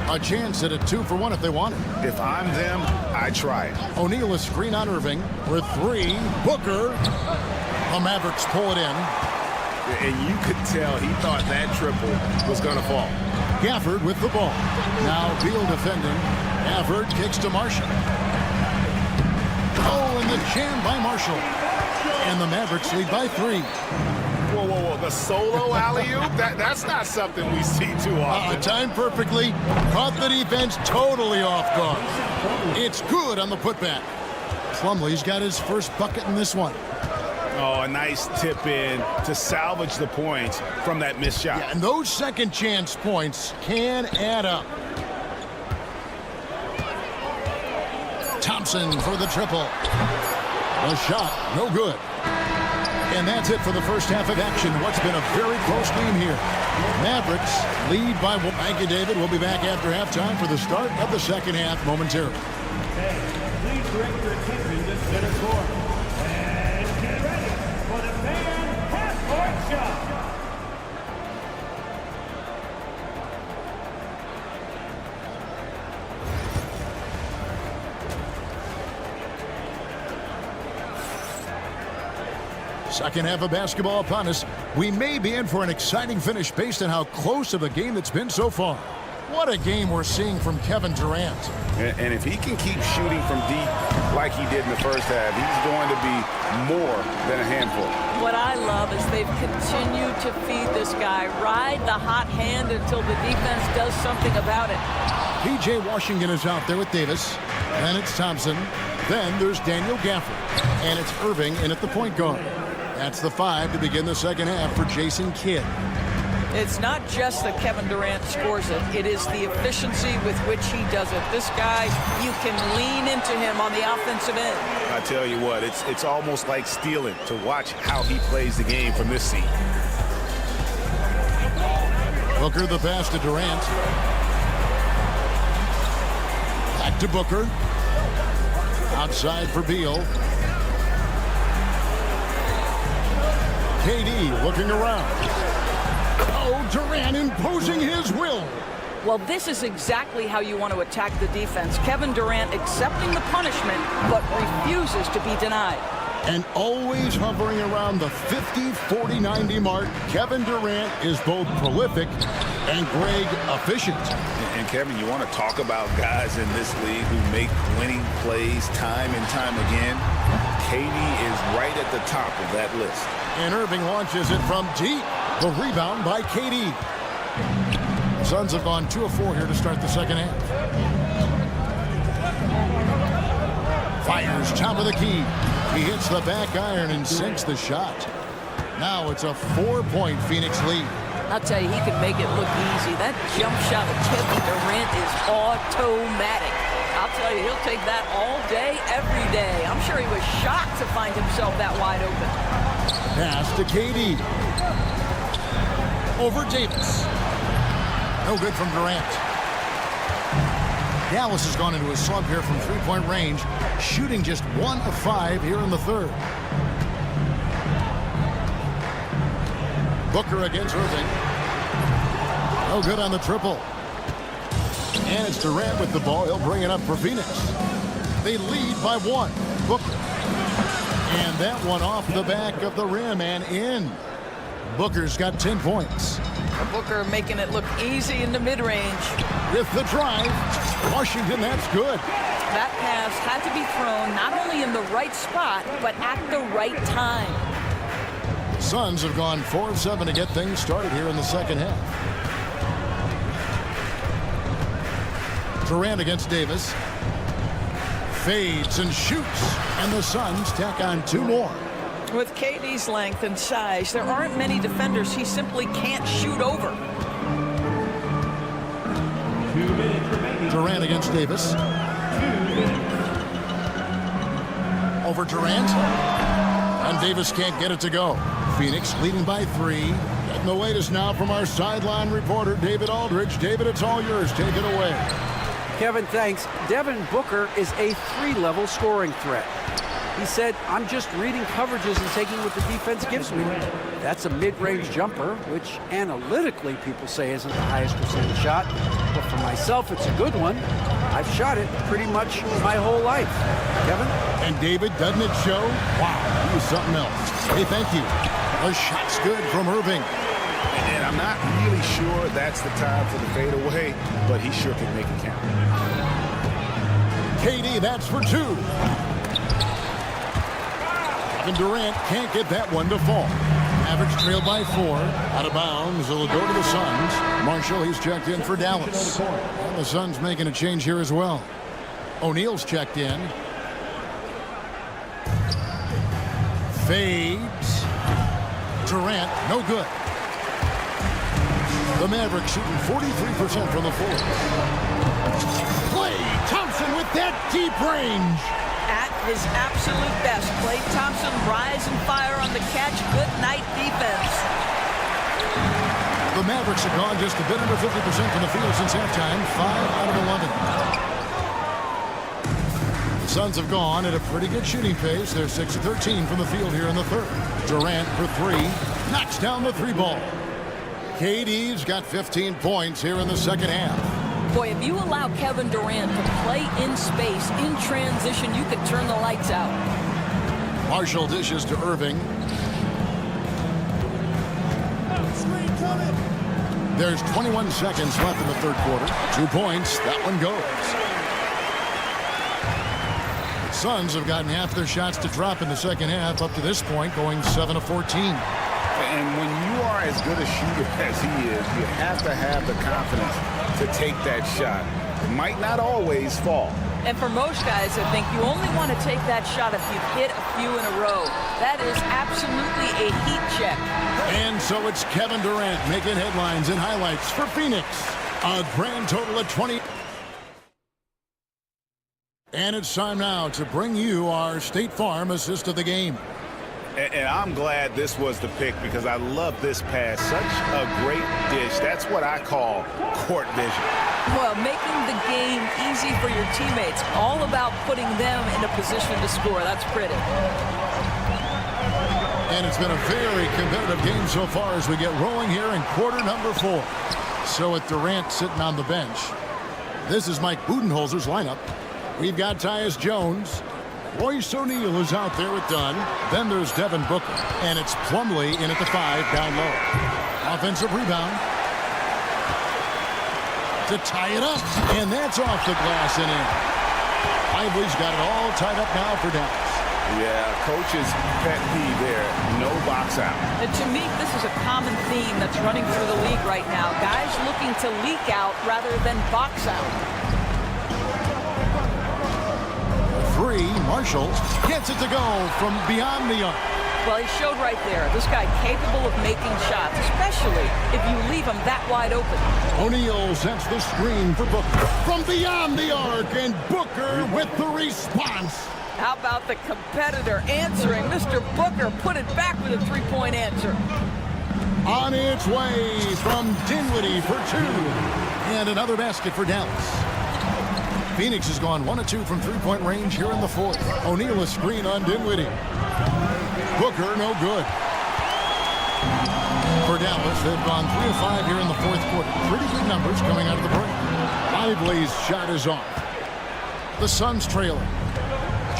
A: A chance at a 2-for-1 if they want it.
J: If I'm them, I try it.
A: O'Neal a screen on Irving for three. Booker. The Mavericks pull it in.
J: And you could tell he thought that triple was going to fall.
A: Gafford with the ball. Now Beal defending. Gafford kicks to Marshall. Oh, and the jam by Marshall. And the Mavericks lead by 3.
J: Whoa, whoa, whoa. The solo alley-oop? That's not something we see too often.
A: Timed perfectly. Caught the defense totally off guard. It's good on the putback. Plumlee's got his first bucket in this one.
J: Oh, a nice tip in to salvage the points from that missed shot.
A: Yeah, and those second chance points can add up. Thompson for the triple. A shot, no good. And that's it for the first half of action. What's been a very close game here. Mavericks lead by one. Thank you, David. We'll be back after halftime for the start of the second half momentarily.
E: Okay, please direct your attention to center court. And get ready for the fan half-court shot.
A: Second half of basketball upon us. We may be in for an exciting finish based on how close of a game it's been so far. What a game we're seeing from Kevin Durant.
J: And if he can keep shooting from deep like he did in the first half, he's going to be more than a handful.
G: What I love is they've continued to feed this guy. Ride the hot hand until the defense does something about it.
A: P.J. Washington is out there with Davis. Then it's Thompson. Then there's Daniel Gafford. And it's Irving in at the point guard. That's the 5 to begin the second half for Jason Kidd.
G: It's not just that Kevin Durant scores it. It is the efficiency with which he does it. This guy, you can lean into him on the offensive end.
J: I tell you what, it's almost like stealing to watch how he plays the game from this seat.
A: Booker the pass to Durant. Back to Booker. Outside for Beal. KD looking around. Oh, Durant imposing his will.
G: Well, this is exactly how you want to attack the defense. Kevin Durant accepting the punishment, but refuses to be denied.
A: And always hovering around the 50, 40, 90 mark, Kevin Durant is both prolific and, Greg, efficient.
J: And Kevin, you want to talk about guys in this league who make winning plays time and time again? KD is right at the top of that list.
A: And Irving launches it from deep. The rebound by KD. The Suns have gone 2 of 4 here to start the second half. Fires top of the key. He hits the back iron and sinks the shot. Now it's a 4-point Phoenix lead.
G: I'll tell you, he can make it look easy. That jump shot of Kevin Durant is automatic. I'll tell you, he'll take that all day, every day. I'm sure he was shocked to find himself that wide open.
A: Pass to KD. Over Davis. No good from Durant. Dallas has gone into a slump here from three-point range, shooting just 1 of 5 here in the third. Booker against Irving. No good on the triple. And it's Durant with the ball. He'll bring it up for Phoenix. They lead by 1. Booker. And that one off the back of the rim and in. Booker's got 10 points.
G: Booker making it look easy in the mid-range.
A: With the drive. Washington, that's good.
G: That pass had to be thrown not only in the right spot, but at the right time.
A: The Suns have gone 4 of 7 to get things started here in the second half. Durant against Davis. Fades and shoots. And the Suns tack on 2 more.
G: With KD's length and size, there aren't many defenders he simply can't shoot over.
A: Durant against Davis. Over Durant. And Davis can't get it to go. Phoenix leading by 3. Getting the latest now from our sideline reporter, David Aldridge. David, it's all yours. Take it away.
D: Kevin, thanks. Devin Booker is a 3-level scoring threat. He said, I'm just reading coverages and taking what the defense gives me. That's a mid-range jumper, which analytically people say isn't the highest percentage shot. But for myself, it's a good one. I've shot it pretty much my whole life. Kevin?
A: And David, doesn't it show? Wow, he was something else. Hey, thank you. The shot's good from Irving.
J: And I'm not really sure that's the time for the fadeaway, but he sure can make it count.
A: KD, that's for 2. And Durant can't get that one to fall. Mavericks trailed by 4. Out of bounds. It'll go to the Suns. Marshall, he's checked in for Dallas. And the Suns making a change here as well. O'Neal's checked in. Fades. Durant, no good. The Mavericks shooting 43% from the floor. Klay Thompson with that deep range.
G: At his absolute best, Klay Thompson rise and fire on the catch. Good night defense.
A: The Mavericks have gone just a bit under 50% from the field since halftime. 5 out of 11. The Suns have gone at a pretty good shooting pace. They're 6 of 13 from the field here in the third. Durant for 3. Knocks down the 3-ball. KD's got 15 points here in the second half.
G: Boy, if you allow Kevin Durant to play in space, in transition, you could turn the lights out.
A: Marshall dishes to Irving. There's 21 seconds left in the third quarter. 2 points. That one goes. The Suns have gotten half their shots to drop in the second half up to this point, going 7 of 14.
J: And when you are as good a shooter as he is, you have to have the confidence to take that shot. It might not always fall.
G: And for most guys, I think you only want to take that shot if you've hit a few in a row. That is absolutely a heat check.
A: And so it's Kevin Durant making headlines and highlights for Phoenix. A grand total of 20. And it's time now to bring you our State Farm assist of the game.
J: And I'm glad this was the pick because I love this pass. Such a great dish. That's what I call court vision.
G: Well, making the game easy for your teammates. All about putting them in a position to score. That's pretty.
A: And it's been a very competitive game so far as we get rolling here in quarter number 4. So with Durant sitting on the bench, this is Mike Budenholzer's lineup. We've got Tyus Jones. Royce O'Neal is out there with Dunn. Then there's Devin Booker. And it's Plumlee in at the 5 down low. Offensive rebound. To tie it up. And that's off the glass and in. Lively's got it all tied up now for Dallas.
J: Yeah, coach's pet peeve there. No box out.
G: And to me, this is a common theme that's running through the league right now. Guys looking to leak out rather than box out.
A: 3, Marshall gets it to go from beyond the arc.
G: Well, he showed right there. This guy capable of making shots, especially if you leave him that wide open.
A: O'Neal sets the screen for Booker from beyond the arc, and Booker with the response.
G: How about the competitor answering? Mr. Booker put it back with a 3-point answer.
A: On its way from Dinwiddie for 2. And another basket for Dallas. Phoenix has gone 1 of 2 from 3-point range here in the fourth. O'Neal a screen on Dinwiddie. Booker no good. For Dallas, they've gone 3 of 5 here in the fourth quarter. Pretty good numbers coming out of the break. Lively's shot is off. The Suns trailing.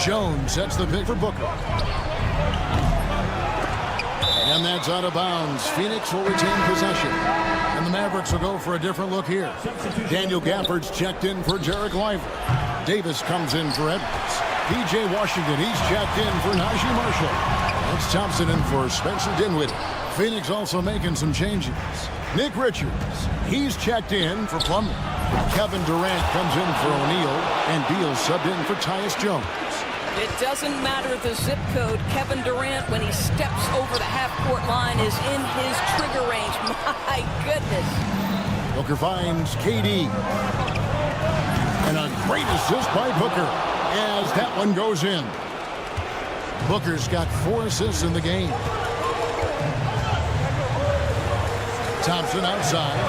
A: Jones sets the pick for Booker. And that's out of bounds. Phoenix will retain possession. And the Mavericks will go for a different look here. Daniel Gafford's checked in for Jarek Lively. Davis comes in for Edwards. P.J. Washington, he's checked in for Najee Marshall. That's Thompson in for Spencer Dinwiddie. Phoenix also making some changes. Nick Richards, he's checked in for Plumlee. Kevin Durant comes in for O'Neal, and Beal subbed in for Tyus Jones.
G: It doesn't matter the zip code. Kevin Durant, when he steps over the half-court line, is in his trigger range. My goodness.
A: Booker finds KD. And a great assist by Booker as that one goes in. Booker's got 4 assists in the game. Thompson outside.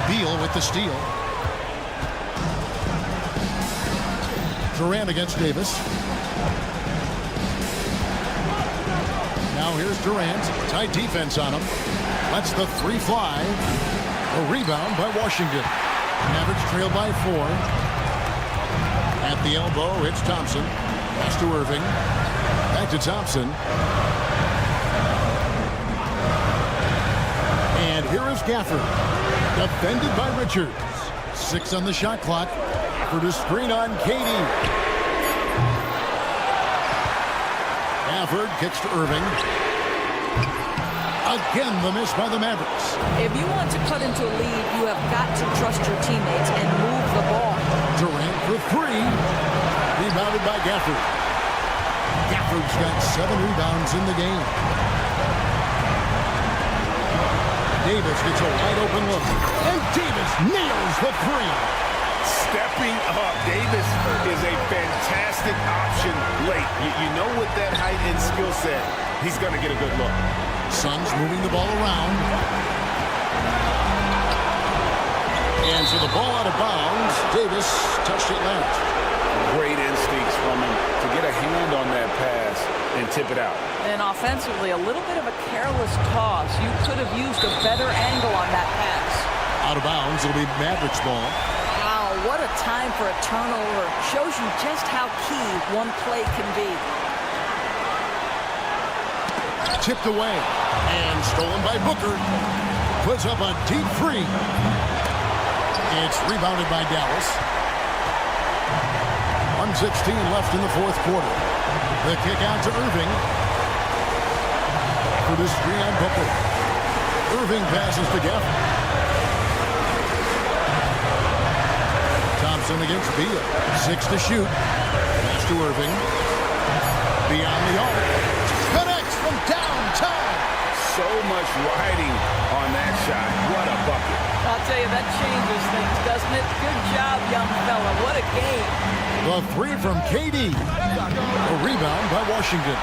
A: Beal with the steal. Durant against Davis. Now here's Durant. Tight defense on him. Lets the 3 fly. A rebound by Washington. Mavericks trail by 4. At the elbow, it's Thompson. Pass to Irving. Back to Thompson. And here is Gafford. Defended by Richards. 6 on the shot clock. For the screen on KD. Gafford kicks to Irving. Again, the miss by the Mavericks.
G: If you want to cut into a lead, you have got to trust your teammates and move the ball.
A: Durant for 3. Rebounded by Gafford. Gafford's got 7 rebounds in the game. Davis gets a wide open look. And Davis nails the 3.
J: Stepping up. Davis is a fantastic option late. You know, with that height and skill set, he's going to get a good look.
A: Suns moving the ball around. And so the ball out of bounds. Davis touched it last.
J: Great instincts from him to get a hand on that pass and tip it out.
G: And offensively, a little bit of a careless toss. You could have used a better angle on that pass.
A: Out of bounds. It'll be Mavericks ball.
G: Wow, what a time for a turnover. Shows you just how key one play can be.
A: Tipped away and stolen by Booker. Puts up a deep 3. It's rebounded by Dallas. 1:16 left in the 4th quarter. The kick out to Irving. For the screen on Booker. Irving passes to Gafford. Thompson against Beal. 6 to shoot. Pass to Irving. Beyond the arc. Connects from downtown.
J: So much riding on that shot. What a bucket.
G: I'll tell you, that changes things, doesn't it? Good job, young fella. What a game.
A: The 3 from KD. A rebound by Washington.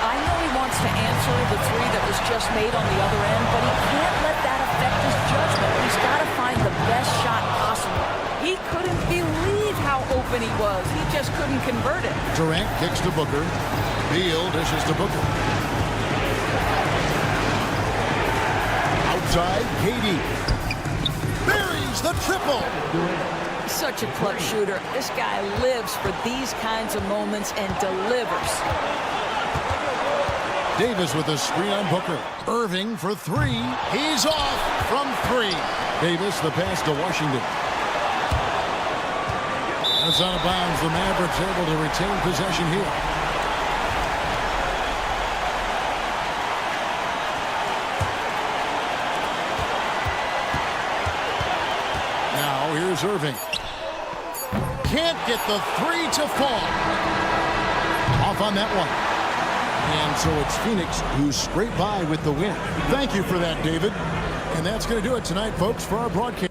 G: I know he wants to answer the 3 that was just made on the other end, but he can't let that affect his judgment. He's got to find the best shot possible. He couldn't believe how open he was. He just couldn't convert it.
A: Durant kicks to Booker. Beal dishes to Booker. Outside, KD. Buries the triple.
G: Such a clutch shooter. This guy lives for these kinds of moments and delivers.
A: Davis with a screen on Booker. Irving for 3. He's off from 3. Davis, the pass to Washington. That's out of bounds. The Mavericks able to retain possession here. Now here's Irving. Can't get the 3 to fall. Off on that one. And so it's Phoenix who scraped by with the win. Thank you for that, David. And that's going to do it tonight, folks, for our broadcast.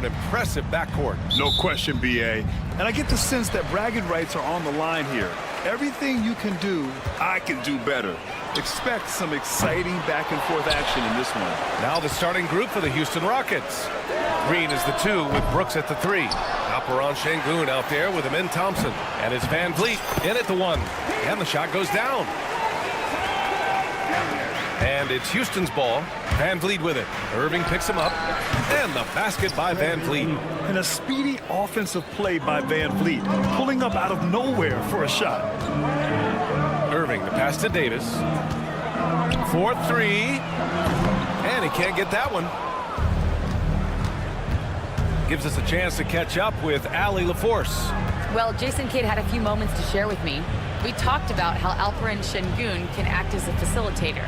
F: an impressive backcourt.
K: No question, B.A. And I get the sense that bragging rights are on the line here. Everything you can do, I can do better. Expect some exciting back-and-forth action in this one.
F: Now the starting group for the Houston Rockets. Green is the 2 with Brooks at the 3. Alperen Sengun out there with Amin Thompson. And it's Van Vliet in at the 1. And the shot goes down. And it's Houston's ball. Van Vliet with it. Irving picks him up. And the basket by Van Vliet.
K: And a speedy offensive play by Van Vliet, pulling up out of nowhere for a shot.
F: Irving, the pass to Davis. 4-3. And he can't get that one. Gives us a chance to catch up with Allie LaForce.
H: Well, Jason Kidd had a few moments to share with me. We talked about how Alperen Sengun can act as a facilitator.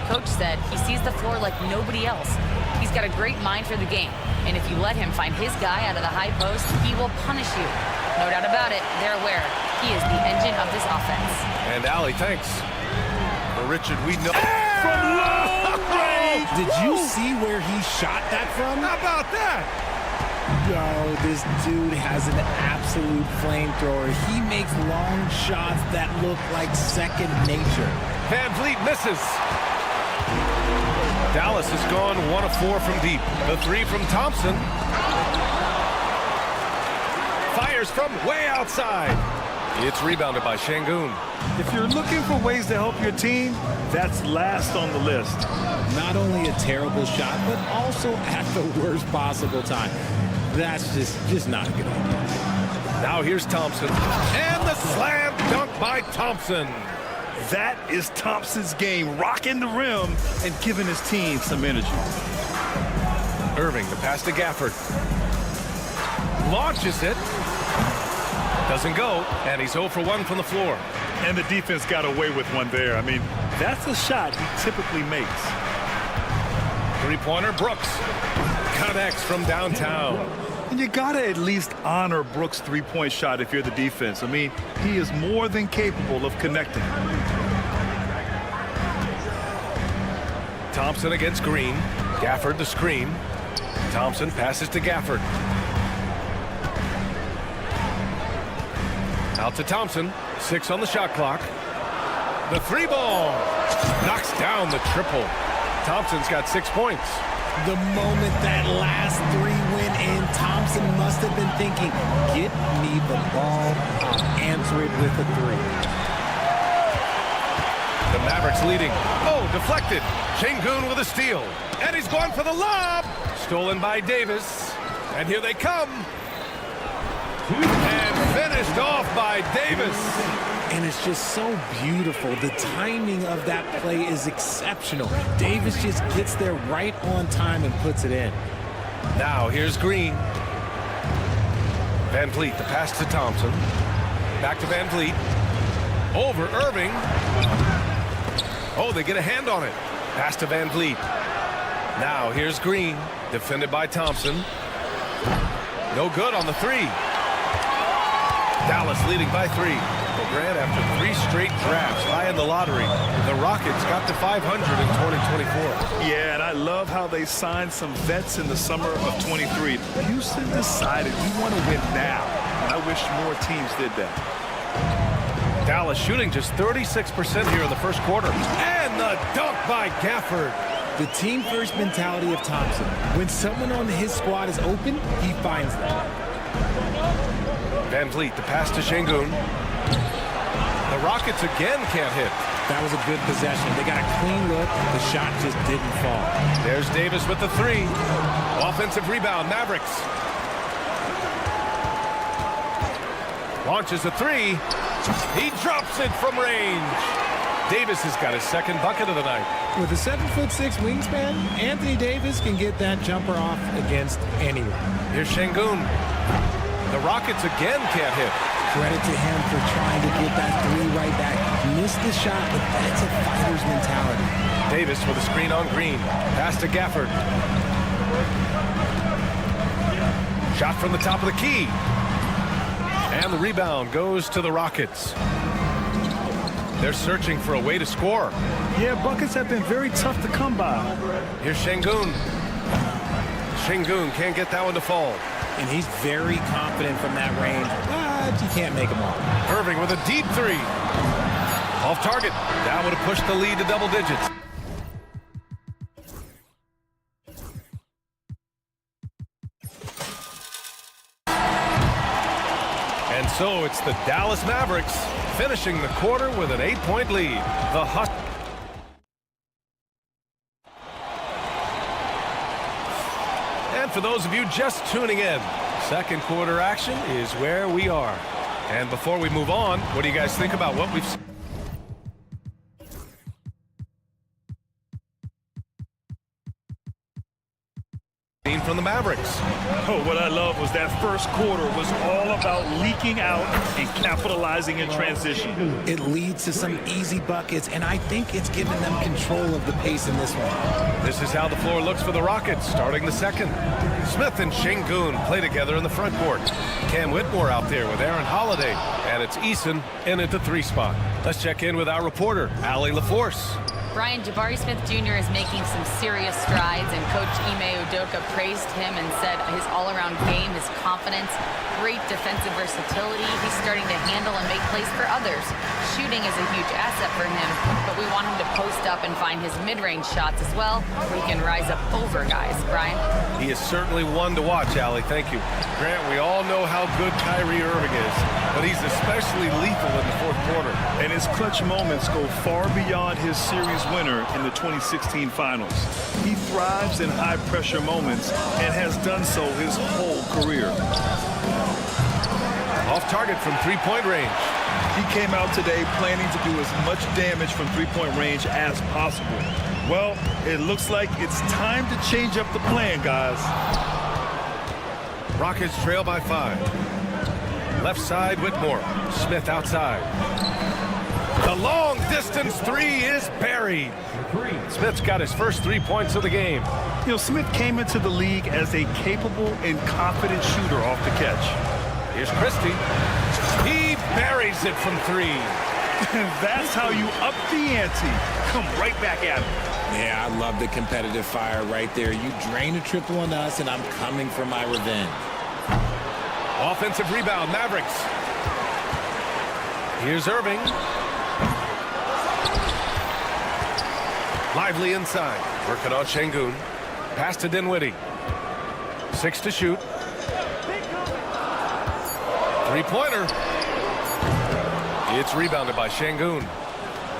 H: Coach said he sees the floor like nobody else. He's got a great mind for the game, and if you let him find his guy out of the high post, he will punish you. No doubt about it, they're aware he is the engine of this offense.
F: And Allie, thanks. For Richard, we know.
K: From long range!
I: Did you see where he shot that from?
F: How about that?
I: Yo, this dude has an absolute flamethrower. He makes long shots that look like second nature.
F: Van Vliet misses. Dallas has gone 1 of 4 from deep. The 3 from Thompson. Fires from way outside. It's rebounded by Sengun.
K: If you're looking for ways to help your team, that's last on the list.
I: Not only a terrible shot, but also at the worst possible time. That's just not a good idea.
F: Now here's Thompson. And the slam dunk by Thompson.
K: That is Thompson's game, rocking the rim and giving his team some energy.
F: Irving, the pass to Gafford. Launches it. Doesn't go, and he's 0 for 1 from the floor.
K: And the defense got away with one there. I mean, that's a shot he typically makes.
F: Three-pointer, Brooks. Connects from downtown.
K: And you got to at least honor Brooks' three-point shot if you're the defense. I mean, he is more than capable of connecting.
F: Thompson against Green. Gafford the screen. Thompson passes to Gafford. Out to Thompson. 6 on the shot clock. The 3-ball. Knocks down the triple. Thompson's got 6 points.
I: The moment that last 3 went in, Thompson must have been thinking, get me the ball, I'll answer it with a 3.
F: The Mavericks leading. Oh, deflected. Sengun with a steal. And he's going for the lob. Stolen by Davis. And here they come. And finished off by Davis.
I: And it's just so beautiful. The timing of that play is exceptional. Davis just gets there right on time and puts it in.
F: Now here's Green. Van Vliet, the pass to Thompson. Back to Van Vliet. Over Irving. Oh, they get a hand on it. Pass to Van Vliet. Now here's Green. Defended by Thompson. No good on the 3. Dallas leading by 3. Grant, after 3 straight drafts, high in the lottery, the Rockets got to 500 in 2024.
K: Yeah, and I love how they signed some vets in the summer of 23. Houston decided we want to win now, and I wish more teams did that.
F: Dallas shooting just 36% here in the first quarter. And the dunk by Gafford.
I: The team-first mentality of Thompson. When someone on his squad is open, he finds them.
F: Van Vliet, the pass to Sengun. The Rockets again can't hit.
I: That was a good possession. They got a clean look. The shot just didn't fall.
F: There's Davis with the 3. Offensive rebound, Mavericks. Launches a 3. He drops it from range. Davis has got his second bucket of the night.
I: With a 7'6" wingspan, Anthony Davis can get that jumper off against anyone.
F: Here's Sengun. The Rockets again can't hit.
I: Credit to him for trying to get that 3 right back. Missed the shot, but that's a fighter's mentality.
F: Davis with a screen on Green. Pass to Gafford. Shot from the top of the key. And the rebound goes to the Rockets. They're searching for a way to score.
K: Yeah, buckets have been very tough to come by.
F: Here's Sengun. Şengün can't get that one to fall.
I: And he's very confident from that range, but you can't make him all.
F: Irving with a deep three. Off target. That would have pushed the lead to double digits. And so it's the Dallas Mavericks finishing the quarter with an 8-point lead. The Hus. And for those of you just tuning in, second quarter action is where we are. And before we move on, what do you guys think about what we've seen from the Mavericks?
K: Oh, what I love was that first quarter was all about leaking out and capitalizing in transition.
I: It leads to some easy buckets, and I think it's given them control of the pace in this one.
F: This is how the floor looks for the Rockets starting the second. Smith and Şengün play together in the front court. Cam Whitmore out there with Aaron Holiday, and it's Eason in at the 3 spot. Let's check in with our reporter, Allie LaForce.
H: Brian, Jabari Smith Jr. is making some serious strides, and Coach Ime Udoka praised him and said his all-around game, his confidence, great defensive versatility. He's starting to handle and make plays for others. Shooting is a huge asset for him, but we want him to post up and find his mid-range shots as well, where he can rise up over guys. Brian?
F: He is certainly one to watch, Allie. Thank you. Grant, we all know how good Kyrie Irving is, but he's especially lethal in the fourth quarter.
K: And his clutch moments go far beyond his series winner in the 2016 finals. He thrives in high-pressure moments and has done so his whole career.
F: Off target from three-point range.
K: He came out today planning to do as much damage from three-point range as possible. Well, it looks like it's time to change up the plan, guys.
F: Rockets trail by 5. Left side, Whitmore. Smith outside. The long distance three is buried. Smith's got his first 3 points of the game.
K: You know, Smith came into the league as a capable and confident shooter off the catch.
F: Here's Christie. He buries it from 3.
K: That's how you up the ante. Come right back at him.
I: Yeah, I love the competitive fire right there. You drain a triple on us, and I'm coming for my revenge.
F: Offensive rebound, Mavericks. Here's Irving. Lively inside. Working on Şengün. Pass to Dinwiddie. 6 to shoot. Three-pointer. It's rebounded by Şengün.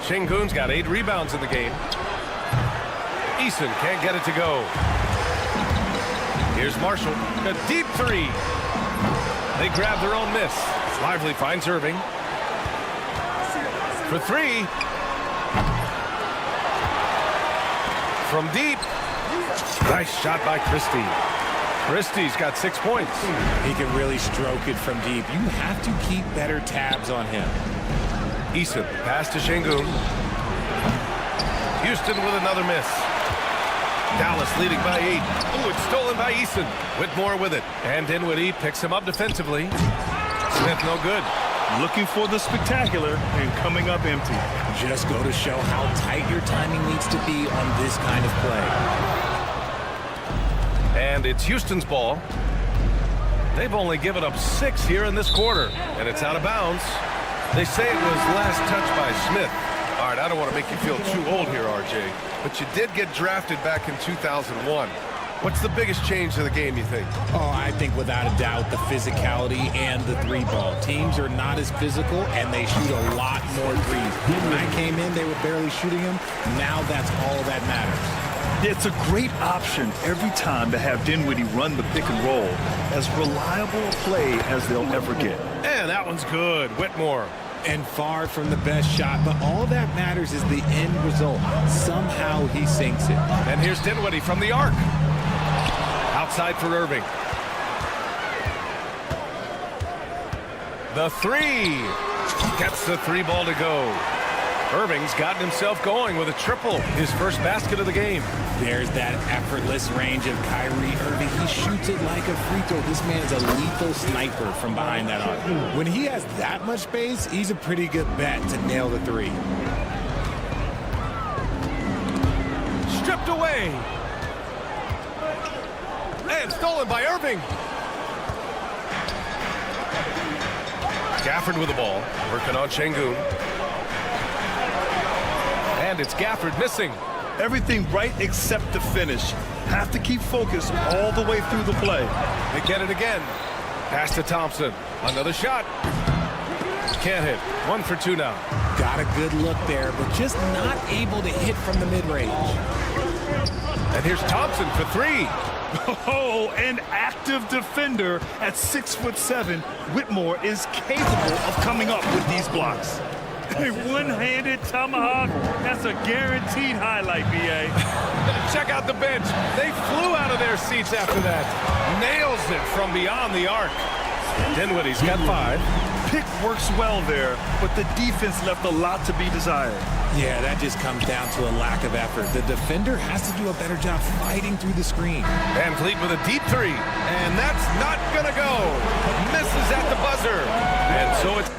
F: Şengün's got 8 rebounds in the game. Eason can't get it to go. Here's Marshall. A deep 3. They grab their own miss. Lively finds Irving. For 3. From deep. Nice shot by Christie. Christie's got 6 points.
I: He can really stroke it from deep. You have to keep better tabs on him.
F: Eason, pass to Şengün. Houston with another miss. Dallas leading by 8. Oh, it's stolen by Eason. Whitmore with it. And Dinwiddie picks him up defensively. Smith no good.
K: Looking for the spectacular and coming up empty.
I: Just go to show how tight your timing needs to be on this kind of play.
F: And it's Houston's ball. They've only given up 6 here in this quarter, and it's out of bounds. They say it was last touch by Smith. All right, I don't want to make you feel too old here, RJ, but you did get drafted back in 2001. What's the biggest change to the game, you think?
I: Oh, I think without a doubt the physicality and the 3-ball. Teams are not as physical, and they shoot a lot more threes. When I came in, they were barely shooting them. Now that's all that matters.
K: It's a great option every time to have Dinwiddie run the pick and roll. As reliable a play as they'll ever get.
F: And that one's good. Whitmore.
I: And far from the best shot, but all that matters is the end result. Somehow he sinks it.
F: And here's Dinwiddie from the arc. Outside for Irving. The 3. Gets the 3-ball to go. Irving's gotten himself going with a triple, his first basket of the game.
I: There's that effortless range of Kyrie Irving. He shoots it like a free throw. This man is a lethal sniper from behind that arc. When he has that much space, he's a pretty good bet to nail the 3.
F: Stripped away. And stolen by Irving. Gafford with the ball, working on Şengün. And it's Gafford missing.
K: Everything right except the finish. Have to keep focused all the way through the play.
F: They get it again. Pass to Thompson. Another shot. Can't hit. 1 for 2 now.
I: Got a good look there, but just not able to hit from the mid-range.
F: And here's Thompson for 3.
K: Oh, an active defender at 6'7". Whitmore is capable of coming up with these blocks. A one-handed tomahawk. That's a guaranteed highlight, B.A.
F: Check out the bench. They flew out of their seats after that. Nails it from beyond the arc. Dinwiddie's got 5.
K: Pick works well there, but the defense left a lot to be desired.
I: Yeah, that just comes down to a lack of effort. The defender has to do a better job fighting through the screen.
F: Van Vliet with a deep 3. And that's not going to go. Misses at the buzzer. And so it's...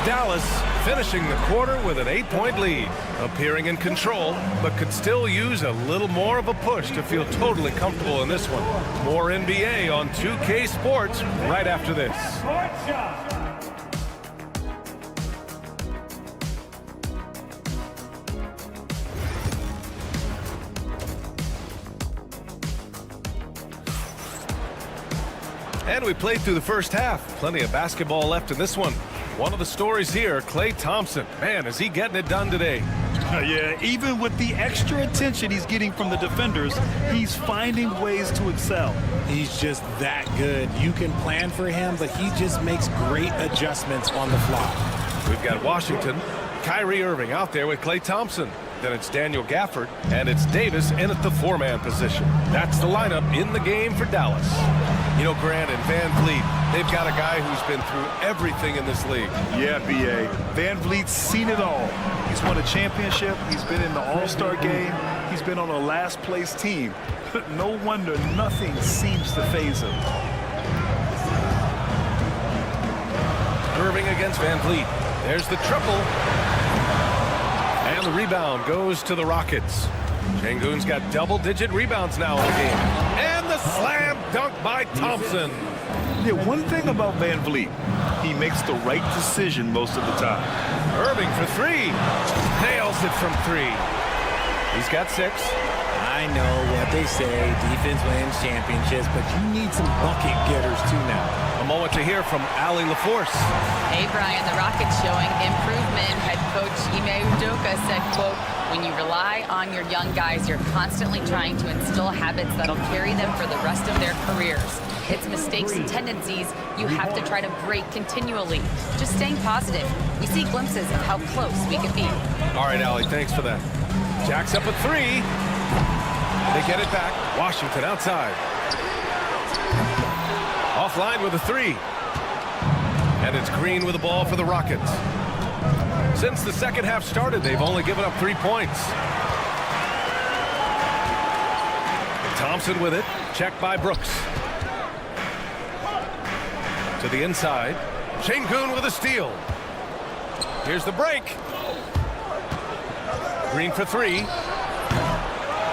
F: Dallas finishing the quarter with an 8-point lead, appearing in control, but could still use a little more of a push to feel totally comfortable in this one. More NBA on 2K Sports right after this. And we played through the first half. Plenty of basketball left in this one. One of the stories here, Klay Thompson. Man, is he getting it done today.
K: Yeah, even with the extra attention he's getting from the defenders, he's finding ways to excel.
I: He's just that good. You can plan for him, but he just makes great adjustments on the fly.
F: We've got Washington, Kyrie Irving out there with Klay Thompson. Then it's Daniel Gafford, and it's Davis in at the 4-man position. That's the lineup in the game for Dallas. You know, Grant and Van Vliet, they've got a guy who's been through everything in this league.
K: Yeah, B.A. Van Vliet's seen it all. He's won a championship. He's been in the All-Star game. He's been on a last-place team. No wonder nothing seems to faze him.
F: Irving against Van Vliet. There's the triple. And the rebound goes to the Rockets. Şengün's got double-digit rebounds now in the game. And the slam dunk by Thompson.
K: Yeah, one thing about Van Vliet, he makes the right decision most of the time.
F: Irving for 3. Nails it from 3. He's got 6.
I: I know what they say, defense wins championships, but you need some bucket getters too now.
F: A moment to hear from Allie LaForce.
H: Hey, Brian, the Rockets showing improvement. Head coach Ime Udoka said, quote, when you rely on your young guys, you're constantly trying to instill habits that'll carry them for the rest of their careers. It's mistakes and tendencies you have to try to break continually. Just staying positive. We see glimpses of how close we can be.
F: All right, Allie, thanks for that. Jack's up a 3. They get it back. Washington outside. Offline with a 3. And it's Green with the ball for the Rockets. Since the second half started, they've only given up 3 points. Thompson with it. Checked by Brooks. To the inside. Şengün with a steal. Here's the break. Green for 3.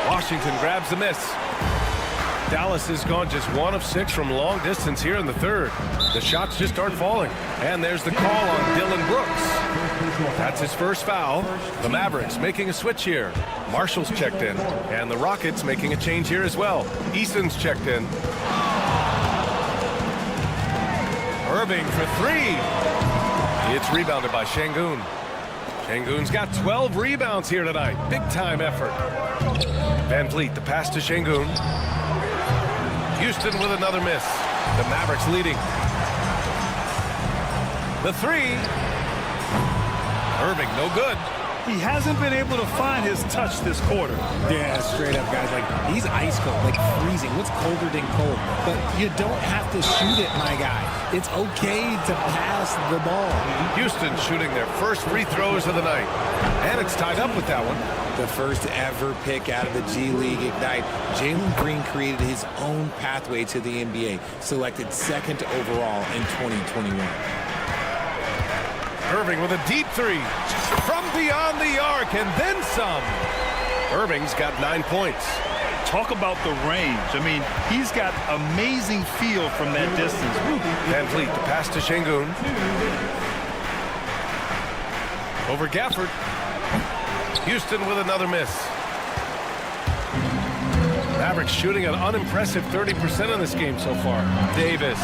F: Washington grabs the miss. Dallas has gone just 1 of 6 from long distance here in the third. The shots just aren't falling. And there's the call on Dillon Brooks. That's his first foul. The Mavericks making a switch here. Marshall's checked in. And the Rockets making a change here as well. Easton's checked in. Irving for 3. It's rebounded by Şengün. Şengün's got 12 rebounds here tonight. Big time effort. Van Vliet, the pass to Şengün. Houston with another miss. The Mavericks leading. The 3. Irving, no good.
K: He hasn't been able to find his touch this quarter.
I: Yeah, straight up, guys. Like, he's ice cold, like freezing. What's colder than cold? But you don't have to shoot it, my guy. It's okay to pass the ball.
F: Houston shooting their first free throws of the night. And it's tied up with that one.
I: The first ever pick out of the G League Ignite. Jalen Green created his own pathway to the NBA, selected 2nd overall in 2021.
F: Irving with a deep three from beyond the arc and then some. Irving's got 9 points.
K: Talk about the range. I mean, he's got amazing feel from that distance.
F: Van Vliet, the pass to Şengün. Over Gafford. Houston with another miss. Mavericks shooting an unimpressive 30% in this game so far. Davis.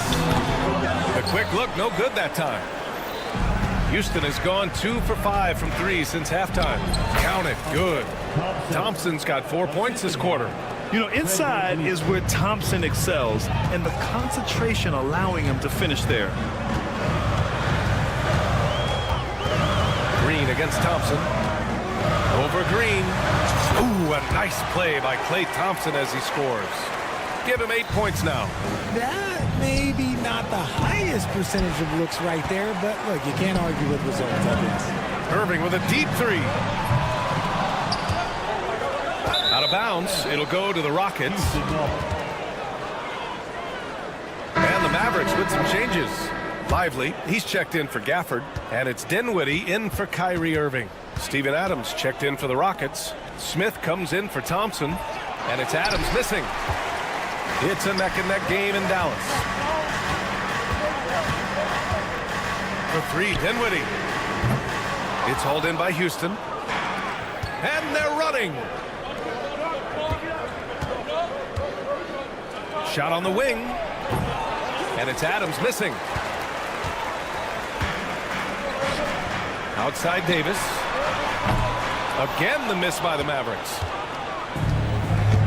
F: The quick look, no good that time. Houston has gone 2 for 5 from 3 since halftime. Count it, good. Thompson's got 4 points this quarter.
K: You know, inside is where Thompson excels, and the concentration allowing him to finish there.
F: Green against Thompson. Over Green. Ooh, a nice play by Klay Thompson as he scores. Give him 8 points now.
I: That may be not the highest percentage of looks right there, but look, you can't argue with results, I guess.
F: Irving with a deep three. Out of bounds, it'll go to the Rockets. And the Mavericks with some changes. Lively, he's checked in for Gafford, and it's Dinwiddie in for Kyrie Irving. Steven Adams checked in for the Rockets. Smith comes in for Thompson, and it's Adams missing. It's a neck-and-neck game in Dallas. For 3, Dinwiddie. It's hauled in by Houston. And they're running. Shot on the wing. And it's Adams missing. Outside Davis. Again the miss by the Mavericks.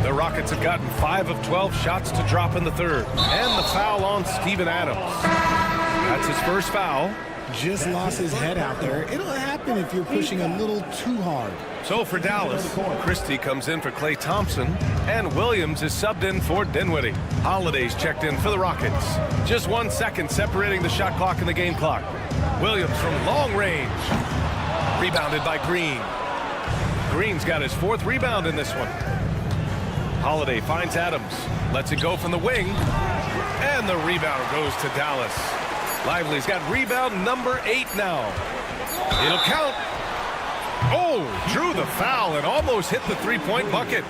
F: The Rockets have gotten 5 of 12 shots to drop in the third. And the foul on Steven Adams. That's his first foul.
I: Just lost his head out there. It'll happen if you're pushing a little too hard.
F: So for Dallas, Christie comes in for Klay Thompson, and Williams is subbed in for Dinwiddie. Holiday's checked in for the Rockets. Just 1 second separating the shot clock and the game clock. Williams from long range. Rebounded by Green. Green's got his 4th rebound in this one. Holiday finds Adams. Lets it go from the wing. And the rebound goes to Dallas. Lively's got rebound number 8 now. It'll count. Oh, drew the foul and almost hit the 3-point bucket.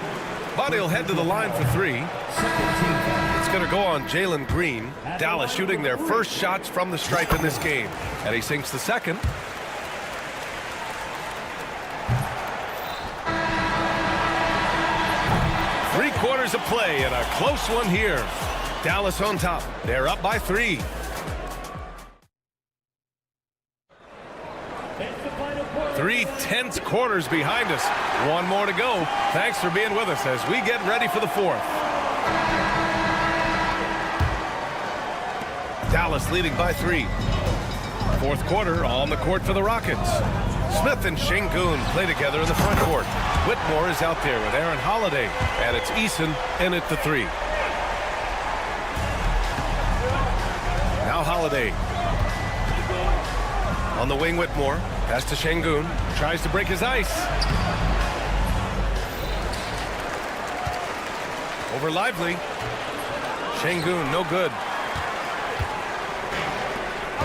F: But he'll head to the line for 3. It's going to go on Jalen Green. Dallas shooting their first shots from the stripe in this game. And he sinks the second. Three-quarters of play and a close one here. Dallas on top. They're up by 3. Three tense quarters behind us. 1 more to go. Thanks for being with us as we get ready for the 4th. Dallas leading by 3. 4th quarter on the court for the Rockets. Smith and Şengün play together in the front court. Whitmore is out there with Aaron Holiday, and it's Eason in at the 3. Now Holiday. On the wing, Whitmore. Pass to Şengün. Tries to break his ice. Over Lively. Şengün, no good.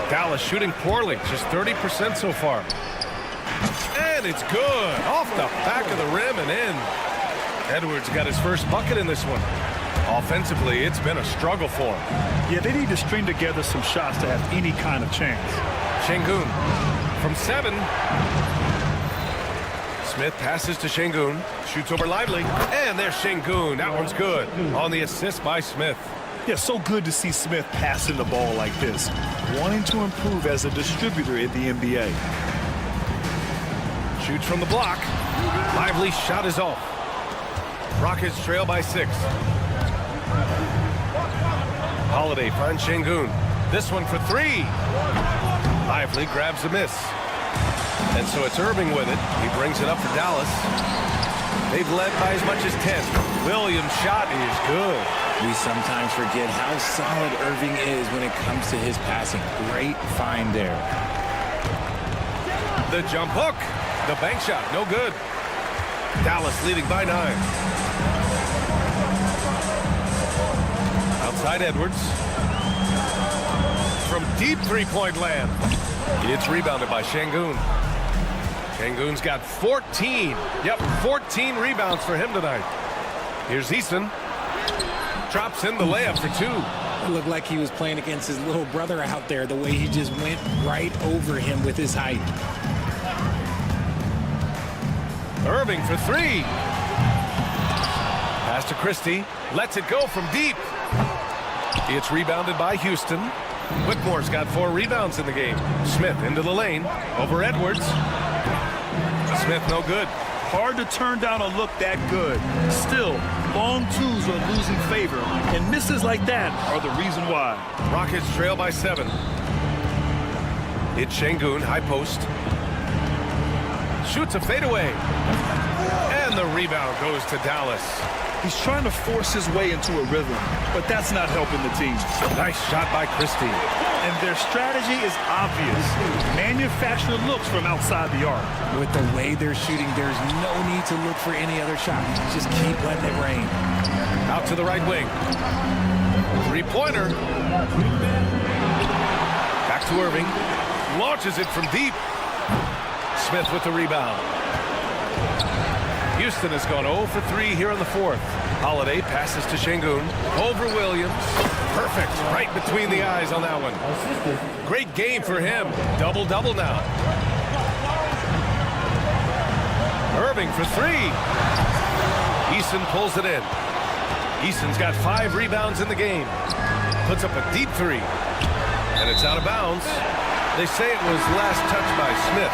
F: Dallas shooting poorly. Just 30% so far. And it's good. Off the back of the rim and in. Edwards got his first bucket in this one. Offensively, it's been a struggle for him.
K: Yeah, they need to string together some shots to have any kind of chance.
F: Şengün from 7. Smith passes to Şengün. Shoots over Lively. And there's Şengün. That one's good. On the assist by Smith.
K: Yeah, so good to see Smith passing the ball like this. Wanting to improve as a distributor in the NBA.
F: Shoots from the block. Lively shot is off. Rockets trail by 6. Holiday finds Şengün. This one for 3. Lively grabs a miss. And so it's Irving with it. He brings it up for Dallas. They've led by as much as 10. Williams' shot is good.
I: We sometimes forget how solid Irving is when it comes to his passing. Great find there.
F: The jump hook. The bank shot, no good. Dallas leading by 9. Outside Edwards. From deep 3-point land. It's rebounded by Şengün. Şengün's got 14. Yep, 14 rebounds for him tonight. Here's Easton. Drops in the layup for 2.
I: It looked like he was playing against his little brother out there, the way he just went right over him with his height.
F: Irving for 3. Pass to Christie. Lets it go from deep. It's rebounded by Houston. Whitmore's got 4 rebounds in the game. Smith into the lane. Over Edwards. Smith no good.
K: Hard to turn down a look that good. Still, long twos are losing favor, and misses like that are the reason why.
F: Rockets trail by 7. It's Şengün, high post. Shoots a fadeaway. And the rebound goes to Dallas.
K: He's trying to force his way into a rhythm, but that's not helping the team.
F: Nice shot by Christie.
K: And their strategy is obvious. Manufacture looks from outside the arc.
I: With the way they're shooting, there's no need to look for any other shot. Just keep letting it rain.
F: Out to the right wing. 3-pointer. Back to Irving. Launches it from deep. Smith with the rebound. Houston has gone 0 for 3 here in the 4th. Holiday passes to Şengün. Over Williams. Perfect. Right between the eyes on that one. Great game for him. Double-double now. Irving for 3. Easton pulls it in. Easton's got 5 rebounds in the game. Puts up a deep 3. And it's out of bounds. They say it was last touched by Smith.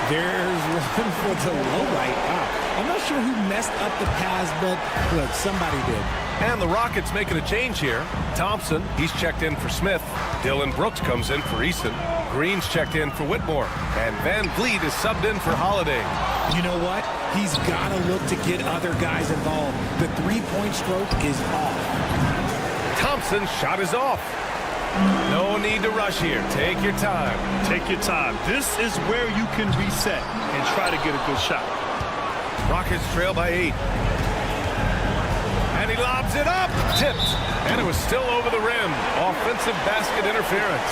I: There's one for the low right. Wow. I'm not sure who messed up the pass, but look, somebody did.
F: And the Rockets making a change here. Thompson, he's checked in for Smith. Dylan Brooks comes in for Easton. Green's checked in for Whitmore. And Van Vliet is subbed in for Holiday.
I: You know what? He's got to look to get other guys involved. The three-point stroke is off.
F: Thompson's shot is off. No need to rush here. Take your time.
K: Take your time. This is where you can reset and try to get a good shot.
F: Rockets trail by 8. And he lobs it up. Tipped. And it was still over the rim. Offensive basket interference.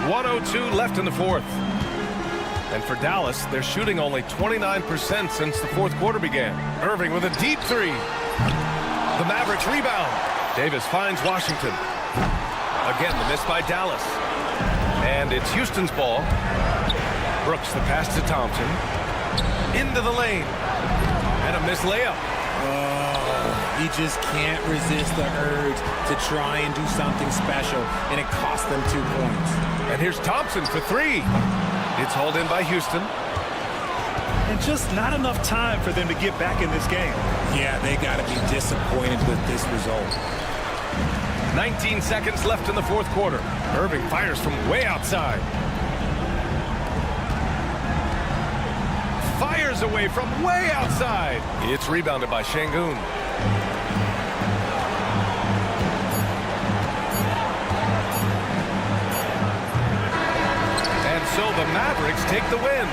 F: .102 left in the 4th. And for Dallas, they're shooting only 29% since the 4th quarter began. Irving with a deep 3. The Mavericks rebound. Davis finds Washington. Again, the miss by Dallas. And it's Houston's ball. Brooks the pass to Thompson. Into the lane. And a missed layup.
I: Oh, he just can't resist the urge to try and do something special, and it cost them 2 points.
F: And here's Thompson for 3. It's hauled in by Houston.
K: And just not enough time for them to get back in this game.
I: Yeah, they got to be disappointed with this result.
F: 19 seconds left in the 4th quarter. Irving fires from way outside. Fires away from way outside. It's rebounded by Şengün. And so the Mavericks take the win.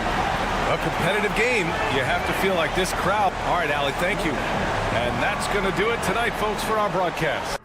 F: A competitive game. You have to feel like this crowd. All right, Allie, thank you. And that's going to do it tonight, folks, for our broadcast.